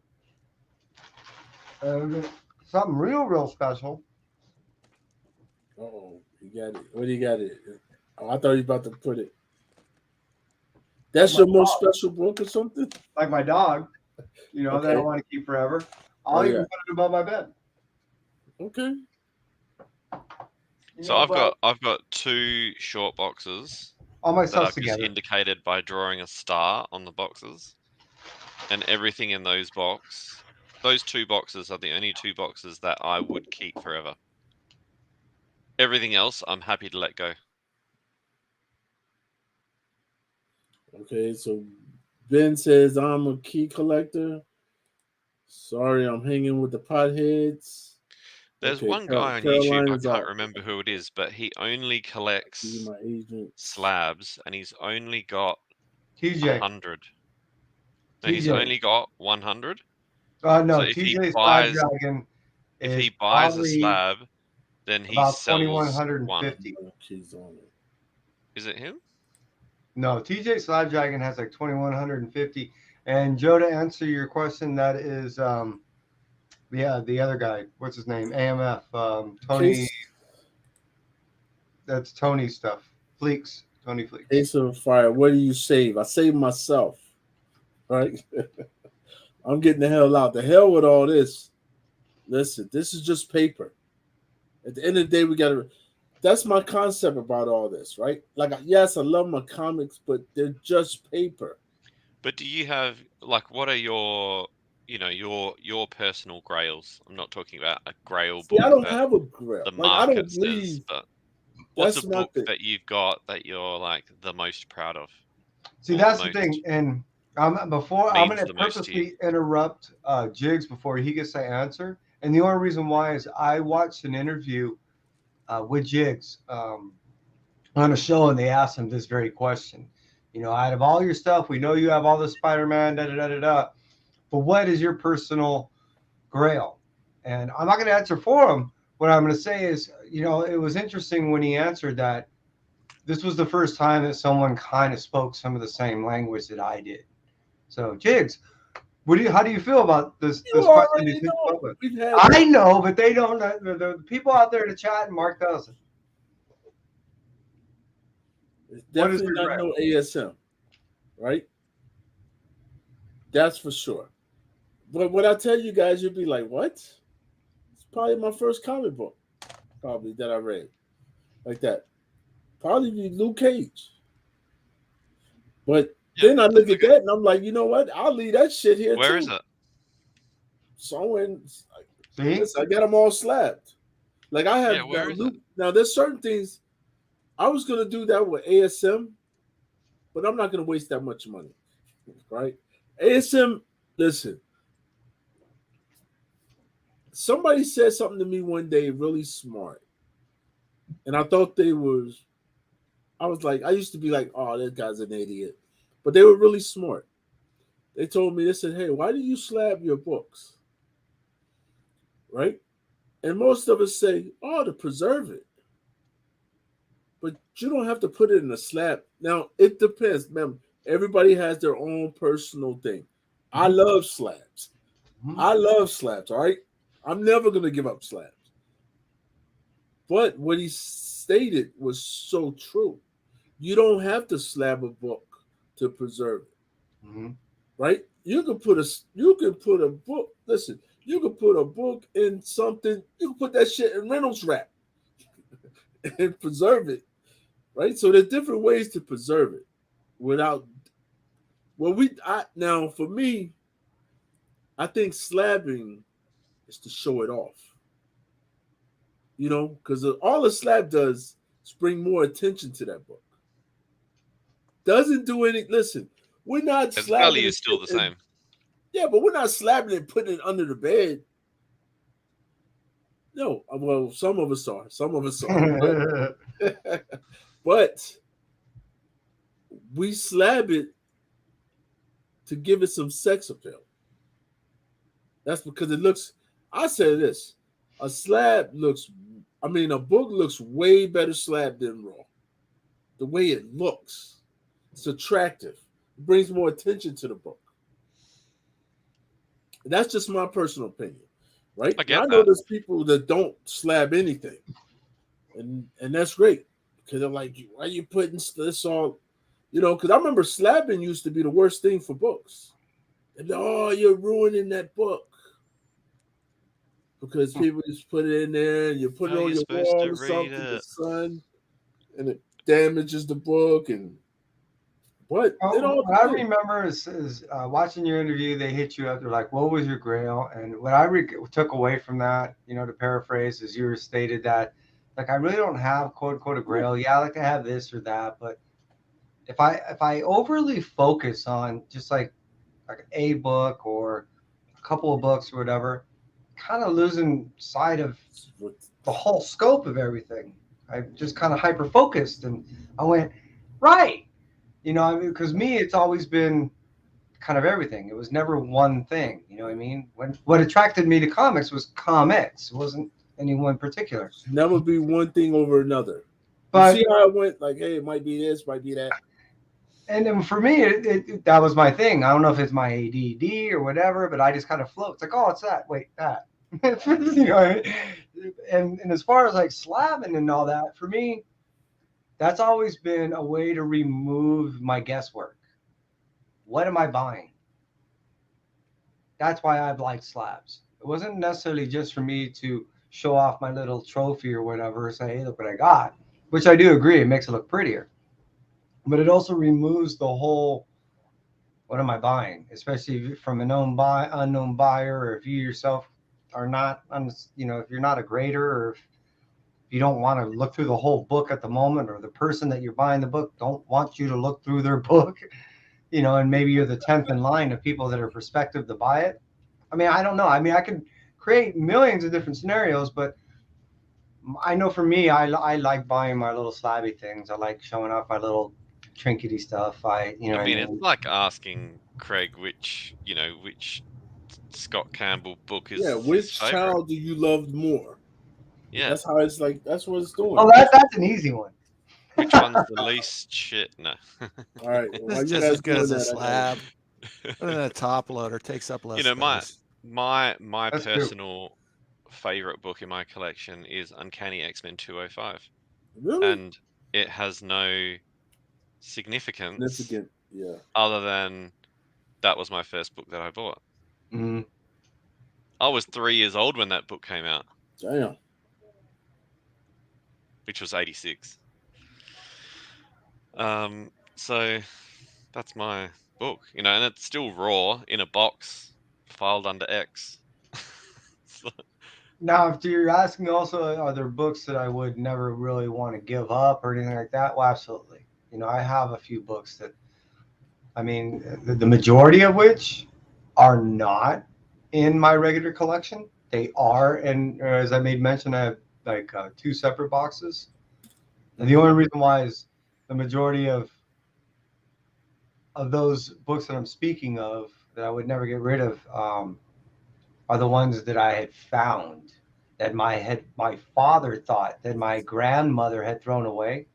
Something real special. Oh, you got it. What do you got it? Oh, I thought you were about to put it. That's your most special book or something? Like my dog, that I want to keep forever. I'll even put it above my bed. Okay. So I've got 2 short boxes all my that I've together. just indicated by drawing a star on the boxes, and everything in those 2 boxes are the only 2 boxes that I would keep forever. Everything else, I'm happy to let go. Okay, so Ben says I'm a key collector. Sorry, I'm hanging with the potheads. There's one guy on YouTube, I can't remember who it is, but he only collects slabs, and he's only got TJ. 100. No, he's only got 100. No, so if TJ Slab Dragon if he buys a slab, then he about sells 2,150. Is it him? No, TJ Slab Dragon has like 2,150. And Joe, to answer your question, that is the other guy. What's his name? AMF. Tony. That's Tony's stuff. Fleeks. Tony Fleeks. Ace of Fire. What do you save? I save myself. Right? I'm getting the hell out. The hell with all this. Listen, this is just paper. At the end of the day, we got to. That's my concept about all this, right? Like, yes, I love my comics, but they're just paper. But do you have, like, what are your personal grails? I'm not talking about a grail book. I don't have a grail. The like, market I don't believe. says, but what's a book that you've got that you're like the most proud of? See, that's the thing. And I'm going to purposely interrupt Jigs before he gets to answer. And the only reason why is I watched an interview with Jigs on a show, and they asked him this very question. Out of all your stuff, we know you have all the Spider-Man, but what is your personal grail? And I'm not going to answer for him. What I'm going to say is, it was interesting when he answered that this was the first time that someone kind of spoke some of the same language that I did. So, Jigs, How do you feel about this You question? already You know. We've had I know, but they don't. The people out there in the chat, and Mark doesn't. It's definitely not no ASM, right? That's for sure. But when I tell you guys, you'll be like, "What?" It's probably my first comic book, probably that I read like that. Probably be Luke Cage. But then I look at that and I'm like, you know what? I'll leave that shit here too. Where is it? Somewhere. See, I got them all slapped. Like I have where is Luke. it? Now there's certain things I was gonna do that with ASM, but I'm not gonna waste that much money, right? ASM. Listen, somebody said something to me one day really smart, and I thought they was. I was like, I used to be like, oh, that guy's an idiot, but they were really smart. They told me, they said, hey, why do you slab your books? Right? And most of us say, oh, to preserve it. But you don't have to put it in a slab. Now, it depends. Remember, everybody has their own personal thing. I love slabs. I love slabs, all right? I'm never going to give up slabs. But what he stated was so true. You don't have to slab a book to preserve it. Right? You can put a book. Listen, you can put a book in something. You can put that shit in Reynolds wrap and preserve it. Right? So there's different ways to preserve it without. Well, now for me, I think slabbing is to show it off. You know, because all a slab does is bring more attention to that book. Doesn't do any. Listen, we're not The slabbing. value is still the same. Yeah, but we're not slabbing it and putting it under the bed. No, well, some of us are. Some of us are. But we slab it to give it some sex appeal. That's because it looks. I say this: a book looks way better slabbed than raw. The way it looks, it's attractive. It brings more attention to the book. That's just my personal opinion, right? I know there's people that don't slab anything, and that's great because they're like, why are you putting this all, you know? Because I remember slabbing used to be the worst thing for books. And oh, you're ruining that book because people just put it in there and you put it on your wall or something, the sun, and it damages the book. And what I remember is watching your interview. They hit you up. They're like, "What was your grail?" And what I took away from that, you know, to paraphrase, is you stated that, like, I really don't have quote unquote a grail. Yeah, I like to have this or that, but if I overly focus on just like a book or a couple of books or whatever, kind of losing sight of the whole scope of everything. I just kind of hyper focused, and I went right. You know, I mean, because me, it's always been kind of everything. It was never one thing. You know what I mean? What attracted me to comics was comics. It wasn't any one particular. Never be one thing over another. But you see how I went? Like, hey, it might be this, might be that. And then for me, that was my thing. I don't know if it's my ADD or whatever, but I just kind of float. It's like, oh, it's that. Wait, that. You know, and as far as like slabbing and all that, for me, that's always been a way to remove my guesswork. What am I buying? That's why I've liked slabs. It wasn't necessarily just for me to show off my little trophy or whatever, say, hey, look what I got, which I do agree. It makes it look prettier. But it also removes the whole, what am I buying? Especially from an unknown buyer, or if you yourself are not, you know, if you're not a grader, or if you don't want to look through the whole book at the moment, or the person that you're buying the book don't want you to look through their book, you know, and maybe you're the 10th in line of people that are prospective to buy it. I mean, I don't know. I mean, I could create millions of different scenarios, but I know for me, I like buying my little slabby things. I like showing off my little trinkety stuff. I mean, it's like asking Craig which Scott Campbell book is. Yeah, which child do you love more? Yeah, that's how it's like. That's what it's doing. Oh, that's an easy one. Which one's the least shit? No. All right, well, just as good as a slab. Put it in a top loader, takes up less You know, space. my That's true. personal favorite book in my collection is Uncanny X-Men 205. Really? And it has no significance Significant, yeah. other than that was my first book that I bought. Mm. I was 3 years old when that book came out, Damn. which was 86. So that's my book, you know, and it's still raw in a box, filed under X. So, Now, if you're asking also, are there books that I would never really want to give up or anything like that? Well, absolutely. You know, I have a few books that, I mean, the majority of which are not in my regular collection. They are, and as I made mention, I have like 2 separate boxes. And the only reason why is the majority of those books that I'm speaking of that I would never get rid of are the ones that I had found that my father thought that my grandmother had thrown away.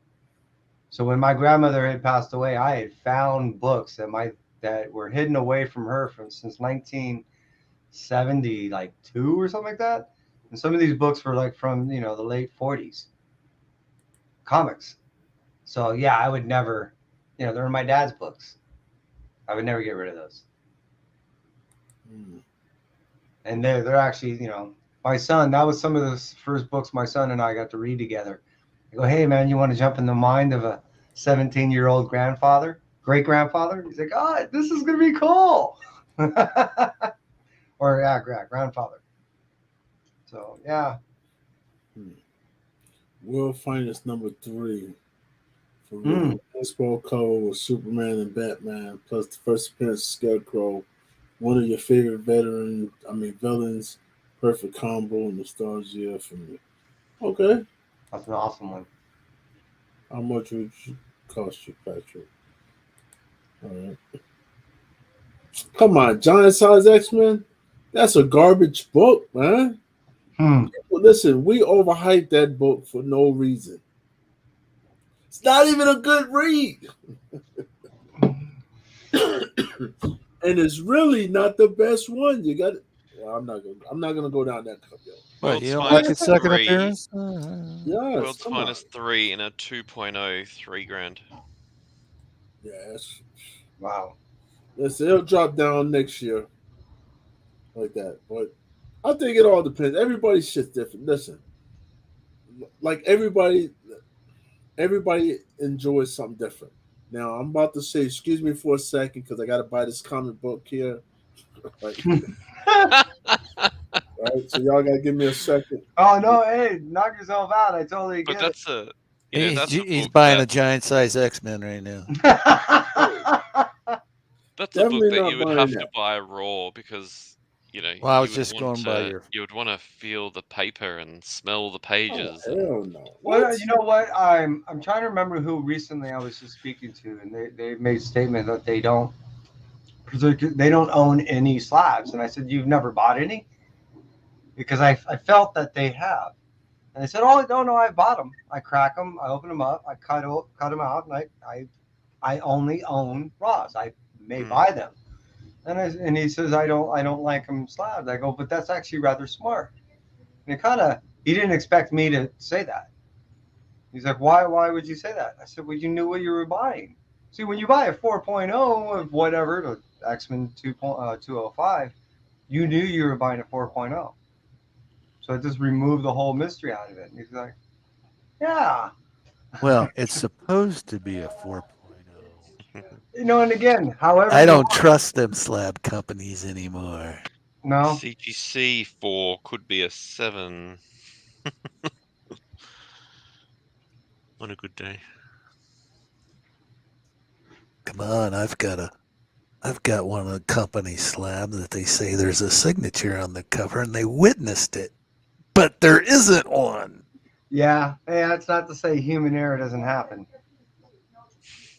So when my grandmother had passed away, I had found books that were hidden away from her since 1970, like 2 or something like that. And some of these books were like from the late 40s comics. So yeah, I would never, they're my dad's books. I would never get rid of those. And they're actually, my son, that was some of the first books my son and I got to read together. I go, hey man, you want to jump in the mind of a 17-year-old great grandfather? He's like, oh, this is gonna be cool. Or yeah, grandfather. So yeah. World Finest number 3 for real. Baseball cover with Superman and Batman, plus the first appearance of Scarecrow. One of your favorite villains. Perfect combo, nostalgia for me. Okay. That's an awesome one. How much would it cost you, Patrick? All right. Come on, Giant Size X-Men? That's a garbage book, man. Well, listen, we overhyped that book for no reason. It's not even a good read. And it's really not the best one. You got it. Well, I'm not gonna go down that cup, yo. What, you don't like its second appearance? Yes. World's Finest 3 in a 2.0, $3,000. Yes. Wow. Listen, it'll drop down next year. Like that. But I think it all depends. Everybody's shit's different. Listen. Like everybody enjoys something different. Now I'm about to say, excuse me for a second, because I gotta buy this comic book here. Right. Right, so y'all gotta give me a second. Oh no, hey, knock yourself out. I totally get it. He's buying a giant size X-Men right now. That's Definitely a book that not you would buying have that. to buy raw because Well, I was just going by your. You would want to feel the paper and smell the pages. Oh, hell no. Well, you know what? I'm trying to remember who recently I was just speaking to, and they made a statement that they don't own any slabs, and I said, "You've never bought any?" Because I felt that they have, and they said, "Oh no, I bought them. I crack them, I open them up, I cut them out, and I only own raws. I may buy them." And he says, I don't like them slabs. I go, but that's actually rather smart. And he didn't expect me to say that. He's like, why would you say that? I said, well, you knew what you were buying. See, when you buy a 4.0 of whatever, the X-Men 205, you knew you were buying a 4.0. So it just removed the whole mystery out of it. And he's like, yeah. Well, it's supposed to be a 4.0. And again, however, I don't trust them slab companies anymore. No. CGC 4 could be a 7 on a good day. Come on, I've got one of the company slab that they say there's a signature on the cover and they witnessed it, but there isn't one. Yeah, that's not to say human error doesn't happen.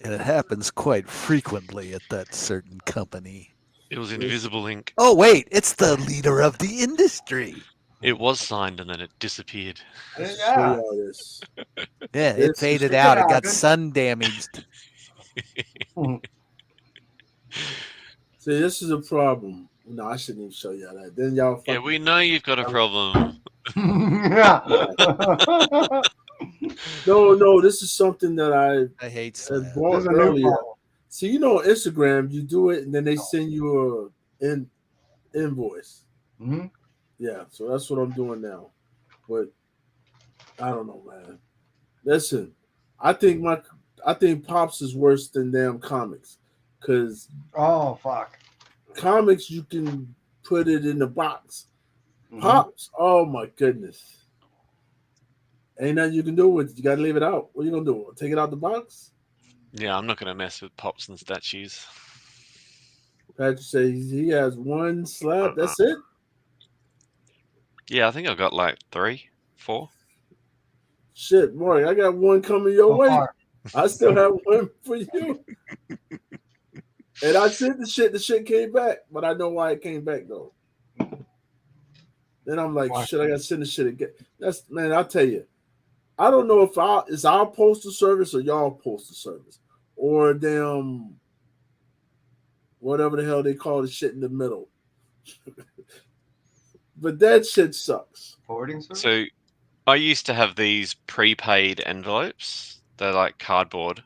And it happens quite frequently at that certain company. It was invisible ink. Oh, wait, it's the leader of the industry. It was signed and then it disappeared. Yeah. Yeah, it faded out. It got sun damaged. So See, this is a problem. No, I shouldn't even show y'all that. Then y'all Yeah, we know you've got a problem. No, this is something that I hate had slab. bought There's a new earlier. problem. See, you know, on Instagram, you do it and then they send you a invoice. Mm-hmm. Yeah, so that's what I'm doing now. But I don't know, man. Listen, I think Pops is worse than damn comics, because Oh fuck. comics you can put it in the box. Mhm. Pops, oh my goodness, ain't nothing you can do with it. You gotta leave it out. What are you gonna do? Take it out the box? Yeah, I'm not going to mess with pops and statues. Patrick says he has one slab. That's it. Yeah, I think I've got like 3, 4. Shit, Mark, I got one coming your So way. far. I still have one for you. And I sent the shit. The shit came back, but I know why it came back though. Then I'm like, Why? shit, I gotta send the shit again. That's, man, I'll tell you. I don't know if it's our postal service or y'all postal service. Or damn whatever the hell they call the shit in the middle. But that shit sucks. Forwarding service. So I used to have these prepaid envelopes. They're like cardboard,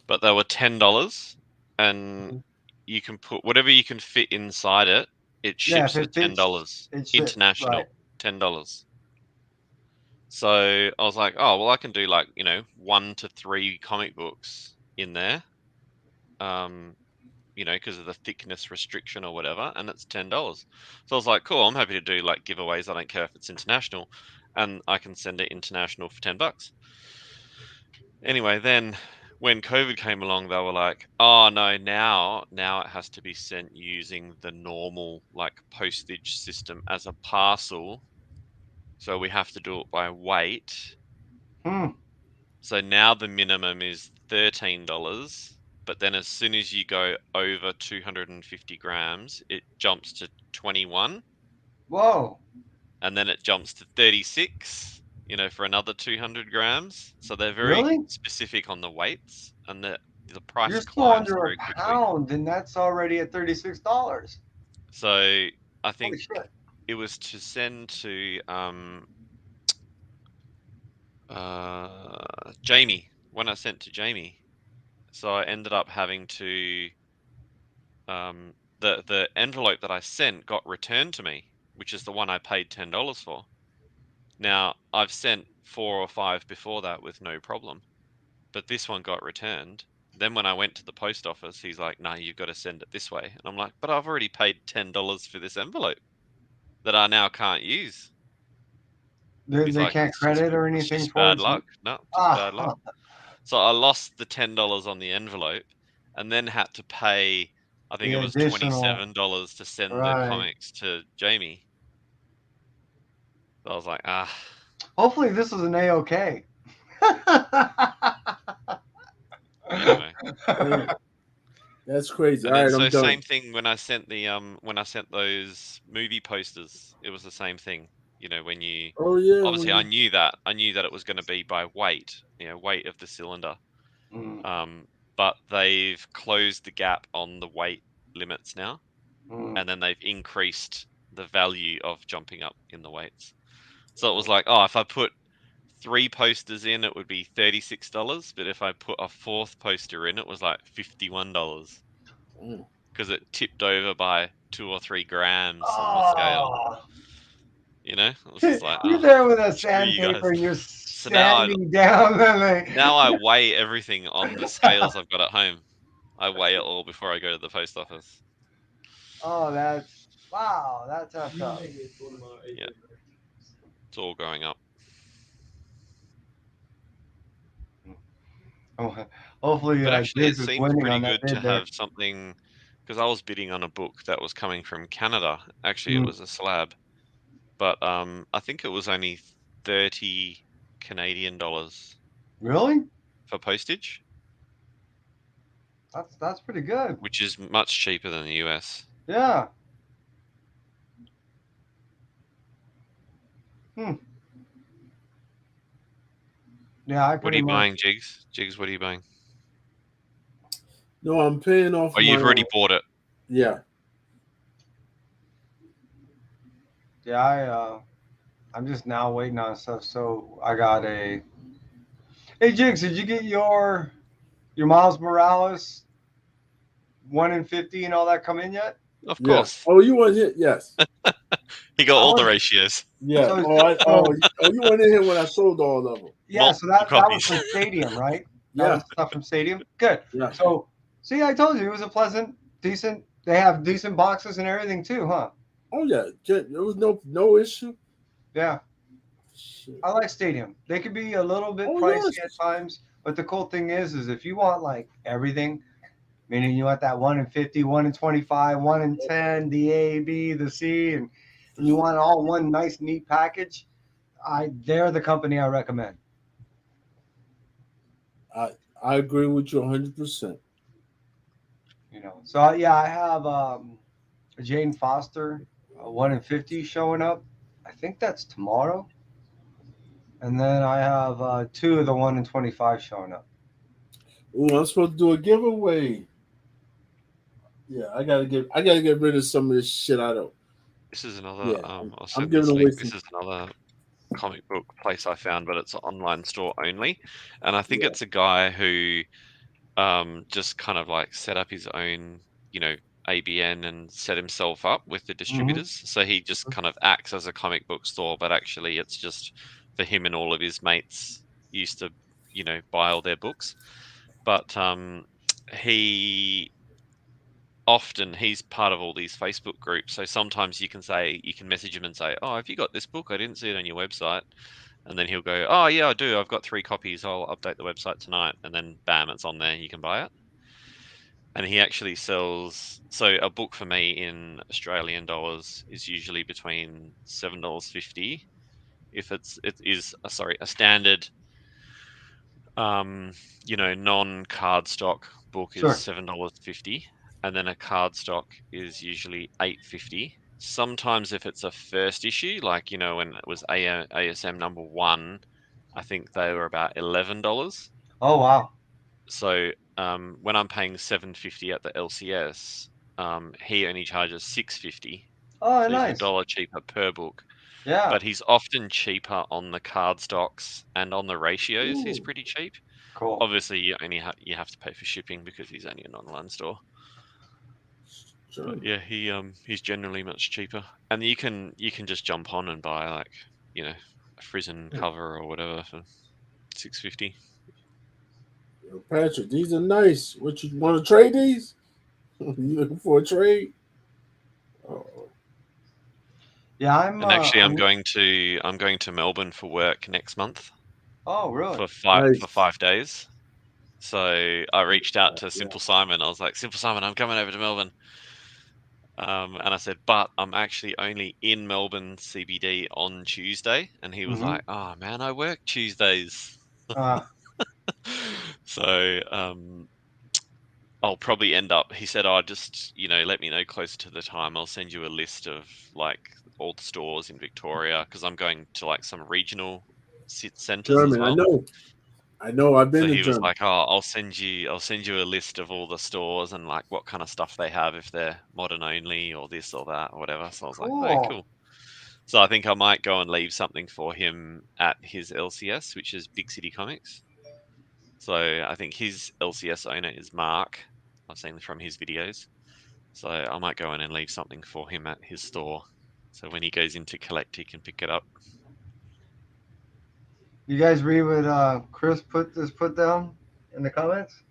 but they were $10, and you can put whatever you can fit inside it. It Yeah, ships if for it fits, $10 it ships, international. right. $10. So I was like, oh well, I can do like 1 to 3 comic books in there. Because of the thickness restriction or whatever, and it's $10. So I was like, cool, I'm happy to do like giveaways. I don't care if it's international, and I can send it international for $10. Anyway, then when COVID came along, they were like, oh no, now it has to be sent using the normal like postage system as a parcel. So we have to do it by weight. So now the minimum is $13, but then as soon as you go over 250 grams, it jumps to 21. Whoa. And then it jumps to 36, for another 200 grams. So they're very Really? specific on the weights, and the You're price still climbs under a very quickly. pound, and that's already at $36. So I Holy think shit. it was to send to Jamie, when I sent to Jamie. So I ended up having to the envelope that I sent got returned to me, which is the one I paid $10 for. Now I've sent 4 or 5 before that with no problem, but this one got returned. Then when I went to the post office, he's like, "No, you've got to send it this way." And I'm like, "But I've already paid $10 for this envelope that I now can't use." He's They like, can't "It's just credit or it's anything just for bad it. luck." No, just bad luck. So I lost the $10 on the envelope, and then had to pay, I think The it was additional. $27 to send the Right. comics to Jamie. So I was like, Hopefully this is an A-OK. anyway. That's crazy. And All then right, so I'm done. same thing when I sent those movie posters, it was the same thing. When you Oh yeah. obviously I knew that it was going to be by weight, weight of the cylinder. But they've closed the gap on the weight limits now, and then they've increased the value of jumping up in the weights. So it was like, oh, if I put 3 posters in, it would be $36, but if I put a 4th poster in, it was like $51 because it tipped over by 2 or 3 grams on the scale. It was just like, You're oh, there with a screw you guys. sandpaper and you're So now sanding down. now I weigh everything on the scales I've got at home. I weigh it all before I go to the post office. Oh, wow, that's tough. Yeah, it's all growing up. Hopefully, But actually, it Jizz is seems winning pretty on that good to bid there. have something, because I was bidding on a book that was coming from Canada. Actually, it was a slab, but I think it was only 30 Canadian dollars. Really? For postage. That's pretty good. Which is much cheaper than the US. Yeah. Yeah, What are you buying, Jigs? Jigs, what are you buying? No, I'm paying off. Oh, you've already bought it. Yeah. Yeah, I'm just now waiting on stuff. So I got a. Hey Jigs, did you get your Miles Morales 1 in 50 and all that come in yet? Of Yes. course. Oh, you want it? Yes. He got I all the was- ratios. Yeah. So- You went in here when I sold all of them. Yeah, so Multiple that was copies. from Stadium, right? That Yeah. was stuff from Stadium. Good. Yeah. So, see, I told you it was a pleasant, decent. They have decent boxes and everything too, huh? Oh yeah. There was no issue. Yeah, Shit. I like Stadium. They could be a little bit Oh, pricey yes. at times, but the cool thing is if you want like everything, meaning you want that 1 in 50, 1 in 25, 1 in 10, the A, B, the C, and you want all one nice, neat package, they're the company I recommend. I agree with you 100%. So yeah, I have Jane Foster 1 in 50 showing up. I think that's tomorrow. And then I have 2 of the 1 in 25 showing up. Ooh, I'm supposed to do a giveaway. Yeah, I gotta get rid of some of this shit I don't. This is another. Yeah, I'll I'm send giving this away link. some. This is another comic book place I found, but it's an online store only. And I think Yeah. it's a guy who just kind of like set up his own, ABN and set himself up with the distributors. So he just kind of acts as a comic book store, but actually it's just for him and all of his mates used to, buy all their books. But he's part of all these Facebook groups. So sometimes you can message him and say, "Oh, have you got this book? I didn't see it on your website." And then he'll go, "Oh yeah, I do. I've got 3 copies. I'll update the website tonight." And then bam, it's on there. You can buy it. And he actually sells. So a book for me in Australian dollars is usually between $7.50. If it is a standard, non cardstock book is Sure. $7.50, and then a cardstock is usually $8.50. Sometimes if it's a first issue, like when it was ASM #1, I think they were about $11. Oh, wow. So when I'm paying $7.50 at the LCS, he only charges $6.50. Oh, So he's nice. $1 cheaper per book. Yeah. But he's often cheaper on the cardstocks and on the ratios. He's Ooh. pretty cheap. Cool. Obviously, you have to pay for shipping because he's only an online store. Sure. But yeah, he's generally much cheaper, and you can just jump on and buy like a Frizen cover or whatever for $6.50. Yo, Patrick, these are nice. What you want to trade these? You looking for a trade? Oh, Yeah, And actually, I'm going to Melbourne for work next month Oh, really? for nice. 5 days. So I reached out to Yeah. Simple Simon. I was like, "Simple Simon, I'm coming over to Melbourne." And I said, "But I'm actually only in Melbourne CBD on Tuesday." And he was Mhm. like, "Oh man, I work Tuesdays." So I'll probably end up. He said, "Oh, just let me know closer to the time. I'll send you a list of like all the stores in Victoria because I'm going to like some regional centers as German, well." I know. I've been So to he was Germany. like, "Oh, I'll send you a list of all the stores and like what kind of stuff they have if they're modern only or this or that or whatever." So I was like, "Oh, Cool. cool." So I think I might go and leave something for him at his LCS, which is Big City Comics. So I think his LCS owner is Mark. I've seen from his videos. So I might go in and leave something for him at his store. So when he goes in to collect, he can pick it up. You guys read what Chris put down in the comments?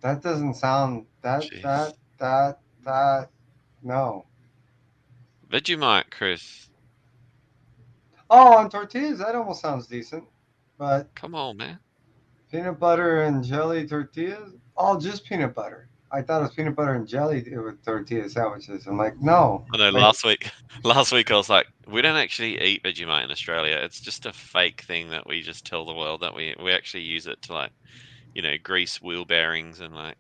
That doesn't sound Jeez. no. Vegemite, Chris. Oh, on tortillas, that almost sounds decent. But Come on, man. peanut butter and jelly tortillas? Oh, just peanut butter. I thought it was peanut butter and jelly with tortilla sandwiches. I'm like, no. I know Like, last week I was like, we don't actually eat Vegemite in Australia. It's just a fake thing that we just tell the world that we actually use it to like, grease wheel bearings and like.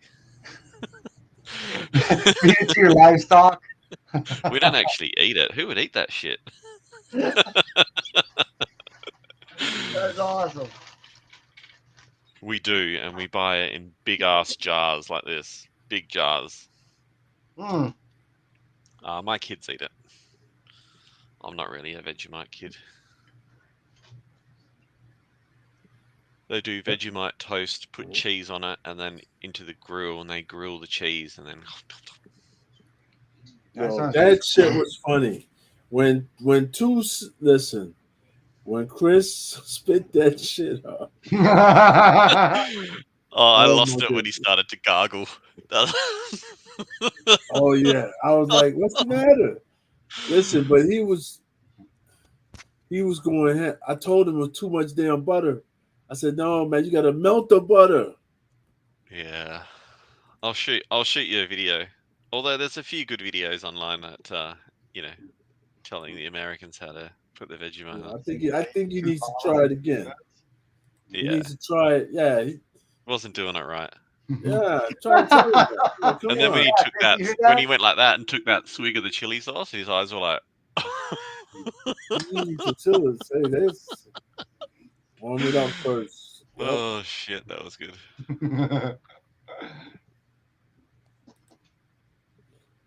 feed it to your livestock. We don't actually eat it. Who would eat that shit? That's awesome. We do, and we buy it in big ass jars like this. Big jars. Mm. My kids eat it. I'm not really a Vegemite kid. They do Vegemite toast, put cheese on it, and then into the grill, and they grill the cheese, and then. That shit was funny. When listen, when Chris spit that shit up. I lost it when he started to gargle. Oh yeah, I was like, "What's the matter?" Listen, but he was going ahead. I told him it was too much damn butter. I said, "No, man, you got to melt the butter." Yeah, I'll shoot you a video. Although there's a few good videos online that telling the Americans how to put the Vegemite on. I think he needs to try it again. He needs to try it. Yeah, he wasn't doing it right. Yeah, try to tell him that. And then when he took when he went like that and took that swig of the chili sauce, his eyes were like. You need to chill and say this. Warm it up first. Yep. Oh shit, that was good.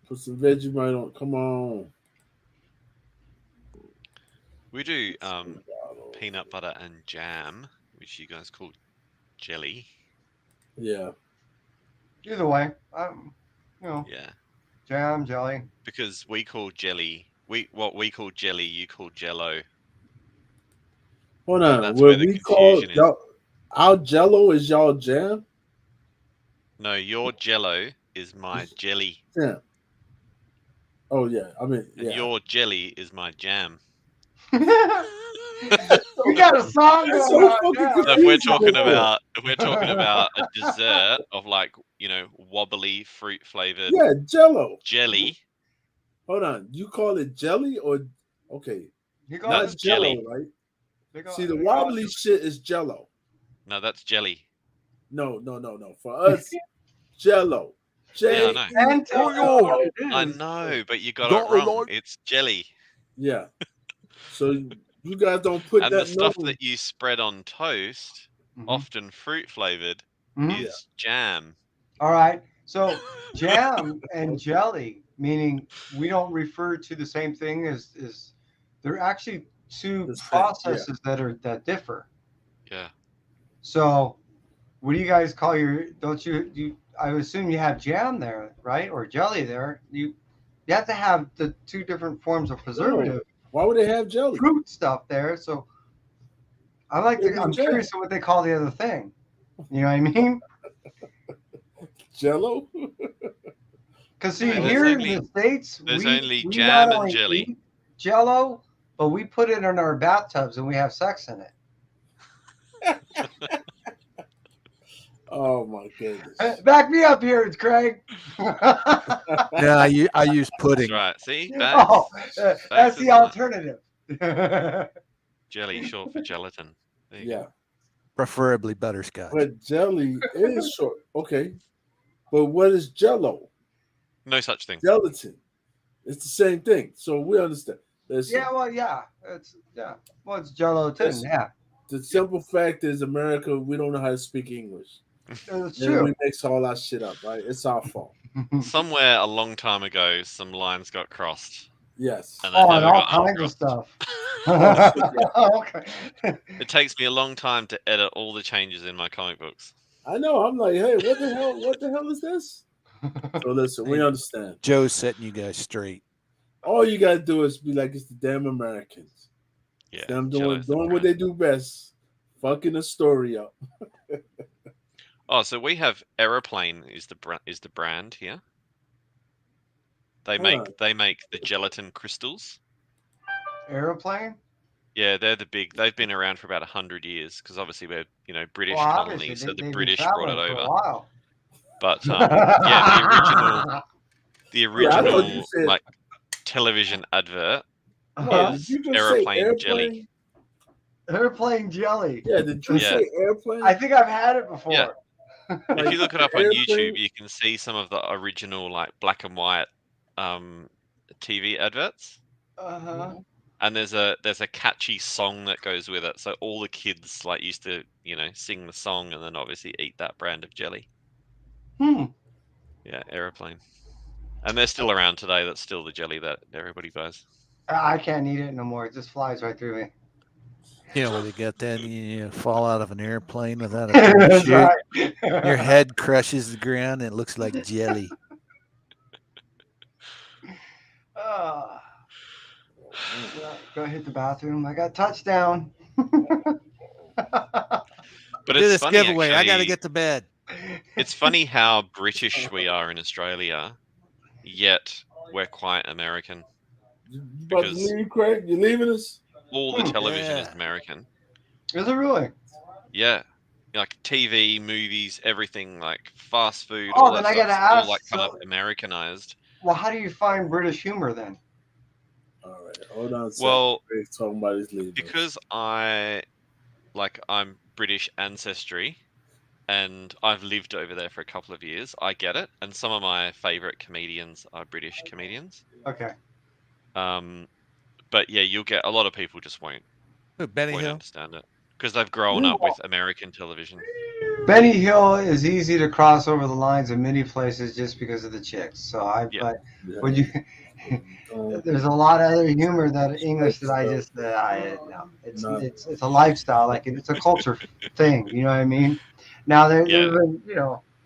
Put some Vegemite on. Come on. We do peanut butter and jam, which you guys call jelly. Yeah. Either way, Yeah. Jam, jelly. Because we call jelly, what we call jelly, you call Jello. Hold on. That's where we call our Jello is y'all jam? No, your Jello is my jelly. Yeah. Oh yeah, I mean, yeah. And your jelly is my jam. We got a song going on now. So if we're talking about a dessert of wobbly fruit flavored Jello jelly. Hold on, you call it jelly or okay? That's Jello, jelly, right? See, the wobbly shit is Jello. No, that's jelly. No. For us, Jello. Yeah, I know, but you got it wrong. It's jelly. Yeah. So you guys don't put and that. And the stuff that you spread on toast, often fruit flavored, is jam. All right. So jam and jelly, meaning we don't refer to the same thing as they're actually two processes that differ. Yeah. So what do you guys call your? Don't you? I assume you have jam there, right, or jelly there. You have to have the two different forms of preservative. No. Why would they have jelly? Fruit stuff there. So I'm curious what they call the other thing. You know what I mean? Jello. Because see, here in the States, we jam not and jelly. Eat Jello, but we put it in our bathtubs and we have sex in it. Oh my goodness! Back me up here, it's Craig. Yeah, I use pudding. That's right. See, that's the alternative. Jelly, short for gelatin. Yeah, preferably butterscotch. But jelly is short. Okay, but what is Jello? No such thing. Gelatin. It's the same thing. So we understand. It's Jello too. Yeah. The simple fact is, America, we don't know how to speak English. That's true. We mix all our shit up, right? It's our fault. Somewhere a long time ago, some lines got crossed. Yes. And all kinds of stuff. Okay. It takes me a long time to edit all the changes in my comic books. I know. I'm like, hey, what the hell? What the hell is this? So listen, we understand. Joe's setting you guys straight. All you gotta do is be like, it's the damn Americans. Yeah. It's them doing what they do best, fucking a story up. Oh, so we have Aeroplane is the brand here. They make the gelatin crystals. Aeroplane? Yeah, they're the big. They've been around for about 100 years because obviously we're British colony, so the British brought it over. But the original like television advert is Aeroplane jelly. Airplane jelly. Yeah, did you say airplane? I think I've had it before. Yeah. If you look it up on YouTube, you can see some of the original like black and white TV adverts. And there's a catchy song that goes with it. So all the kids like used to, sing the song and then obviously eat that brand of jelly. Yeah, Aeroplane. And they're still around today. That's still the jelly that everybody buys. I can't eat it no more. It just flies right through me. You know where they get that? You fall out of an airplane without a That's parachute. right. Your head crushes the ground and it looks like jelly. Go hit the bathroom. I got touchdown. But do it's this funny, giveaway. actually, I got to get to bed. It's funny how British we are in Australia, yet we're quite American. You about to leave, Craig? You leaving us? All the television is American. Is it really? Yeah. Like TV, movies, everything, like fast food, Oh, all then that I gotta stuff's all ask, like kind so- of Americanized. Well, how do you find British humor then? All right, hold on a second. Well, Craig's talking about his leaving. Because I'm British ancestry and I've lived over there for a couple of years, I get it. And some of my favorite comedians are British comedians. Okay. But yeah, you'll get a lot of people just won't understand it because they've grown up with American television. Benny Hill is easy to cross over the lines in many places just because of the chicks. So but when you there's a lot of other humor that English that I just no. It's a lifestyle, like it's a culture thing. You know what I mean? Now there's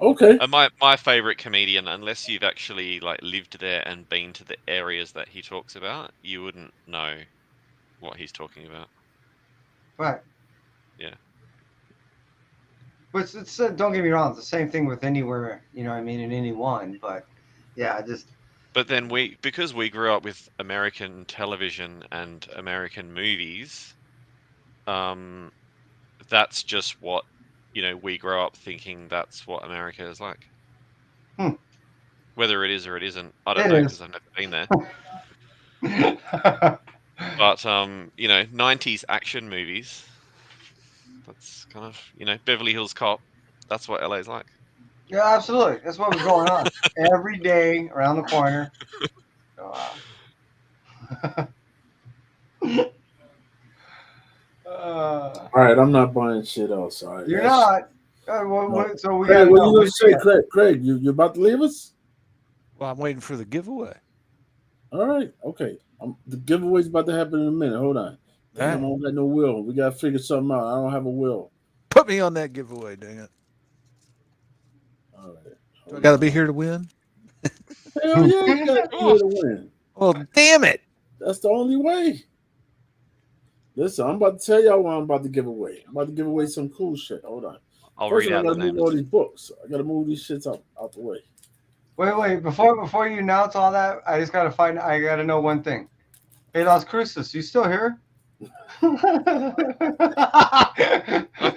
Okay. And my favorite comedian, unless you've actually like lived there and been to the areas that he talks about, you wouldn't know what he's talking about. Right. Yeah. But it's don't get me wrong, it's the same thing with anywhere, you know what I mean, in anyone. But yeah, But then because we grew up with American television and American movies, that's just what we grow up thinking that's what America is like. Whether it is or it isn't, I don't know because I've never been there. But 90s action movies. That's kind of Beverly Hills Cop. That's what LA's like. Yeah, absolutely. That's what was going on every day around the corner. Wow. All right, I'm not buying shit else. All right, you're not. So we Craig, got. What are you gonna say, Craig? You about to leave us? Well, I'm waiting for the giveaway. All right, okay. The giveaway's about to happen in a minute. Hold on. Damn, I don't got no will. We gotta figure something out. I don't have a will. Put me on that giveaway, dang it. All right. Do I got to be here to win? Hell yeah, you gotta be here to win. Well, damn it. That's the only way. Listen, I'm about to tell y'all what I'm about to give away. I'm about to give away some cool shit. Hold on. I'll First, read out I gotta the move names. all these books. I gotta move these shits out the way. Wait. Before you announce all that, I just gotta I gotta know one thing. Hey, Las Cruces, you still here? Of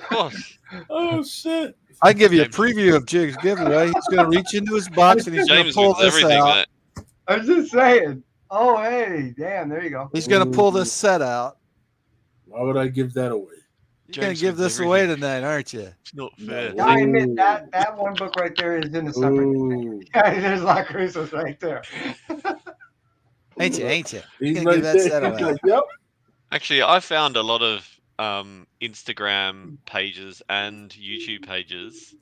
course. Oh shit! I give you a preview of Jig's giveaway. He's going to reach into his box and he's going to pull this out. I was just saying. Oh, hey, damn! There you go. He's going to pull this set out. Why would I give that away? You're going to give this away tonight, aren't you? It's not fair. I admit that one book right there is in a separate. Yeah, there's La Cruces right there. Ain't you? He's going to right give that there. set away. Like, yep. Actually, I found a lot of Instagram pages and YouTube pages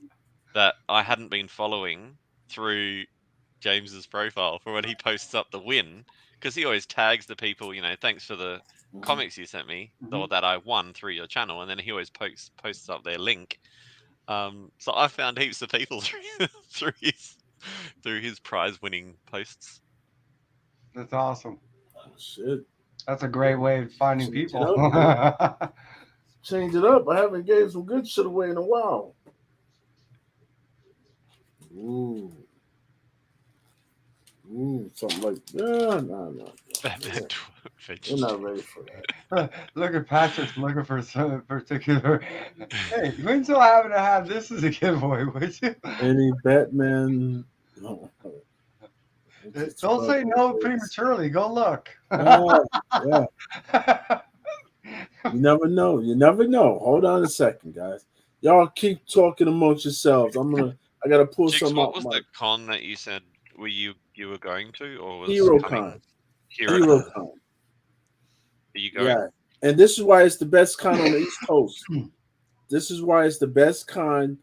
that I hadn't been following through James's profile for when he posts up the win, because he always tags the people, thanks for the comics you sent me or that I won through your channel, and then he always posts up their link. So I found heaps of people through his prize winning posts. That's awesome. Oh, shit. That's a great way of finding people. Change it up. I haven't gave some good shit away in a while. Ooh, something like no. We're not ready for that. Look at Patrick's looking for some particular. Hey, you wouldn't so happen to have this as a giveaway, would you? Any Batman? No. Don't say no prematurely. Go look. Yeah. You never know. Hold on a second, guys. Y'all keep talking amongst yourselves. I gotta pull some What up. was the con that you said you were going to, or was HeroCon? HeroCon. Are you going? Yeah, and this is why it's the best con on the East Coast. This is why it's the best con.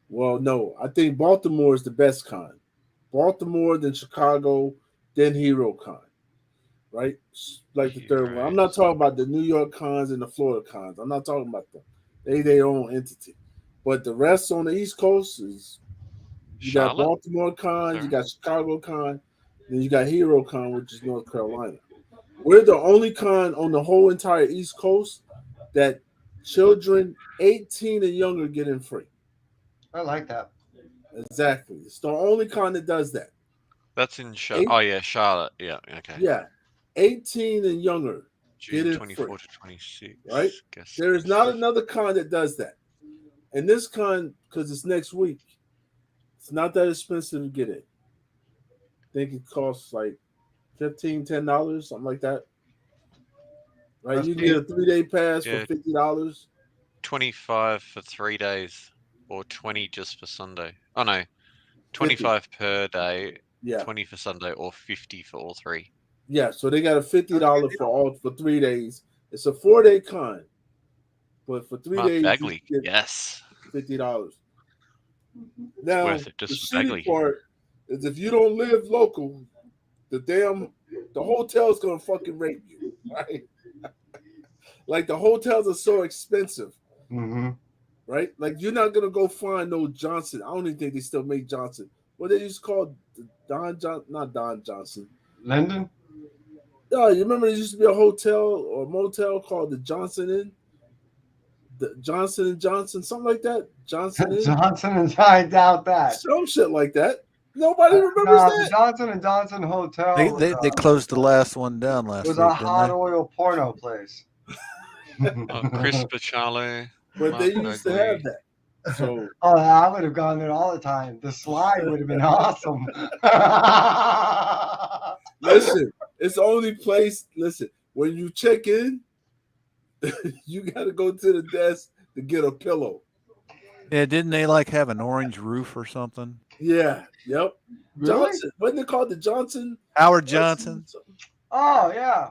Well, no, I think Baltimore is the best con. Baltimore, then Chicago, then HeroCon, right? Like the third one. I'm not talking about the New York cons and the Florida cons. I'm not talking about them. They their own entity. But the rest on the East Coast is you got Charlotte? Baltimore Con, you got Chicago Con, then you got HeroCon, which is North Carolina. We're the only con on the whole entire East Coast that children 18 and younger get in free. I like that. Exactly. It's the only con that does that. That's in Charlotte. Oh yeah, Charlotte. Yeah, okay. Yeah. 18 and younger get June in 24 free. to 26. Right? There is not another con that does that. And this con, because it's next week, it's not that expensive to get in. I think it costs like $15, something like that. Right? That's You can get a 3-day pass Yeah. for $50. 25 for 3 days, or 20 just for Sunday. Oh no, 25 50. per day. Yeah. 20 for Sunday, or 50 for all three. Yeah, so they got a $50 for 3 days. It's a 4-day con, but for 3 Mark days Bagley, you get yes. $50. Now worth it the just for shitty Bagley. part is if you don't live local, the hotel's gonna fucking rape you, right? Like the hotels are so expensive, right? Like you're not gonna go find no Johnson. I don't even think they still make Johnson. What they used to call not Don Johnson. Linden? No, you remember there used to be a hotel or motel called the Johnson Inn? The Johnson and Johnson, something like that. Johnson Inn? Johnson and I doubt that. Some shit like that. Nobody remembers The that. Johnson and Johnson Hotel. They closed the last one down last It was week, a didn't hot they? oil porno place. Chris Bachalo. But they used to have that. So I would have gone there all the time. The slide would have been awesome. listen, it's the only place. Listen, when you check in, you got to go to the desk to get a pillow. Yeah, didn't they like have an orange roof or something? Yeah, yep. Really? Johnson, wasn't it called the Johnson? Howard Johnson. Oh yeah,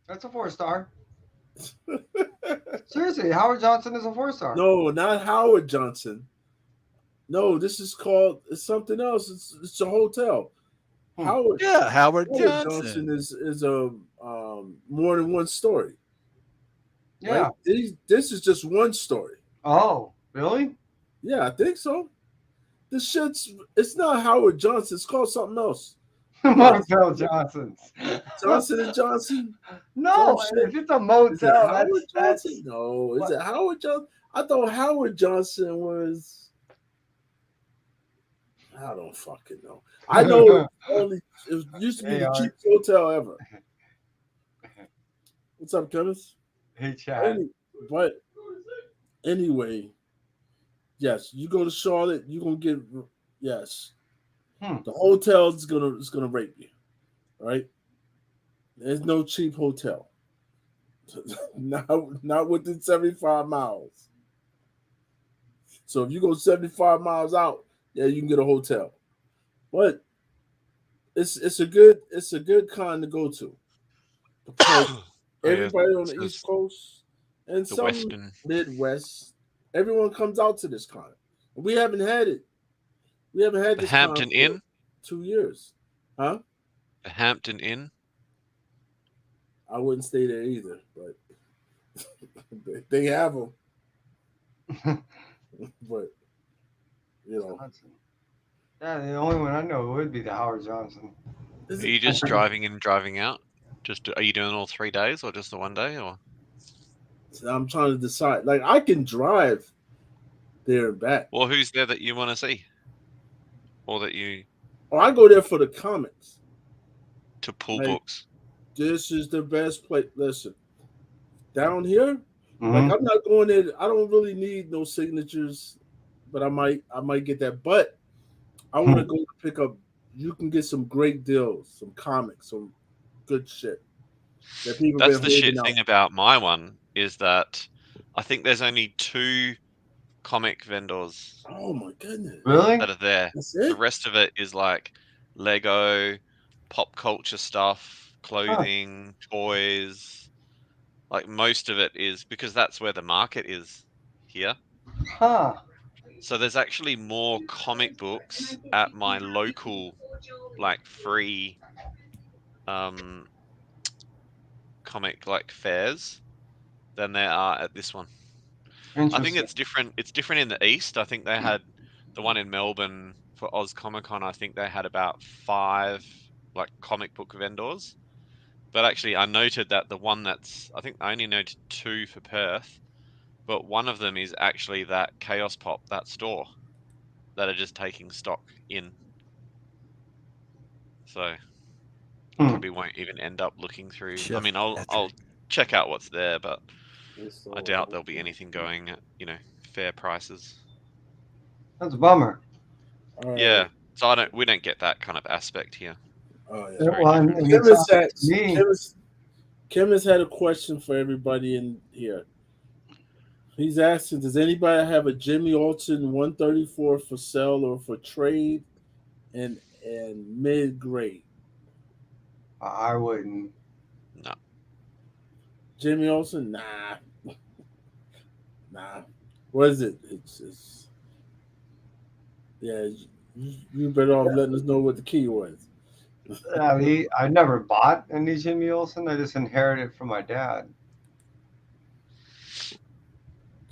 that's a 4-star. Seriously, Howard Johnson is a 4-star. No, not Howard Johnson. No, this is called. It's something else. It's a hotel. Howard. Yeah, Howard Johnson is a more than one story. Yeah. Right? This is just one story. Oh, really? Yeah, I think so. It's not Howard Johnson. It's called something else. Motel Johnsons. Johnson and Johnson? No, if it's a motel, that's no. Is it Howard Johnson? I thought Howard Johnson was. I don't fucking know. I know it used to be the cheapest hotel ever. What's up, Kevin? Hey, Chad. But anyway, yes, you go to Charlotte, you're gonna get the hotel is gonna rape you, right? There's no cheap hotel, not within 75 miles. So if you go 75 miles out, yeah, you can get a hotel, but it's a good con to go to because everybody on the East Coast and some Western. Midwest, everyone comes out to this con. We haven't had it. We haven't had The this Hampton Inn? 2 years. Huh? The Hampton Inn? I wouldn't stay there either, but they have them. But yeah, the only one I know would be the Howard Johnson. Are you just driving in, driving out? Are you doing all 3 days, or just the 1 day, or? I'm trying to decide. Like I can drive there and back. Well, who's there that you want to see, or that you? Or I go there for the comics. To pull books. This is the best place. Listen, down here, like I'm not going there. I don't really need no signatures, but I might get that. But I want to go pick up. You can get some great deals, some comics, some good shit. That's the shit thing about my one is that I think there's only 2 comic vendors. Oh my goodness! Really? That are there. That's it? The rest of it is like Lego, pop culture stuff, clothing, toys. Like most of it is because that's where the market is here. Huh. So there's actually more comic books at my local, like, free comic like fairs than there are at this one. I think it's different. It's different in the East. I think they had the one in Melbourne for Oz Comic Con. I think they had about 5 like comic book vendors. But actually, I noted that the one I think I only noted 2 for Perth, but one of them is actually that Chaos Pop, that store, that are just taking stock in. So I probably won't even end up looking through. I mean, I'll check out what's there, but I doubt there'll be anything going at, fair prices. That's a bummer. Yeah. So we don't get that kind of aspect here. Oh yeah. Well, Kim has had a question for everybody in here. He's asking, does anybody have a Jimmy Olsen 134 for sale or for trade and mid grade? I wouldn't. No. Jimmy Olsen? Nah. What is it? It's yeah, you better off letting us know what the key was. I mean, I never bought any Jimmy Olsen. I just inherited it from my dad.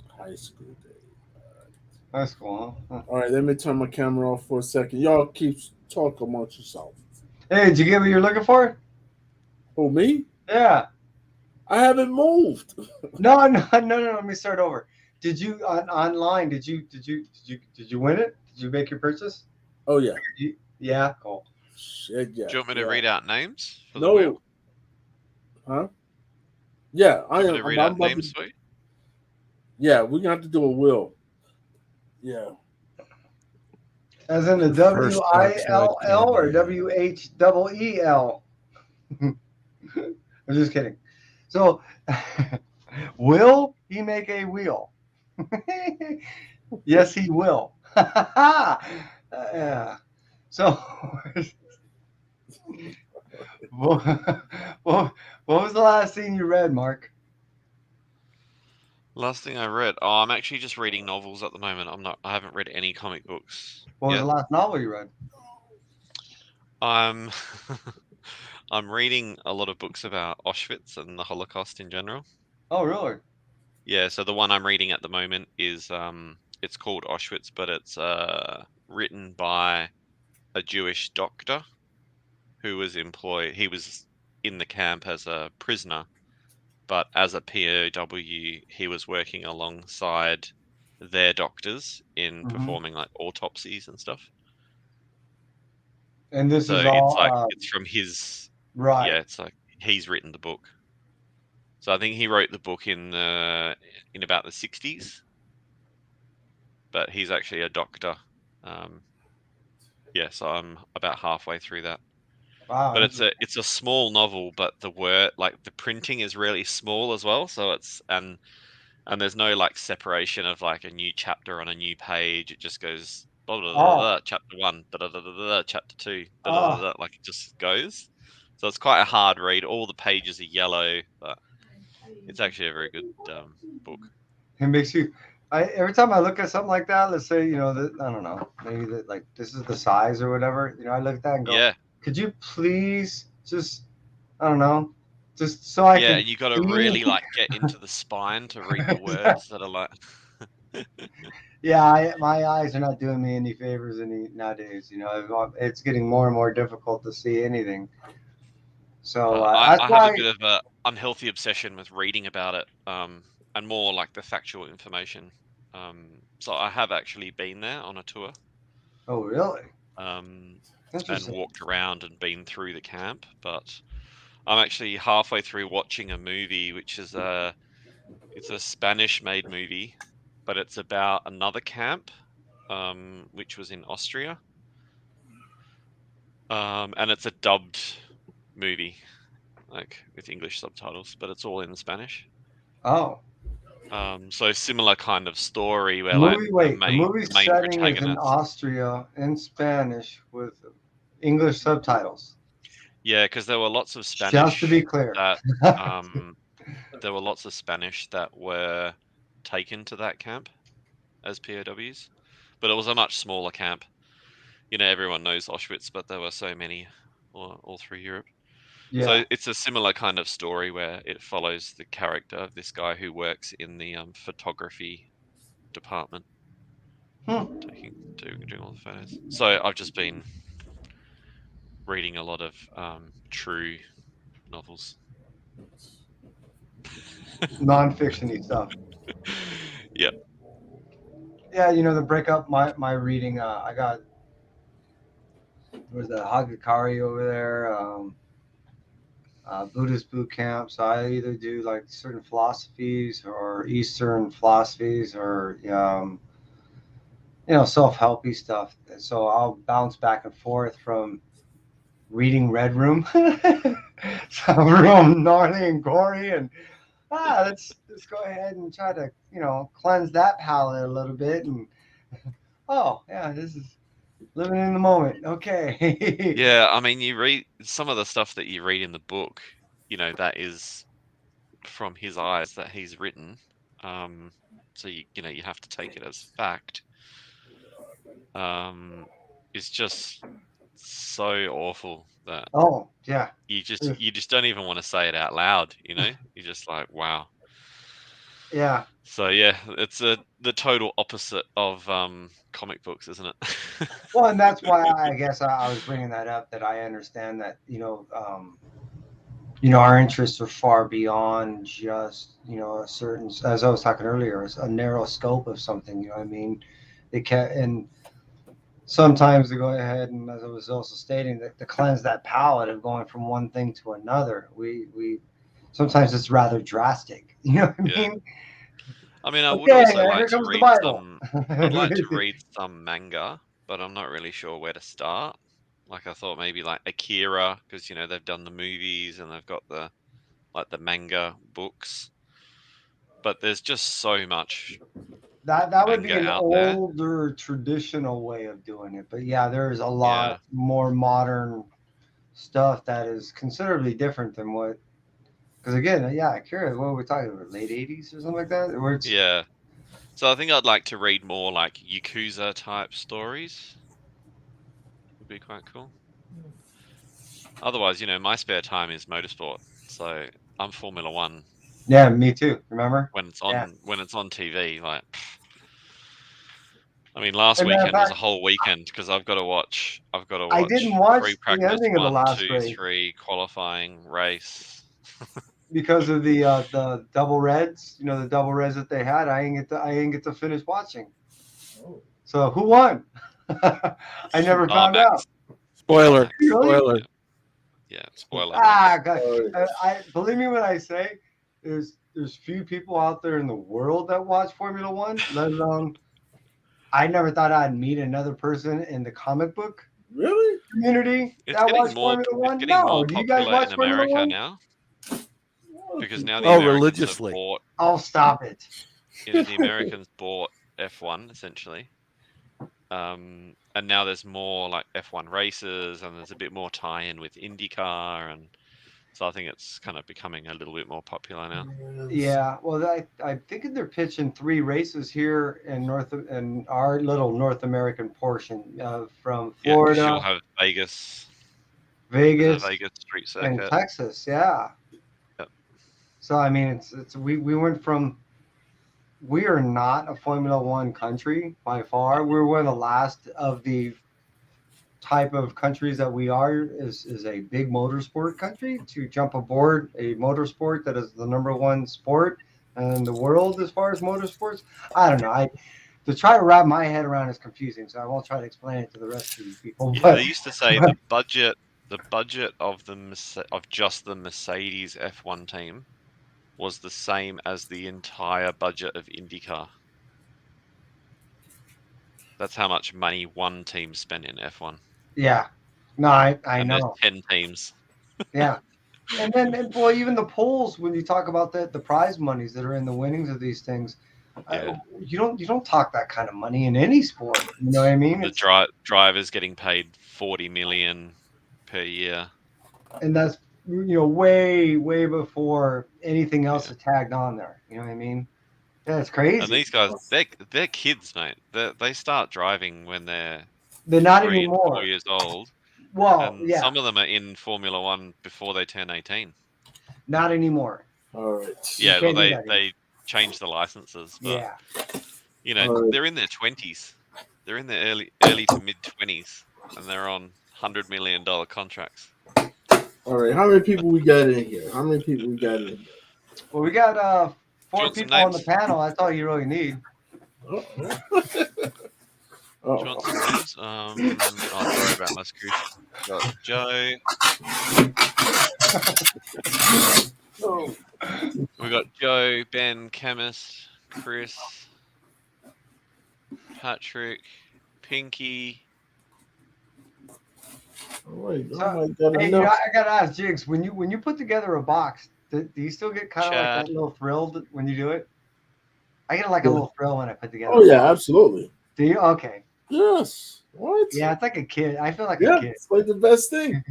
High school days. High school, huh? All right, let me turn my camera off for a second. Y'all keep talking amongst yourselves. Hey, did you get what you're looking for? Oh, me? Yeah. I haven't moved. No. Let me start over. Did you online? Did you win it? Did you make your purchase? Oh yeah. Yeah. Cool. Shit, yeah. Do you want me to read out names for no. the wheel? Huh? Yeah, I am. Read out names for you? Yeah, we're gonna have to do a will. Yeah. As in the WILL or WHEEL? I'm just kidding. So, will he make a wheel? Yes, he will. Yeah. So, what was the last thing you read, Mark? Last thing I read. Oh, I'm actually just reading novels at the moment. I haven't read any comic books. What was the last novel you read? I'm reading a lot of books about Auschwitz and the Holocaust in general. Oh, really? Yeah, so the one I'm reading at the moment is it's called Auschwitz, but it's written by a Jewish doctor who was employed. He was in the camp as a prisoner, but as a POW, he was working alongside their doctors in performing like autopsies and stuff. And this is all it's from his right. Yeah, it's like he's written the book. So I think he wrote the book in about the 60s, but he's actually a doctor. Yeah, so I'm about halfway through that. Wow. But it's a small novel, but the printing is really small as well. So and there's no like separation of like a new chapter on a new page. It just goes blah, blah, blah, blah, chapter 1, blah, blah, blah, blah, chapter 2, blah, blah, blah, like it just goes. So it's quite a hard read. All the pages are yellow, but it's actually a very good book. It makes you. Every time I look at something like that, let's say, I don't know, maybe that like this is the size or whatever. I look at that and go, yeah. Could you please just, I don't know, just so I can. Yeah, and you got to really like get into the spine to read the words that are like. Yeah, my eyes are not doing me any favors nowadays. It's getting more and more difficult to see anything. So I have a bit of an unhealthy obsession with reading about it, and more like the factual information. So I have actually been there on a tour. Oh, really? And walked around and been through the camp, but I'm actually halfway through watching a movie, which is it's a Spanish-made movie, but it's about another camp, which was in Austria, and it's a dubbed movie, like with English subtitles, but it's all in Spanish. Oh. So similar kind of story where the movie setting is in Austria in Spanish with English subtitles. Yeah, because there were lots of Spanish. Just to be clear, there were lots of Spanish that were taken to that camp as POWs. But it was a much smaller camp. You know, everyone knows Auschwitz, but there were so many all through Europe. Yeah. So it's a similar kind of story where it follows the character of this guy who works in the photography department, doing all the photos. So I've just been reading a lot of true novels, non-fiction-y stuff. Yep. Yeah, you know, to break up my reading, I got there's the Hagakari over there, Buddhist boot camp. So I either do like certain philosophies or Eastern philosophies or you know, self-helpy stuff. So I'll bounce back and forth from reading Red Room, some real gnarly and gory, and let's go ahead and try to, you know, cleanse that palate a little bit. And oh yeah, this is living in the moment. Okay. Yeah, I mean, you read some of the stuff that you read in the book, you know, that is from his eyes that he's written. So you know, you have to take it as fact. It's just so awful that Oh yeah. you just don't even want to say it out loud, you know? You're just like, wow. Yeah. So yeah, it's the total opposite of comic books, isn't it? Well, and that's why I guess I was bringing that up, that I understand that, you know, our interests are far beyond just, you know, a certain, as I was talking earlier, a narrow scope of something, you know what I mean? They can, and sometimes to go ahead and, as I was also stating, that to cleanse that palate of going from one thing to another, we sometimes it's rather drastic, you know what I mean? I mean, I would Okay, also here like to comes the read Bible. I'd like to read some manga, but I'm not really sure where to start. Like I thought maybe like Akira, because you know they've done the movies and they've got the manga books. But there's just so much That would be manga an out there. older traditional way of doing it, but yeah, there is a lot more modern stuff that is considerably different than what. Because again, yeah, Akira, what are we talking about? Late 80s or something like that? Where it's, Yeah. So I think I'd like to read more like Yakuza type stories. Would be quite cool. Otherwise, you know, my spare time is motorsport. So I'm Formula One. Yeah, me too. Remember? When it's on TV, like I mean, last weekend fact, was a whole weekend because I've got to watch I didn't watch free the practice ending of the 1, last 2, race 3 qualifying race. because of the double reds. You know, the double reds that they had. I didn't get to finish watching. So who won? I never found out. Spoiler. Really? Spoiler. Yeah, spoiler. God, I believe me when I say there's few people out there in the world that watch Formula One, let alone. I never thought I'd meet another person in the comic book community that watched Formula One. It's getting more Do you guys popular watch in Formula America One? now. Because now the Americans religiously. have bought. Oh, stop it! You know, the Americans bought F1 essentially, and now there's more like F1 races, and there's a bit more tie-in with IndyCar, and so I think it's kind of becoming a little bit more popular now. Yeah, well, I think they're pitching 3 races here in our little North American portion from Florida. Yeah, you'll have Vegas, Vegas, the Vegas street and circuit, Texas. Yeah. Yep. So I mean, we went from. We are not a Formula One country by far. We're one of the last of the type of countries that we are is a big motorsport country to jump aboard a motorsport that is the #1 sport in the world as far as motorsports. I don't know. To try to wrap my head around is confusing, so I won't try to explain it to the rest of you people. Yeah, they used to say the budget of just the Mercedes F1 team was the same as the entire budget of IndyCar. That's how much money one team spent in F1. Yeah. No, I know. There's 10 teams. Yeah. And then, well, even the polls, when you talk about the prize monies that are in the winnings of these things, you don't talk that kind of money in any sport. You know what I mean? The drivers getting paid $40 million per year, and that's way before anything else is tagged on there. You know what I mean? Yeah, it's crazy. And these guys, they're kids, mate. They start driving when they're not 3 and 4 anymore. years old. Well, And yeah, some of them are in Formula One before they turn 18. not anymore. All right. Yeah, well, can't do that anymore. they change the licenses, but Yeah. you know, All right. they're in their 20s. They're in their early to mid 20s, and they're on $100 million contracts. All right. How many people we got in here? How many people we got in here? Well, we got 4 want some people on the names? panel. That's all you really need. Do you want some names? Sorry about my screw. Got Joe. We got Joe, Ben, Chemist, Chris, Patrick, Pinky. Wait, So, I might got hey, enough. I gotta ask Jigs, when you put together a box, do you still get kind of like Chad. that little thrill when you do it? I get like a little thrill when I put together. Oh yeah, absolutely. Do you? Okay. Yes. What? Yeah, it's like a kid. I feel like Yeah, a kid. it's like the best thing.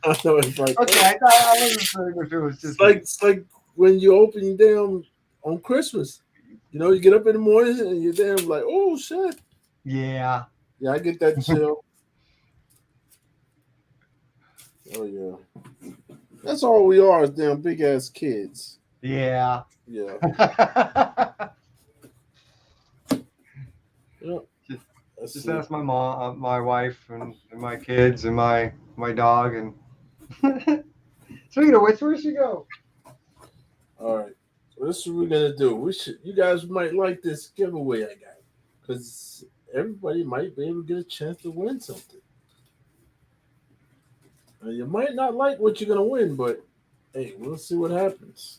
I know it's like Okay, I thought I wasn't sure if it was just it's like when you open damn on Christmas. You know, you get up in the morning and you're damn like, oh shit. Yeah. Yeah, I get that chill. Oh yeah. That's all we are, is damn big ass kids. Yeah. Yeah. Yeah. Just ask my mom, my wife, and my kids, and my dog. And speaking of which, where'd she go? All right. So this is what we're gonna do. You guys might like this giveaway I got, because everybody might be able to get a chance to win something. Now, you might not like what you're gonna win, but hey, we'll see what happens.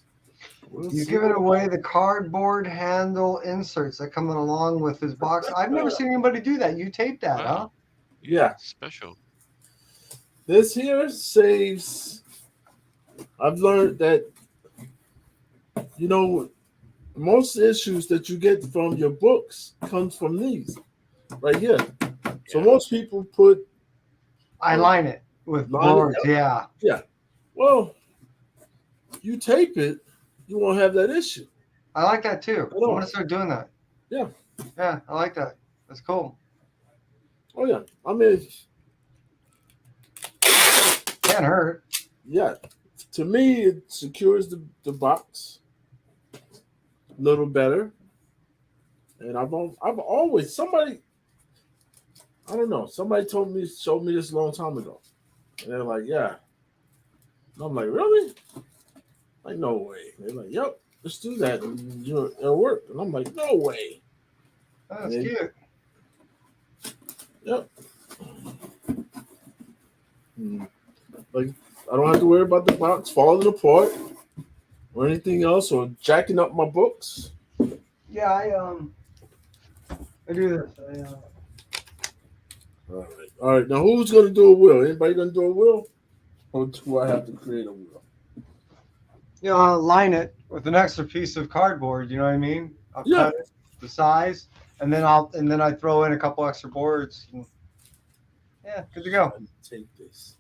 You're giving away the cardboard handle inserts that come along with this box. I've never seen anybody do that. You tape that, huh? Yeah. Special. This here saves. I've learned that, you know, most issues that you get from your books comes from these right here. So most people put. I line it with boards. Yeah. Yeah. Well, you tape it, you won't have that issue. I like that too. I want to start doing that. Yeah. Yeah, I like that. That's cool. Oh yeah. I mean, can't hurt. Yeah. To me, it secures the box a little better. And I've always somebody, I don't know, somebody showed me this a long time ago. And they're like, yeah. And I'm like, really? Like, no way. They're like, yep, let's do that. And it'll work. And I'm like, no way. That's cute. Yep. Like, I don't have to worry about the box falling apart or anything else or jacking up my books. Yeah, I do this. All right. Now, who's going to do a will? Anybody going to do a will? Or do I have to create a will? You know, I'll line it with an extra piece of cardboard. You know what I mean? I'll cut it the size, and then I throw in a couple extra boards. And, yeah, good to go. I didn't tape this.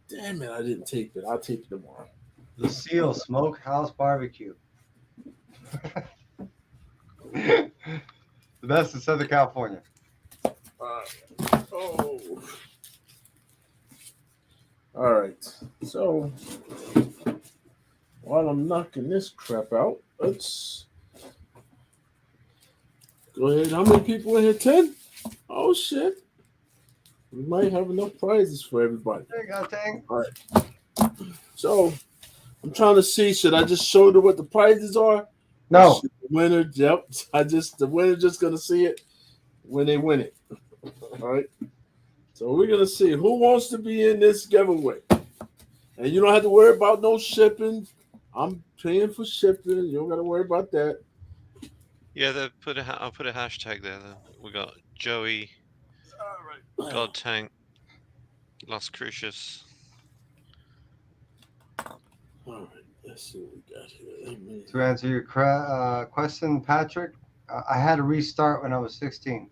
Damn it! I didn't tape it. I'll tape it tomorrow. Lucille Smokehouse Barbecue. The best in Southern California. All right. So while I'm knocking this crap out, let's go ahead. How many people in here? 10? Oh shit. We might have enough prizes for everybody. There you go, Tang. All right. So I'm trying to see, should I just show them what the prizes are? No. The winner, yep. The winner just gonna see it when they win it. All right. So we're gonna see who wants to be in this giveaway. And you don't have to worry about no shipping. I'm paying for shipping. You don't gotta worry about that. Yeah, I'll put a hashtag there then. We got Joey, God Tank, Las Crucius. All right, let's see what we got here. To answer your question, Patrick, I had to restart when I was 16.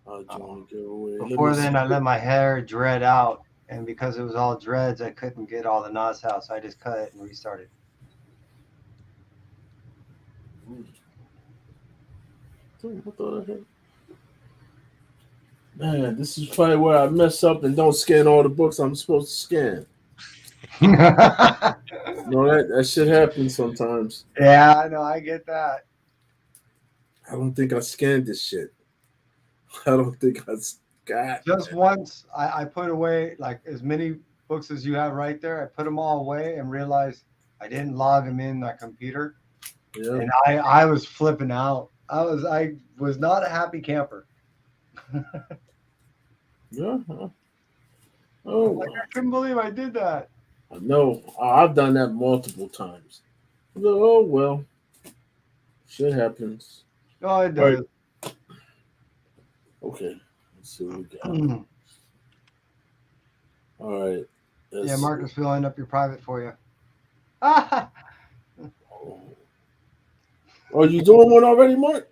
Before then, I let my hair dread out, and because it was all dreads, I couldn't get all the knots out, so I just cut it and restarted. What the heck? Man, this is probably where I mess up and don't scan all the books I'm supposed to scan. No, that shit happens sometimes. Yeah, I know. I get that. I don't think I scanned this shit. I don't think I got Just once, I put away like as many books as you have right there. I put them all away and realized I didn't log them in my computer, and I was flipping out. I was not a happy camper. Yeah. Oh, I couldn't believe I did that. I know. I've done that multiple times. Oh well, shit happens. Oh, it does. Right. Okay, let's see what we got. All right. Yeah, Marcus filling up your private for you. Oh, are you doing one already, Mark?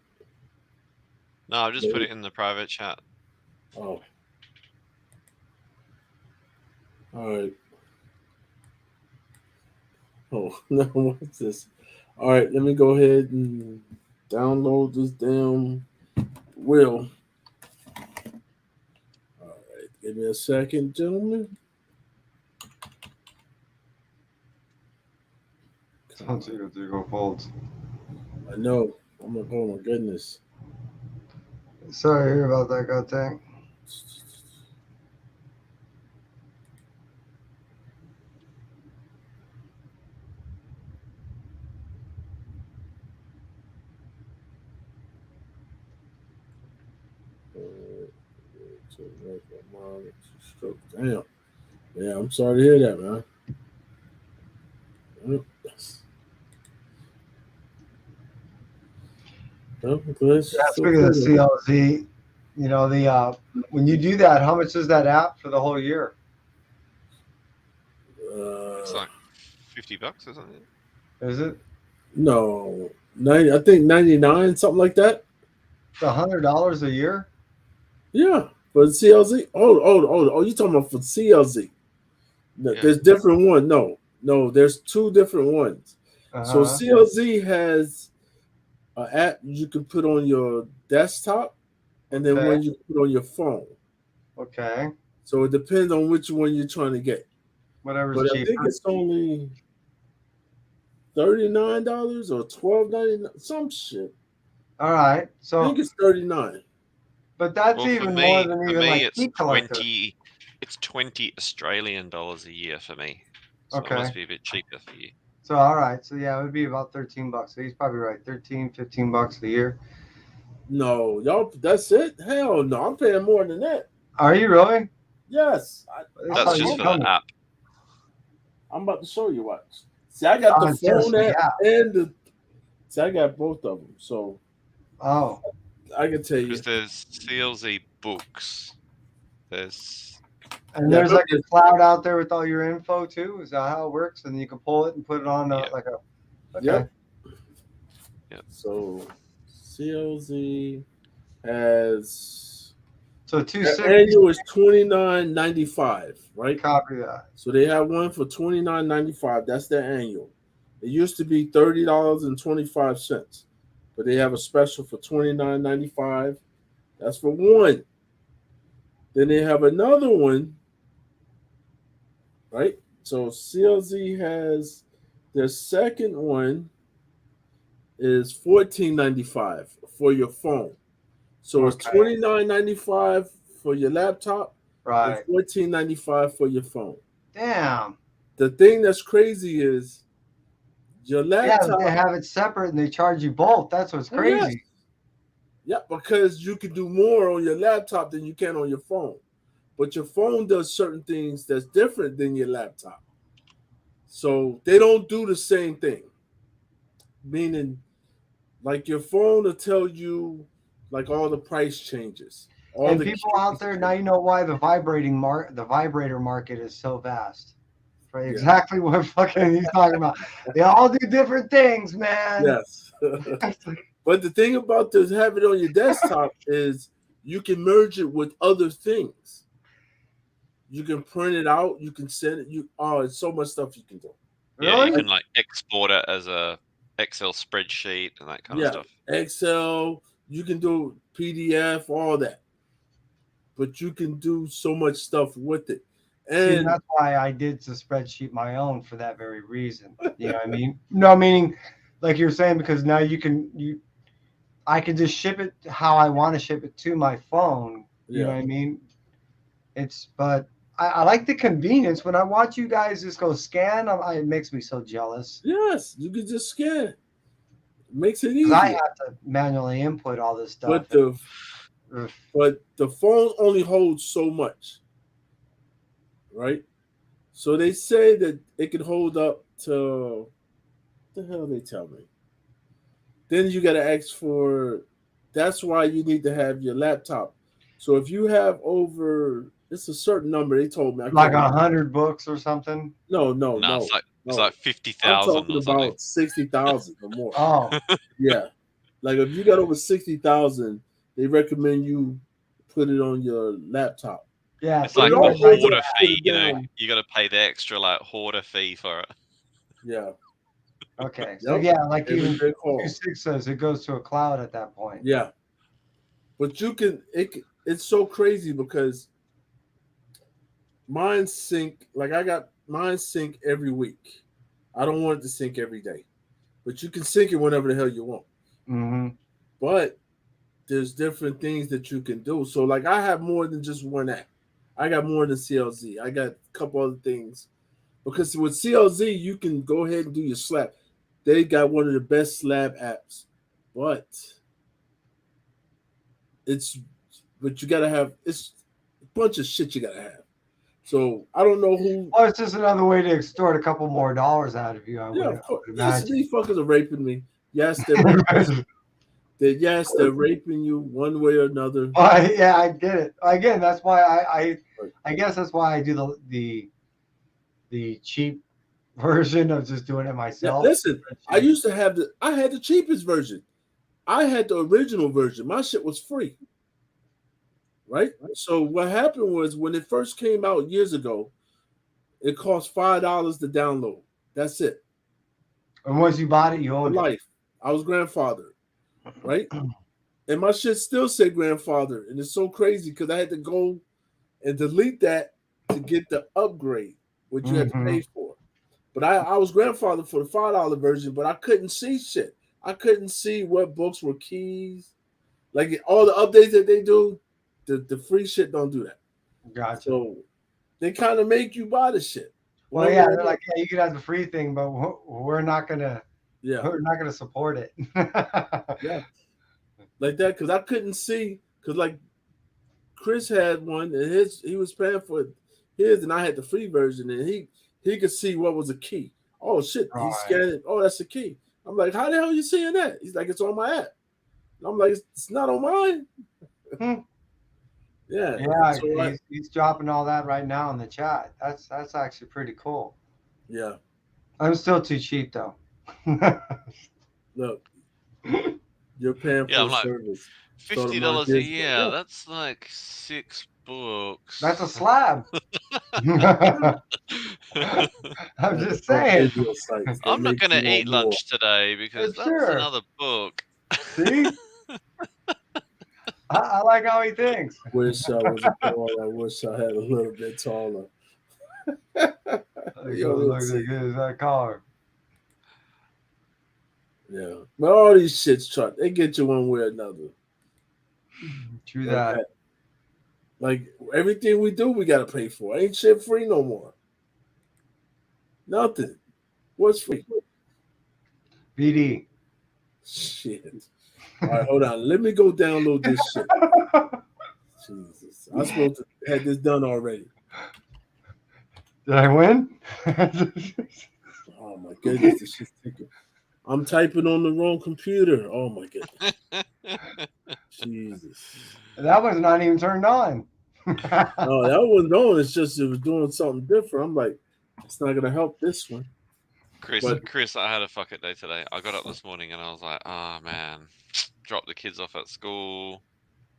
No, I've just put it in the private chat. Oh. All right. Oh, no, what's this? All right, let me go ahead and download this damn wheel. All right, give me a second, gentlemen. Go folds. I know. Oh my goodness. Sorry to hear about that, God dang. Damn. Yeah, I'm sorry to hear that, man. Speaking of CLZ, you know the when you do that, how much is that app for the whole year? It's like $50, isn't it? Is it? No, 90. I think 99, something like that. It's $100 a year. Yeah, for CLZ. Oh! You talking about for CLZ? No, there's different one. No, there's two different ones. So CLZ has an app you can put on your desktop, and then one you put on your phone. Okay. So it depends on which one you're trying to get. Whatever's cheaper. cheap. I think it's only $39 or $12.99, some shit. All right. So I think it's $39. But that's even more than even like it's 20. It's 20 Australian dollars a year for me. So it must be a bit cheaper for you. So all right. So yeah, it would be about $13. So he's probably right. $15 a year. No, y'all. That's it. Hell no, I'm paying more than that. Are you really? Yes. That's just for the app. I'm about to show you what. See, I got the phone app and the. See, I got both of them. So. Oh. I can tell you. Because there's CLZ books. There's like a cloud out there with all your info too. Is that how it works? And you can pull it and put it on like a. Okay. Yep. So CLZ has. So the annual is $29.95, right? Copy that. So they have one for $29.95. That's their annual. It used to be $30.25, but they have a special for $29.95. That's for one. Then they have another one, right? So CLZ has their second one is $14.95 for your phone. So it's $29.95 for your laptop, right? And $14.95 for your phone. Damn. The thing that's crazy is your laptop. Yeah, they have it separate and they charge you both. That's what's crazy. Yeah, because you can do more on your laptop than you can on your phone. But your phone does certain things that's different than your laptop. So they don't do the same thing. Meaning, like your phone will tell you like all the price changes. And people out there, now you know why the vibrator market is so vast. Right? Yeah. Exactly what fucking he's talking about. They all do different things, man. Yes. But the thing about this, have it on your desktop is you can merge it with other things. You can print it out. You can send it. It's so much stuff you can do. Yeah, you can like export it as a Excel spreadsheet and that kind of stuff. Excel, you can do PDF, all that. But you can do so much stuff with it. And see, that's why I did the spreadsheet my own for that very reason. You know what I mean? No, meaning like you're saying, because now I can just ship it how I want to ship it to my phone. You know what I mean? But I like the convenience. When I watch you guys just go scan, it makes me so jealous. Yes, you can just scan. It makes it easy. I have to manually input all this stuff. But the phone only holds so much, right? So they say that it can hold up to, what the hell they tell me? Then you got to ask for, that's why you need to have your laptop. So if you have over, it's a certain number, they told me. Like 100 books or something? No. It's like 50,000. I'm talking about 60,000 or more. Oh. Yeah. Like if you got over 60,000, they recommend you put it on your laptop. Yeah, it's like a hoarder fee. You got to pay the extra like hoarder fee for it. Yeah. Okay. So like even 2.6 says it goes to a cloud at that point. Yeah. But you can. It's so crazy because mine sync. Like I got mine sync every week. I don't want it to sync every day, but you can sync it whenever the hell you want. Mm-hmm. But there's different things that you can do. So like I have more than just one app. I got more than CLZ. I got a couple other things. Because with CLZ, you can go ahead and do your slab. They got one of the best slab apps. But you gotta have, it's a bunch of shit you gotta have. So I don't know who. Well, it's just another way to extort a couple more dollars out of you. I would imagine. Yes, these fuckers are raping me. Yes, they're raping you one way or another. Yeah, I get it. Again, that's why I guess that's why I do the cheap version of just doing it myself. Yeah, listen, I used to have I had the cheapest version. I had the original version. My shit was free. Right? So what happened was when it first came out years ago, it cost $5 to download. That's it. And once you bought it, you owned life. I was grandfathered, right? And my shit still said grandfather. And it's so crazy because I had to go and delete that to get the upgrade, which you had to pay for. But I was grandfathered for the $5 version, but I couldn't see shit. I couldn't see what books were keys. Like all the updates that they do, the free shit don't do that. Gotcha. So they kind of make you buy the shit. Well, yeah, they're like, yeah, you can have the free thing, but we're not gonna. Yeah, we're not gonna support it. Yeah, like that because I couldn't see because like Chris had one and he was paying for his and I had the free version and he could see what was a key. Oh shit, he scanned it. Oh, that's a key. I'm like, how the hell are you seeing that? He's like, it's on my app. And I'm like, it's not on mine. Yeah. So he's dropping all that right now in the chat. That's actually pretty cool. Yeah. I'm still too cheap though. Look, you're paying for like, service. $50 a year. That's like 6 books. That's a slab. I'm just saying. I'm not going to eat lunch today because that's another book. See? I like how he thinks. Wish I was a boy. I wish I had a little bit taller. Look as good as that car. Yeah. But all these shits, they get you one way or another. True that. Like everything we do, we got to pay for. Ain't shit free no more. Nothing. What's free? BD. Shit. All right, hold on. Let me go download this shit. Jesus. I'm supposed to have this done already. Did I win? Oh my goodness. This shit's taking. I'm typing on the wrong computer. Oh my goodness. Jesus. That was not even turned on. No, that wasn't on. It's just it was doing something different. I'm like, it's not gonna help this one. Chris, I had a fuck it day today. I got up this morning and I was like, oh man, drop the kids off at school,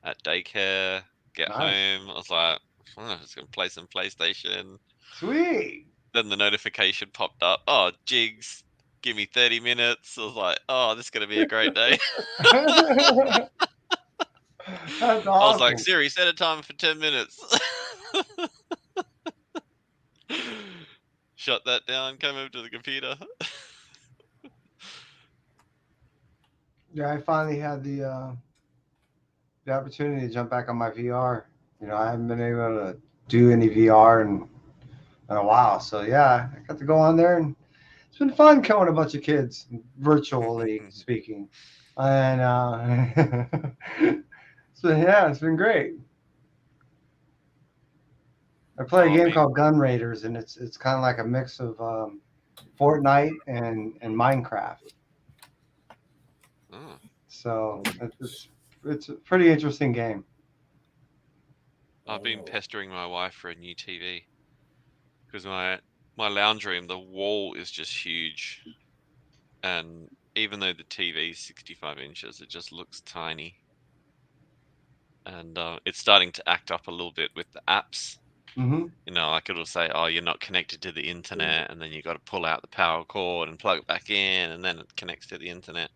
at daycare, get home. I was like, I'm just gonna play some PlayStation. Sweet. Then the notification popped up. Oh, Jigs, give me 30 minutes. I was like, oh, this is going to be a great day. That's awesome. I was like, Siri, set a timer for 10 minutes. Shut that down, came over to the computer. Yeah, I finally had the opportunity to jump back on my VR. You know, I haven't been able to do any VR in a while. So yeah, I got to go on there, and it's been fun killing a bunch of kids, virtually speaking. And so yeah, it's been great. I play a game called Gun Raiders, and it's kind of like a mix of Fortnite and Minecraft. Oh. So it's a pretty interesting game. I've been pestering my wife for a new TV because my lounge room, the wall is just huge, and even though the TV is 65 inches, it just looks tiny, and it's starting to act up a little bit with the apps. Mm-hmm. You know, like it'll say, "Oh, you're not connected to the internet," and then you got to pull out the power cord and plug it back in, and then it connects to the internet.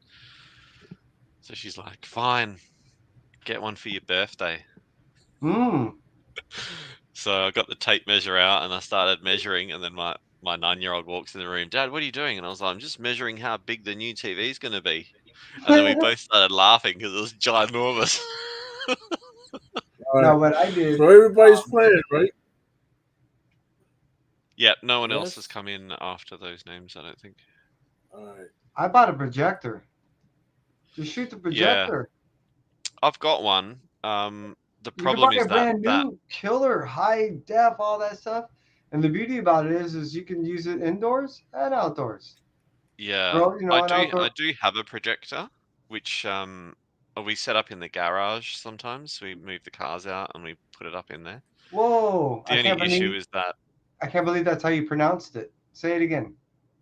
So she's like, "Fine, get one for your birthday." So I got the tape measure out and I started measuring, and then my 9-year-old walks in the room. Dad, what are you doing? And I was like, I'm just measuring how big the new TV is going to be. And then we both started laughing because it was ginormous. No, what I did. So everybody's playing, right? Yeah, no one else has come in after those names, I don't think. All right. I bought a projector. Just shoot the projector. Yeah, I've got one. The you problem can is buy a brand new killer, high def, all that stuff. And the beauty about it is you can use it indoors and outdoors. Yeah, Bro, you know, I do have a projector, which we set up in the garage sometimes. We move the cars out and we put it up in there. Whoa! The only issue is that I can't believe that's how you pronounced it. Say it again.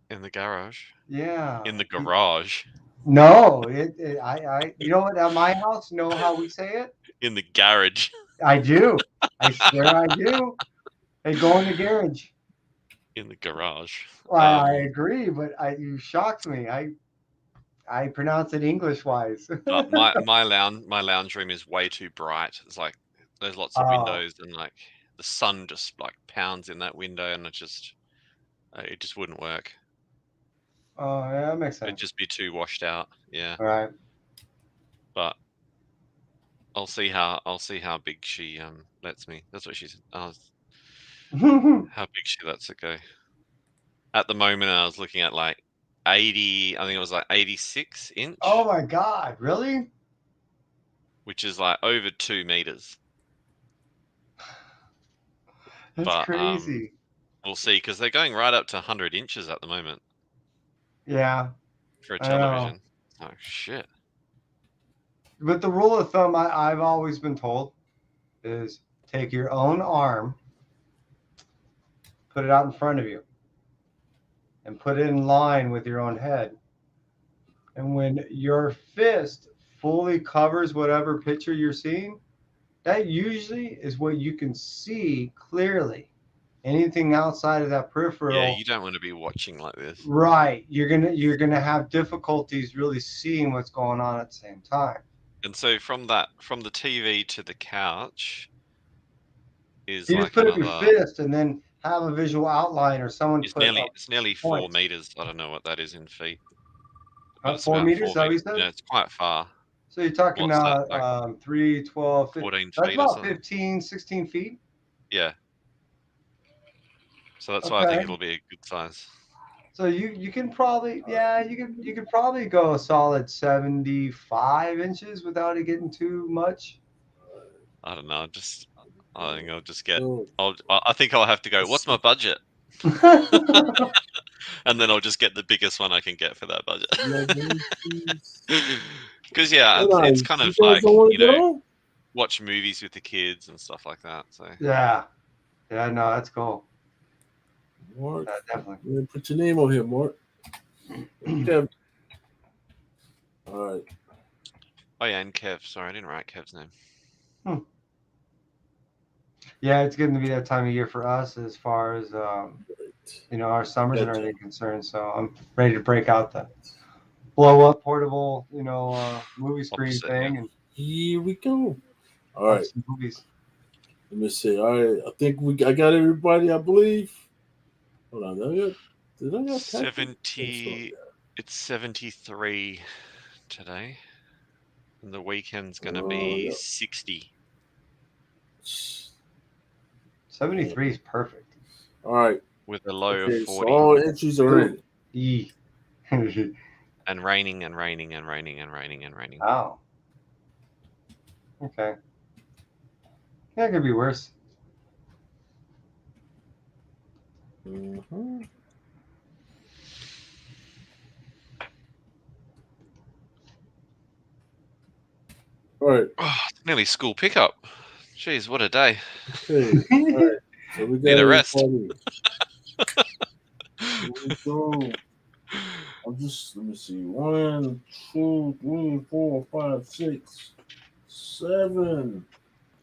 in the garage. Yeah. In the garage. No, you know what? At my house, you know how we say it? In the garage. I do. I swear I do. Hey, go in the garage. In the garage. Well, I agree, but you shocked me. I pronounce it English wise. my lounge room is way too bright. It's like there's lots of windows and like the sun just like pounds in that window, and it just wouldn't work. Oh yeah, that makes sense. It'd just be too washed out. Yeah. All right. But I'll see how big she lets me. That's what she said. How big she lets it go. At the moment, I was looking at like 80. I think it was like 86 inch. Oh my God! Really? Which is like over 2 meters. That's crazy. We'll see, because they're going right up to 100 inches at the moment. Yeah. For a television. Oh shit. But the rule of thumb I've always been told is take your own arm, put it out in front of you, and put it in line with your own head. And when your fist fully covers whatever picture you're seeing, that usually is what you can see clearly. Anything outside of that peripheral. Yeah, you don't want to be watching like this. Right. You're gonna have difficulties really seeing what's going on at the same time. And so from the TV to the couch is you like just put up your fist and then have a visual outline, or someone it's nearly 4 meters. I don't know what that is in feet. 4 meters, is that what you said? Yeah, it's quite far. So you're talking 3, 12, 14 that's feet about 15, 16 feet. Yeah. So that's why I think it'll be a good size. So you can probably you could probably go a solid 75 inches without it getting too much. I don't know. I think I'll just get. I think I'll have to go. What's my budget? And then I'll just get the biggest one I can get for that budget. Because it's kind of like watch movies with the kids and stuff like that. So yeah, no, that's cool. Mark, definitely. Put your name on here, Mark. Kev. All right. Oh yeah, and Kev. Sorry, I didn't write Kev's name. Yeah, it's going to be that time of year for us as far as our summers and everything concerned. So I'm ready to break out the blow up portable, movie screen thing, and here we go. All right, some movies. let me see. All right, I think I got everybody. I believe. Hold on, did I get 70? It's 73 today, and the weekend's going to be 60. 73 is perfect. All right, with a low of 40. So all entries are in. And raining and raining and raining and raining and raining. Oh. Okay. Yeah, it could be worse. Mm-hmm. All right. Oh, it's nearly school pickup. Jeez, what a day. Okay. All right. So we got need a rest. Here we go. Let me see. 1, 2, 3, 4, 5, 6, 7.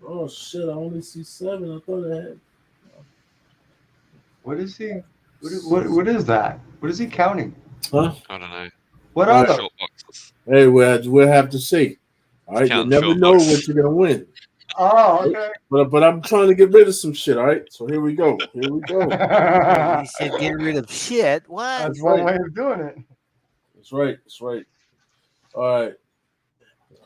Oh shit! I only see 7. I thought I had. What is he? What is that? What is he counting? Huh? I don't know. What are those? Short boxes. Hey, we'll have to see. All right, you never know what you're gonna win. Oh, okay. But I'm trying to get rid of some shit. All right, so here we go. Here we go. You said get rid of shit. What? That's one way of doing it. That's right. That's right. All right.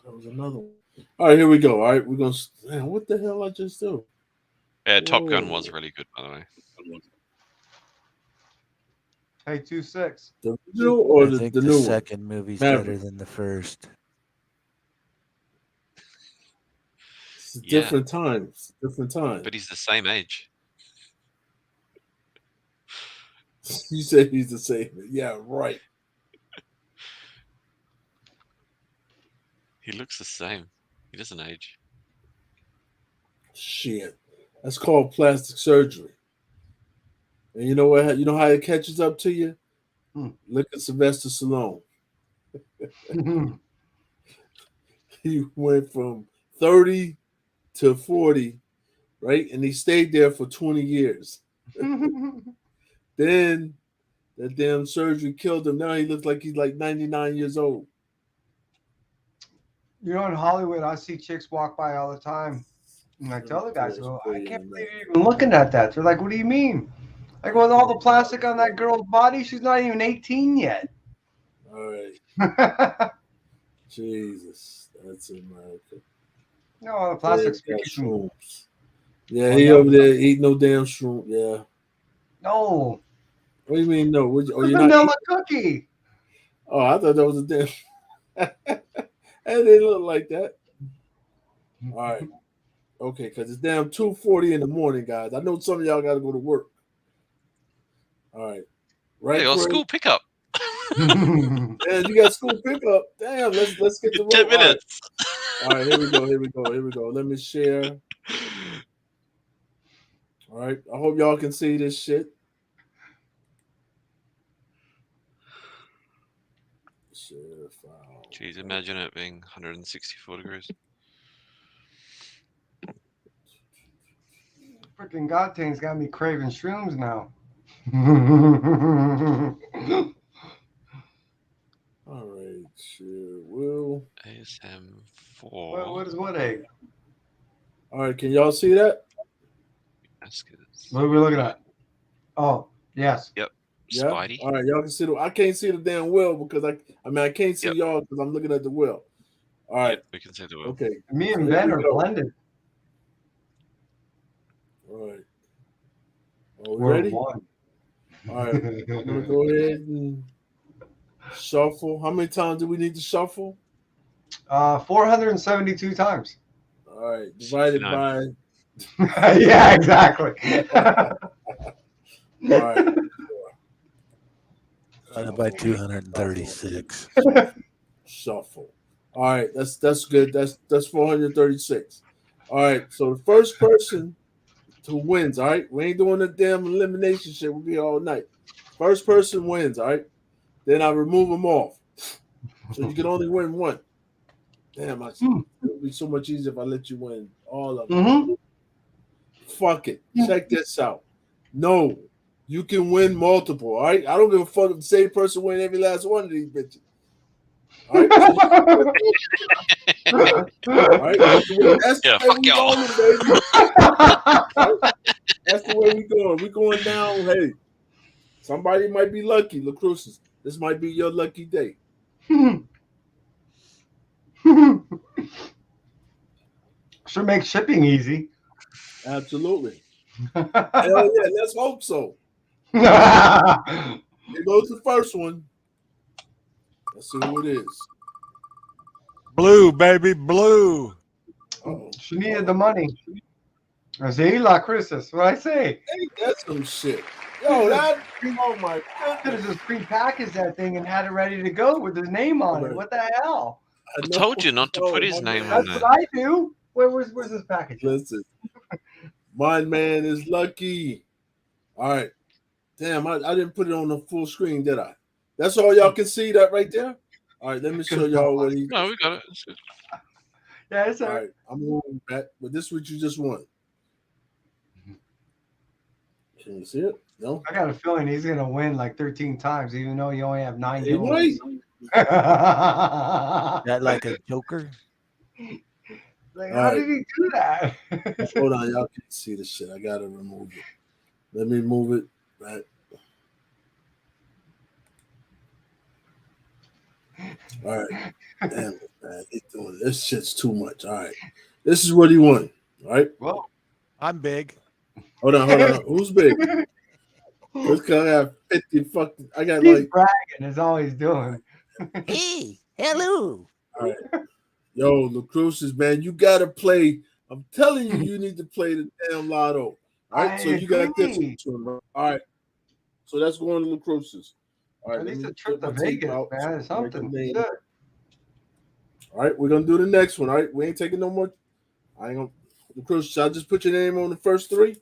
That was another one. All right, here we go. All right, we're gonna. Man, what the hell I just do? Yeah, Top Gun was really good, by the way. Hey, 2-6. The original or I think the the new second one? movie's Maverick. better than the first. It's different times. Different times. But he's the same age. You said he's the same. Yeah, right. He looks the same. He doesn't age. Shit. That's called plastic surgery. And you know what? You know how it catches up to you? Look at Sylvester Stallone. He went from 30 to 40, right? And he stayed there for 20 years. Then that damn surgery killed him. Now he looks like he's like 99 years old. In Hollywood, I see chicks walk by all the time. And I tell the guys, I can't believe you're even looking at that. They're like, what do you mean? Like, with all the plastic on that girl's body, she's not even 18 yet. All right. Jesus. That's America. No, all the plastic's shrooms. Yeah, he over there eating no damn shroom. Yeah. No. What do you mean no? You're vanilla cookie. Oh, I thought that was a damn. And they look like that. All right. Okay, because it's damn 2:40 in the morning, guys. I know some of y'all got to go to work. All right. Right. Hey, school pickup. Man, you got school pickup. Damn, let's get the roll. 10 minutes. All right, here we go. Let me share. All right. I hope y'all can see this shit. Share file. Jeez, imagine it being 164 degrees. Freaking Godtain's got me craving shrooms now. All right, sure will. ASM4. What is what egg? All right, can y'all see that? What are we looking at? Oh, yes. Yep. Yeah. Spidey. All right, y'all can see I can't see the damn wheel because I can't see y'all because I'm looking at the wheel. All right. Yep, we can see the wheel. Okay. Me and Ben are blended. All right. Are we ready? One. All right. I'm gonna go ahead and shuffle. How many times do we need to shuffle? 472 times. All right. Divided by. Yeah, exactly. All right. By 236. Shuffle. All right, that's good. That's 436. All right, so the first person who wins. All right, we ain't doing the damn elimination shit. We'll be here all night. First person wins. All right, then I remove them off, so you can only win one. Damn, it would be so much easier if I let you win all of them. Fuck it. Check this out. No, You can win multiple. All right, I don't give a fuck if the same person win every last one of these bitches. All right, so all right, that's the way we rolling, baby. Right? That's the way we going. We going down. Hey, somebody might be lucky. LaCruz, this might be your lucky day. Should make shipping easy. Absolutely. Hell yeah, let's hope so. Here goes the first one. Let's see who it is. Blue, baby, blue. She needed the money. I say, La Crisis. What I say? Hey, that's some shit. Yo, that. Oh my god. Could have just prepackaged that thing and had it ready to go with his name on it. What the hell? I told you not to put his name on That's there. what I do. Where's this package? Listen, my man is lucky. All right. Damn, I didn't put it on the full screen, did I? That's all y'all can see that right there? All right, let me show y'all what he. No, we got it. Yeah, it's all right. I'm moving back, but this is what you just won. Can you see it? No. I got a feeling he's gonna win like 13 times, even though you only have 9 He giveaways. That like a joker? Like, how did he do that? Hold on, y'all can't see the shit. I gotta remove it. Let me move it back. All right. Damn it, man. He's doing this shit's too much. All right. This is what he won. All right. Well, I'm big. Hold on. Who's big? This guy have 50 fucking. I got he's like bragging is all he's doing. Hey, hello. All right. Yo, LaCruz, man, you gotta play. I'm telling you, you need to play the damn lotto. All right, so you got this one. All right. So that's going to LaCruz's. All right, at least a trip to Vegas, man, or something. Good. All right, we're gonna do the next one. All right, we ain't taking no more. I ain't gonna. LaCruz, should I just put your name on the first three?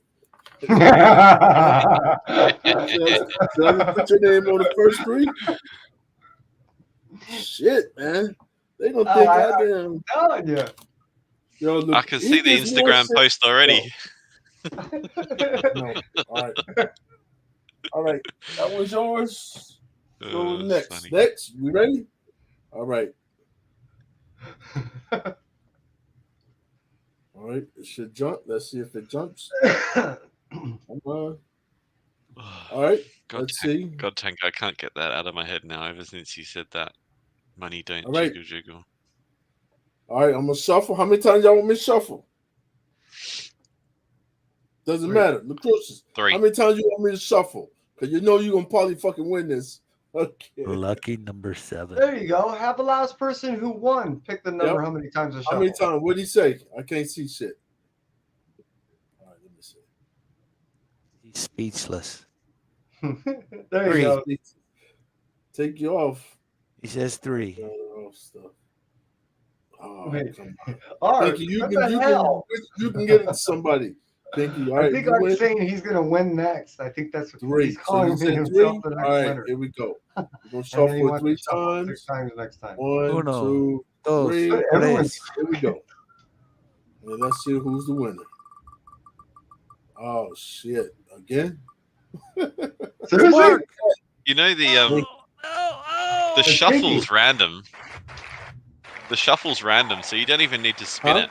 Should I just put your name on the first three? Shit, man. They gonna think I'm telling you. Yo, look, I can see the Instagram post already. No. All right. That was yours. Go next. Funny. Next. We ready? All right. All right. It should jump. Let's see if it jumps. Come on. All right. Let's see. God, Tank, I can't get that out of my head now ever since you said that. Money don't right. jiggle. All right. I'm going to shuffle. How many times y'all want me to shuffle? Doesn't matter. LaCruz, 3. How many times you want me to shuffle? Because you know you're going to probably fucking win this. Okay. Lucky number 7. There you go. Have the last person who won pick the number. How many times a shuffle? How many times? What did he say? I can't see shit. All right, let me see. He's speechless. There you go. Take you off. He says 3. Oh, come on. Art, Pinky, you can get it to somebody. Pinky, all right. I think Art's saying he's going to win next. I think that's what 3. he's calling So himself 3? the next All right, winner. here we go. We're going to shuffle 3 times. 6 times next time. 1, 2, 3. Here we go. And let's see who's the winner. Oh, shit. Again? Seriously? You know the shuffle's random. The shuffle's random, so you don't even need to spin it.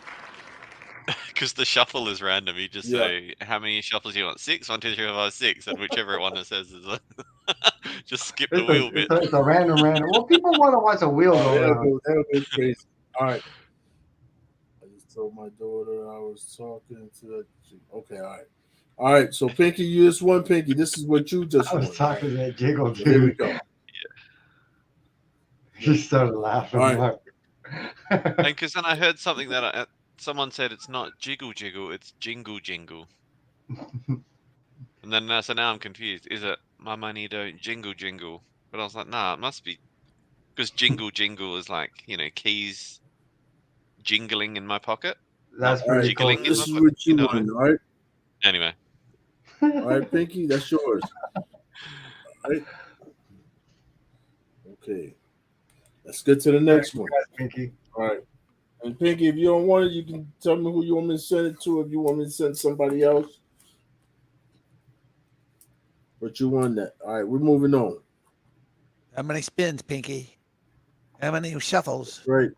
Because the shuffle is random. You just say, how many shuffles do you want? 6? 1, 2, 3, 4, 5, 6. And whichever one it says is just skip the wheel bit. It's a random. Well, people want to watch a wheel go around. That'll go crazy. All right. I just told my daughter I was talking to that. Okay, all right. All right, so Pinky, you just won. Pinky, this is what you just won. I was talking to that jiggle, dude. Here we go. He started laughing. All right. And because then I heard something that someone said it's not jiggle, it's jingle. And then so now I'm confused. Is it my money don't jingle? But I was like, nah, it must be because jingle is like, keys jingling in my pocket. That's pretty jiggling. Cool. This is what you won, all right? Anyway. All right, Pinky, that's yours. All right. Okay. Let's get to the next one. Pinky. All right. And Pinky, if you don't want it, you can tell me who you want me to send it to. If you want me to send somebody else. But you won that. All right, we're moving on. How many spins, Pinky? How many shuffles? Right.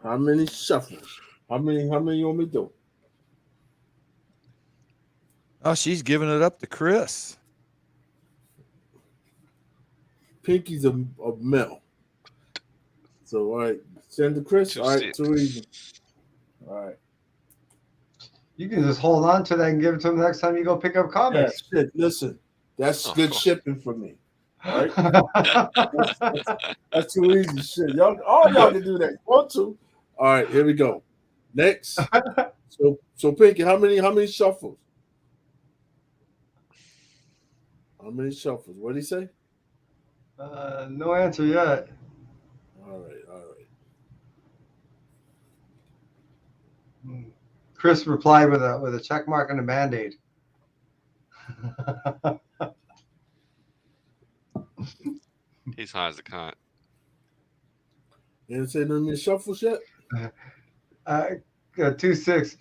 How many shuffles? How many you want me to do? Oh, she's giving it up to Chris. Pinky's a male. So all right, send to Chris. All right, too easy. All right. You can just hold on to that and give it to him next time you go pick up comics. Yeah, shit. Listen, that's good shipping for me. All right. That's too easy. Shit, all y'all can do that. Want to? All right, here we go. Next. So Pinky, how many shuffles? How many shuffles? What did he say? No answer yet. All right. Chris replied with a check mark and a Band-Aid. He's high as a kite. You didn't say none of your shuffles yet? 2-6.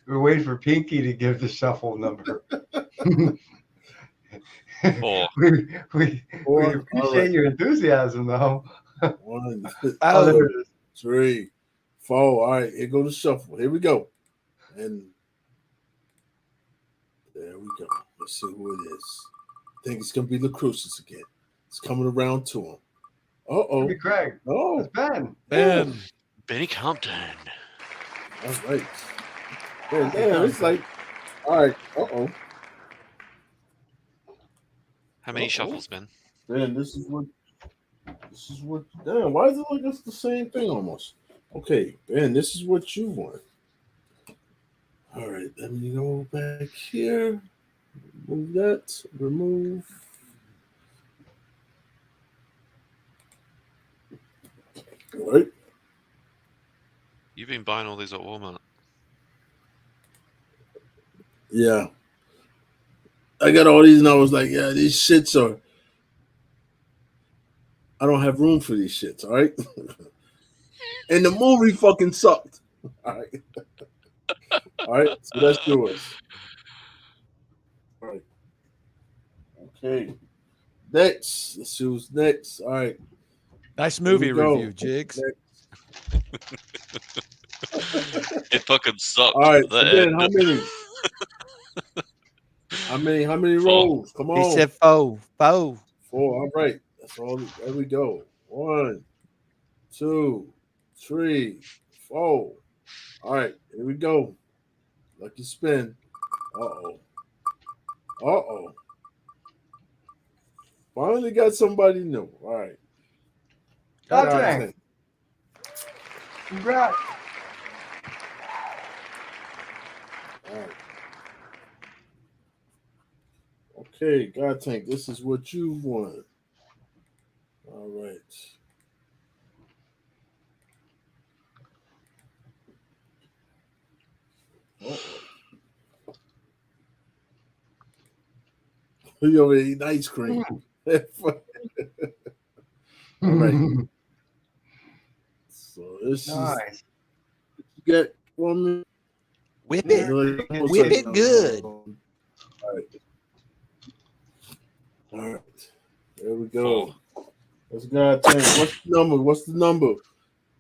We're waiting for Pinky to give the shuffle number. 4. We appreciate your enthusiasm, though. 1, there it is. 3, 4. All right, here goes the shuffle. Here we go. And there we go. Let's see who it is. I think it's going to be Lucrucis again. It's coming around to him. It'll be Craig. Oh, it's Ben. Benny Compton. All right. Damn, it's like, all right. How many shuffles, Ben? Man, this is what. Damn, why is it like it's the same thing almost? Okay, Ben, this is what you want. All right, let me go back here. Remove that. Remove. All right. You've been buying all these at Walmart. Yeah. I got all these and I was like, yeah, these shits are. I don't have room for these shits, all right? And the movie fucking sucked. All right. All right, so let's do it. All right. Okay. Next. Let's see who's next. All right. Nice movie review, Jigs. It fucking sucked. All right, Ben, how many rolls? Come on. He said 4. 4. 4. All right. That's all. There we go. 1, 2, 3, 4. All right, here we go. Lucky spin. Uh-oh. Finally got somebody new. All right. Dang. Congrats. All right. Okay, God Tank, this is what you want. All right. You over eating ice cream. All right. So this nice. Get one. Whip it good. All right. There we go. Let's God Tank. What's the number?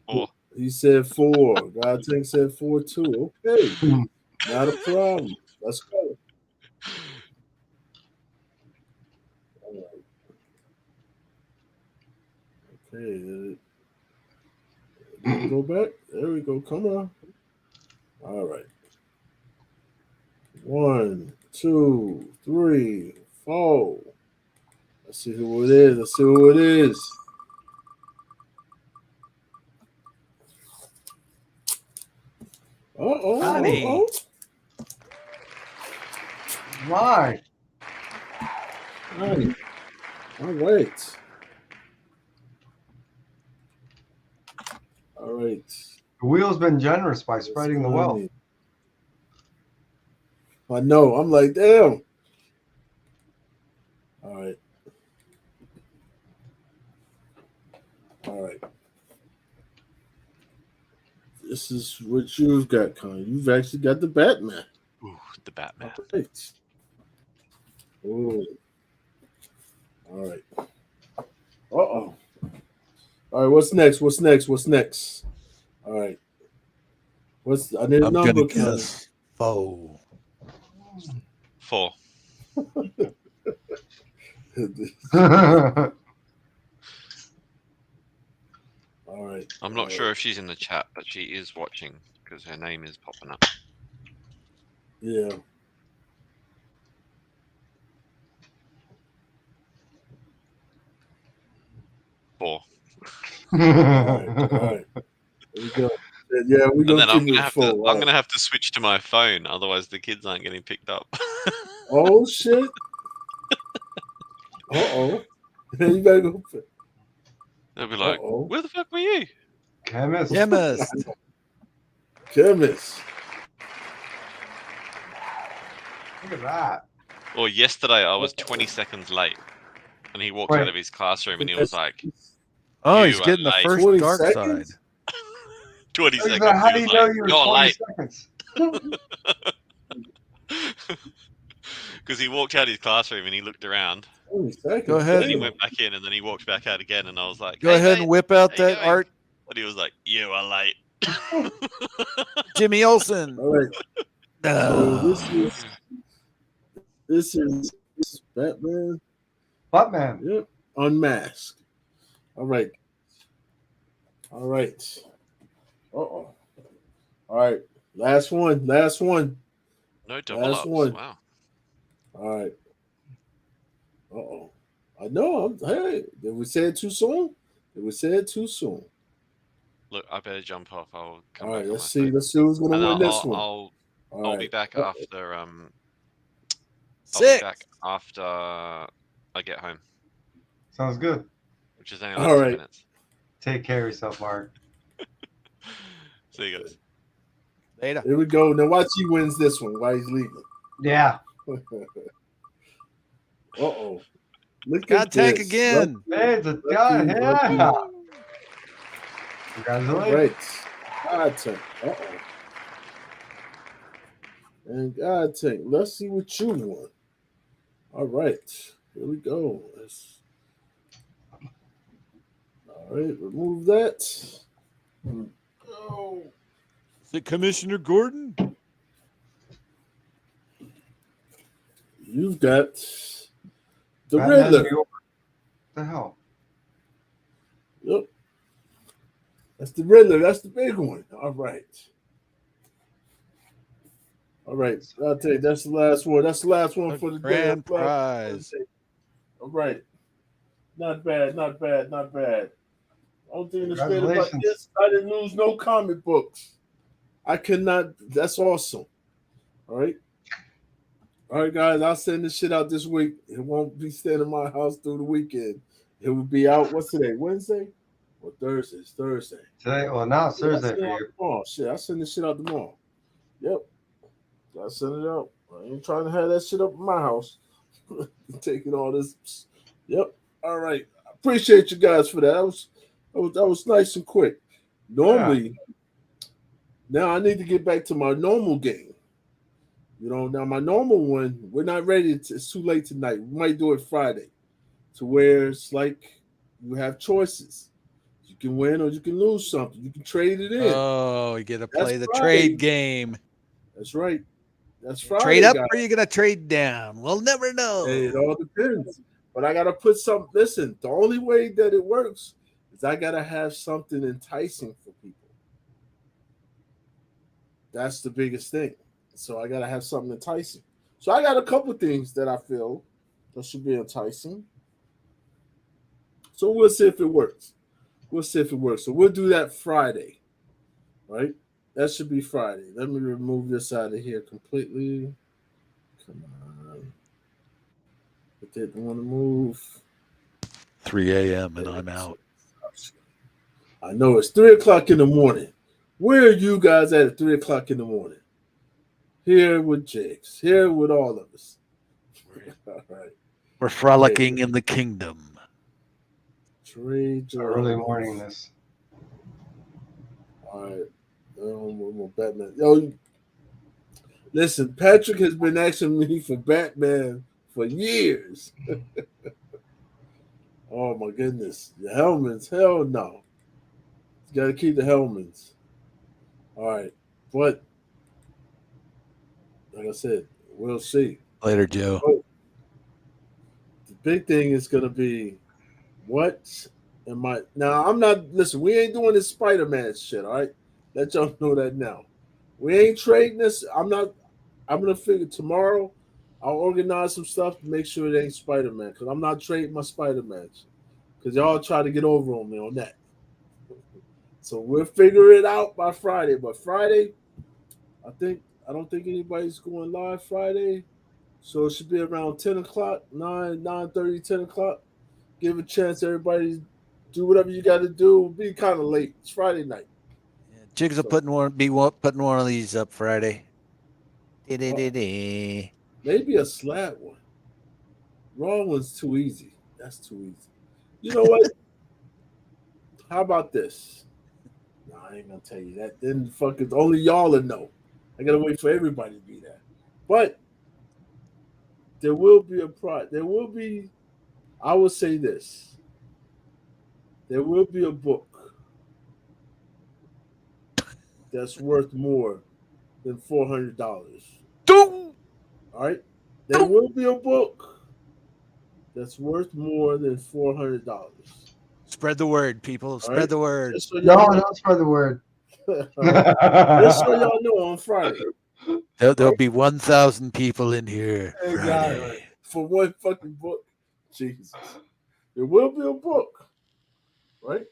4. He said 4. God Tank said 4 too. Okay. Not a problem. Let's go. All right. Okay. Go back. There we go. Come on. All right. 1, 2, 3, 4. Let's see who it is. Uh-oh. Why? All right. The wheel's been generous by spreading the wealth. I know. I'm like, damn. All right. This is what you've got, Con. You've actually got the Batman. Ooh, the Batman. Right. Ooh. All right. Uh-oh. All right, what's next? What's next? What's next? All right. I need a I'm number. gonna guess 4. 4. All right. I'm not sure if she's in the chat, but she is watching because her name is popping up. Yeah. Four. All right. There we go. Yeah, we're gonna keep it full. I'm gonna have to switch to my phone, otherwise the kids aren't getting picked up. Oh shit! You better go. They'll be like, "Where the fuck were you?" Chemist. Chemist. Look at that. Or yesterday, I was 20 seconds late, and he walked out of his classroom, and he was like, "Oh, he's getting the first dark side." 20 seconds. How do you know you were 20 late. seconds? Because he walked out of his classroom and he looked around. Go ahead. And he went back in, and then he walked back out again, and I was like, "Go ahead and whip out that art." And he was like, "You are late." Jimmy Olsen. All right. This is Batman. Batman. Yep. Unmasked. All right. Uh-oh. All right. Last one. No double Last ups. one. Wow. All right. Uh-oh. I know. Hey, did we say it too soon? Look, I better jump off. I'll come All back. right, let's see who's gonna win this one. I'll be back after I'll 6. be back after I get home. Sounds good. Which is only like 2 minutes. Take care of yourself, Mark. See you guys. Later. Here we go. Now watch he wins this one while he's leaving. Yeah. Uh-oh. Look God at tank this. again. Hey, it's a gun. Yeah. Congratulations. Right. God tank. Uh-oh. And God tank. Let's see what you won. All right. Here we go. All right. Remove that. Oh. Is it Commissioner Gordon? You've got the Riddler. What the hell? Yep. That's the Riddler. That's the big one. All right. I'll tell you, that's the last one. That's the last one for the grand prize. All right. Not bad. Only thing that's great about this, I didn't lose no comic books. I cannot. That's awesome. All right, guys. I'll send this shit out this week. It won't be staying in my house through the weekend. It will be out. What's today? Wednesday or Thursday? It's Thursday. Today? Well, now it's Thursday for you. Oh shit! I'll send this shit out tomorrow. Yep. I'll send it out. I ain't trying to have that shit up in my house. Taking all this. Yep. All right. I appreciate you guys for that. That was nice and quick. Normally, now I need to get back to my normal game. Now my normal one, we're not ready. It's too late tonight. We might do it Friday, to where it's like you have choices. You can win or you can lose something. You can trade it in. Oh, you get to play the trade game. That's right. That's Friday. Trade up, or you gonna trade down? We'll never know. Hey, it all depends. But I gotta put some. Listen, the only way that it works is I gotta have something enticing for people. That's the biggest thing. So I gotta have something enticing. So I got a couple of things that I feel that should be enticing. So we'll see if it works. So we'll do that Friday, right? That should be Friday. Let me remove this out of here completely. Come on. I didn't want to move. 3 a.m. and I'm out. I know it's 3 o'clock in the morning. Where are you guys at 3 o'clock in the morning? Here with Jakes. Here with all of us. All right. We're frolicking in the kingdom. Early morning this. All right. Batman. Yo, listen, Patrick has been asking me for Batman for years. Oh my goodness. The helmets, hell no. You gotta keep the helmets. All right. But like I said, we'll see. Later, Joe. But the big thing is gonna be what am I now? I'm not listen, we ain't doing this Spider-Man shit, all right? Let y'all know that now. We ain't trading this. I'm gonna figure tomorrow I'll organize some stuff to make sure it ain't Spider-Man because I'm not trading my Spider-Man because y'all try to get over on me on that. So we'll figure it out by Friday. But Friday, I don't think anybody's going live Friday. So it should be around 10 o'clock, 9:30, 10 o'clock. Give a chance everybody do whatever you got to do. It'll be kind of late. It's Friday night. Yeah, Jigs will putting one of these up Friday. Maybe a slab one. Raw one's too easy. That's too easy. You know what? How about this? No, I ain't gonna tell you that. Then fucking only y'all will know. I gotta wait for everybody to be there. But there will be there will be, I will say this. There will be a book that's worth more than $400. All right? There will be a book that's worth more than $400. Spread the word, people. Spread the word. Don't spread the word. Just so y'all know on Friday. There'll be 1,000 people in here. Exactly. Friday. For one fucking book. Jesus. There will be a book. Right?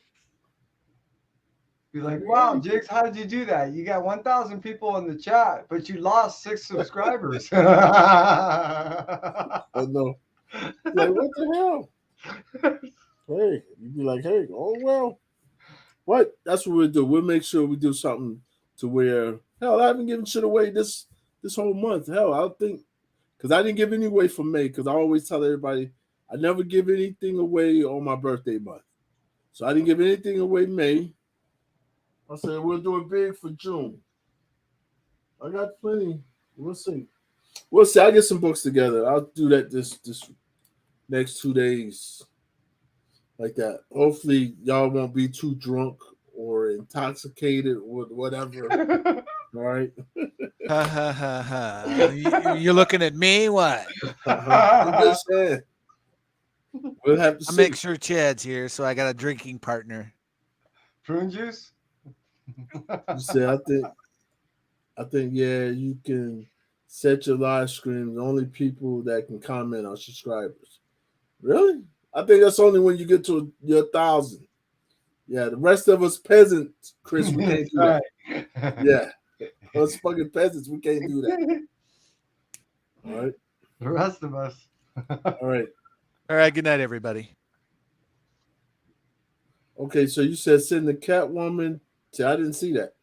Be like, wow, Jigs, how did you do that? You got 1,000 people in the chat, but you lost 6 subscribers. I know. Like, what the hell? Hey, you'd be like, hey, oh well. What? That's what we'll do. We'll make sure we do something to where, hell, I haven't given shit away this whole month. Hell, I think, because I didn't give any away for May, because I always tell everybody I never give anything away on my birthday month. So I didn't give anything away May. I said, we'll do it big for June. I got plenty. We'll see. We'll see. I'll get some books together. I'll do that this next 2 days. Like that. Hopefully, y'all won't be too drunk or intoxicated or whatever. All right. Ha ha ha ha. You're looking at me? What? I'm just saying. We'll have to see. I'll make sure Chad's here, so I got a drinking partner. Prune juice? You said, I think, yeah, you can set your live stream. The only people that can comment are subscribers. Really? I think that's only when you get to your 1,000. Yeah, the rest of us peasants, Chris, we can't do that. Yeah, us fucking peasants, we can't do that. All right. The rest of us. All right. All right. Good night, everybody. Okay, so you said send the Catwoman to. I didn't see that.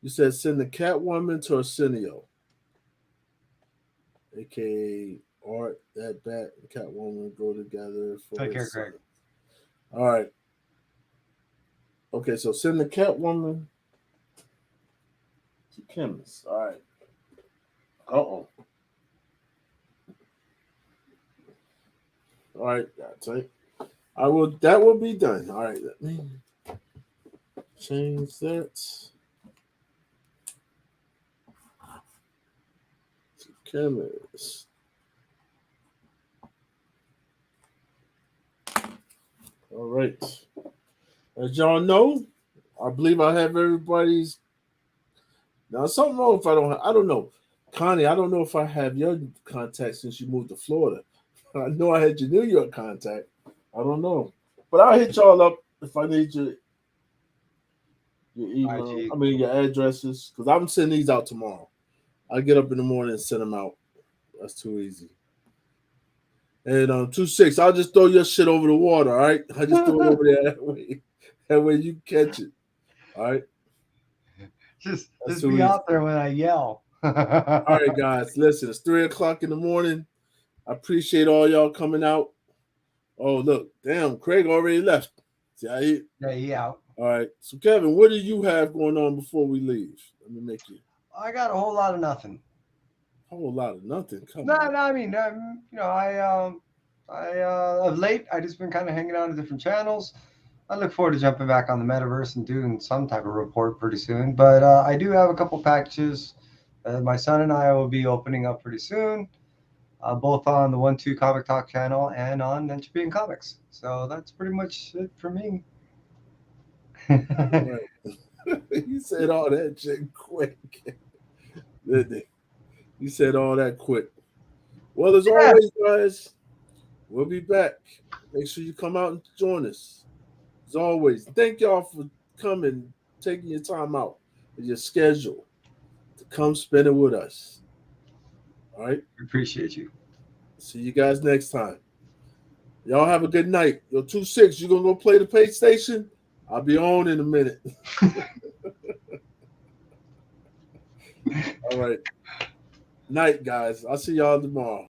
You said send the Catwoman to Arsenio, aka Art, that Bat, and Catwoman go together for. Take care, Greg. All right. Okay, so send the Catwoman to Chemist. All right. Uh-oh. All right, that's it. That will be done. All right, let me change that to Chemist. All right. As y'all know, I believe I have everybody's. Now, something wrong if I don't know. Connie, I don't know if I have your contact since you moved to Florida. I know I had your New York contact. I don't know. But I'll hit y'all up if I need your email. IG. I mean, your addresses. Because I'm sending these out tomorrow. I get up in the morning and send them out. That's too easy. And 26, I'll just throw your shit over the water, all right? I just throw it over there that way. That way you catch it. All right? Just be out there when I yell. All right, guys. Listen, it's 3 o'clock in the morning. I appreciate all y'all coming out. Oh, look. Damn, Craig already left. See how he out. All right. So, Kevin, what do you have going on before we leave? Let me make you. I got a whole lot of nothing. whole lot of nothing coming. No, I mean, of late, I just been kind of hanging out on different channels. I look forward to jumping back on the metaverse and doing some type of report pretty soon. But I do have a couple packages. My son and I will be opening up pretty soon, both on the 1-2 Comic Talk channel and on NCBD Comics. So that's pretty much it for me. Right. You said all that shit quick. You said all that quick. Well, as always, guys, we'll be back. Make sure you come out and join us. As always, thank y'all for coming, taking your time out of your schedule to come spend it with us. All right? Appreciate you. See you guys next time. Y'all have a good night. Yo, 2-6, you gonna go play the PlayStation? I'll be on in a minute. All right. Night, guys. I'll see y'all tomorrow.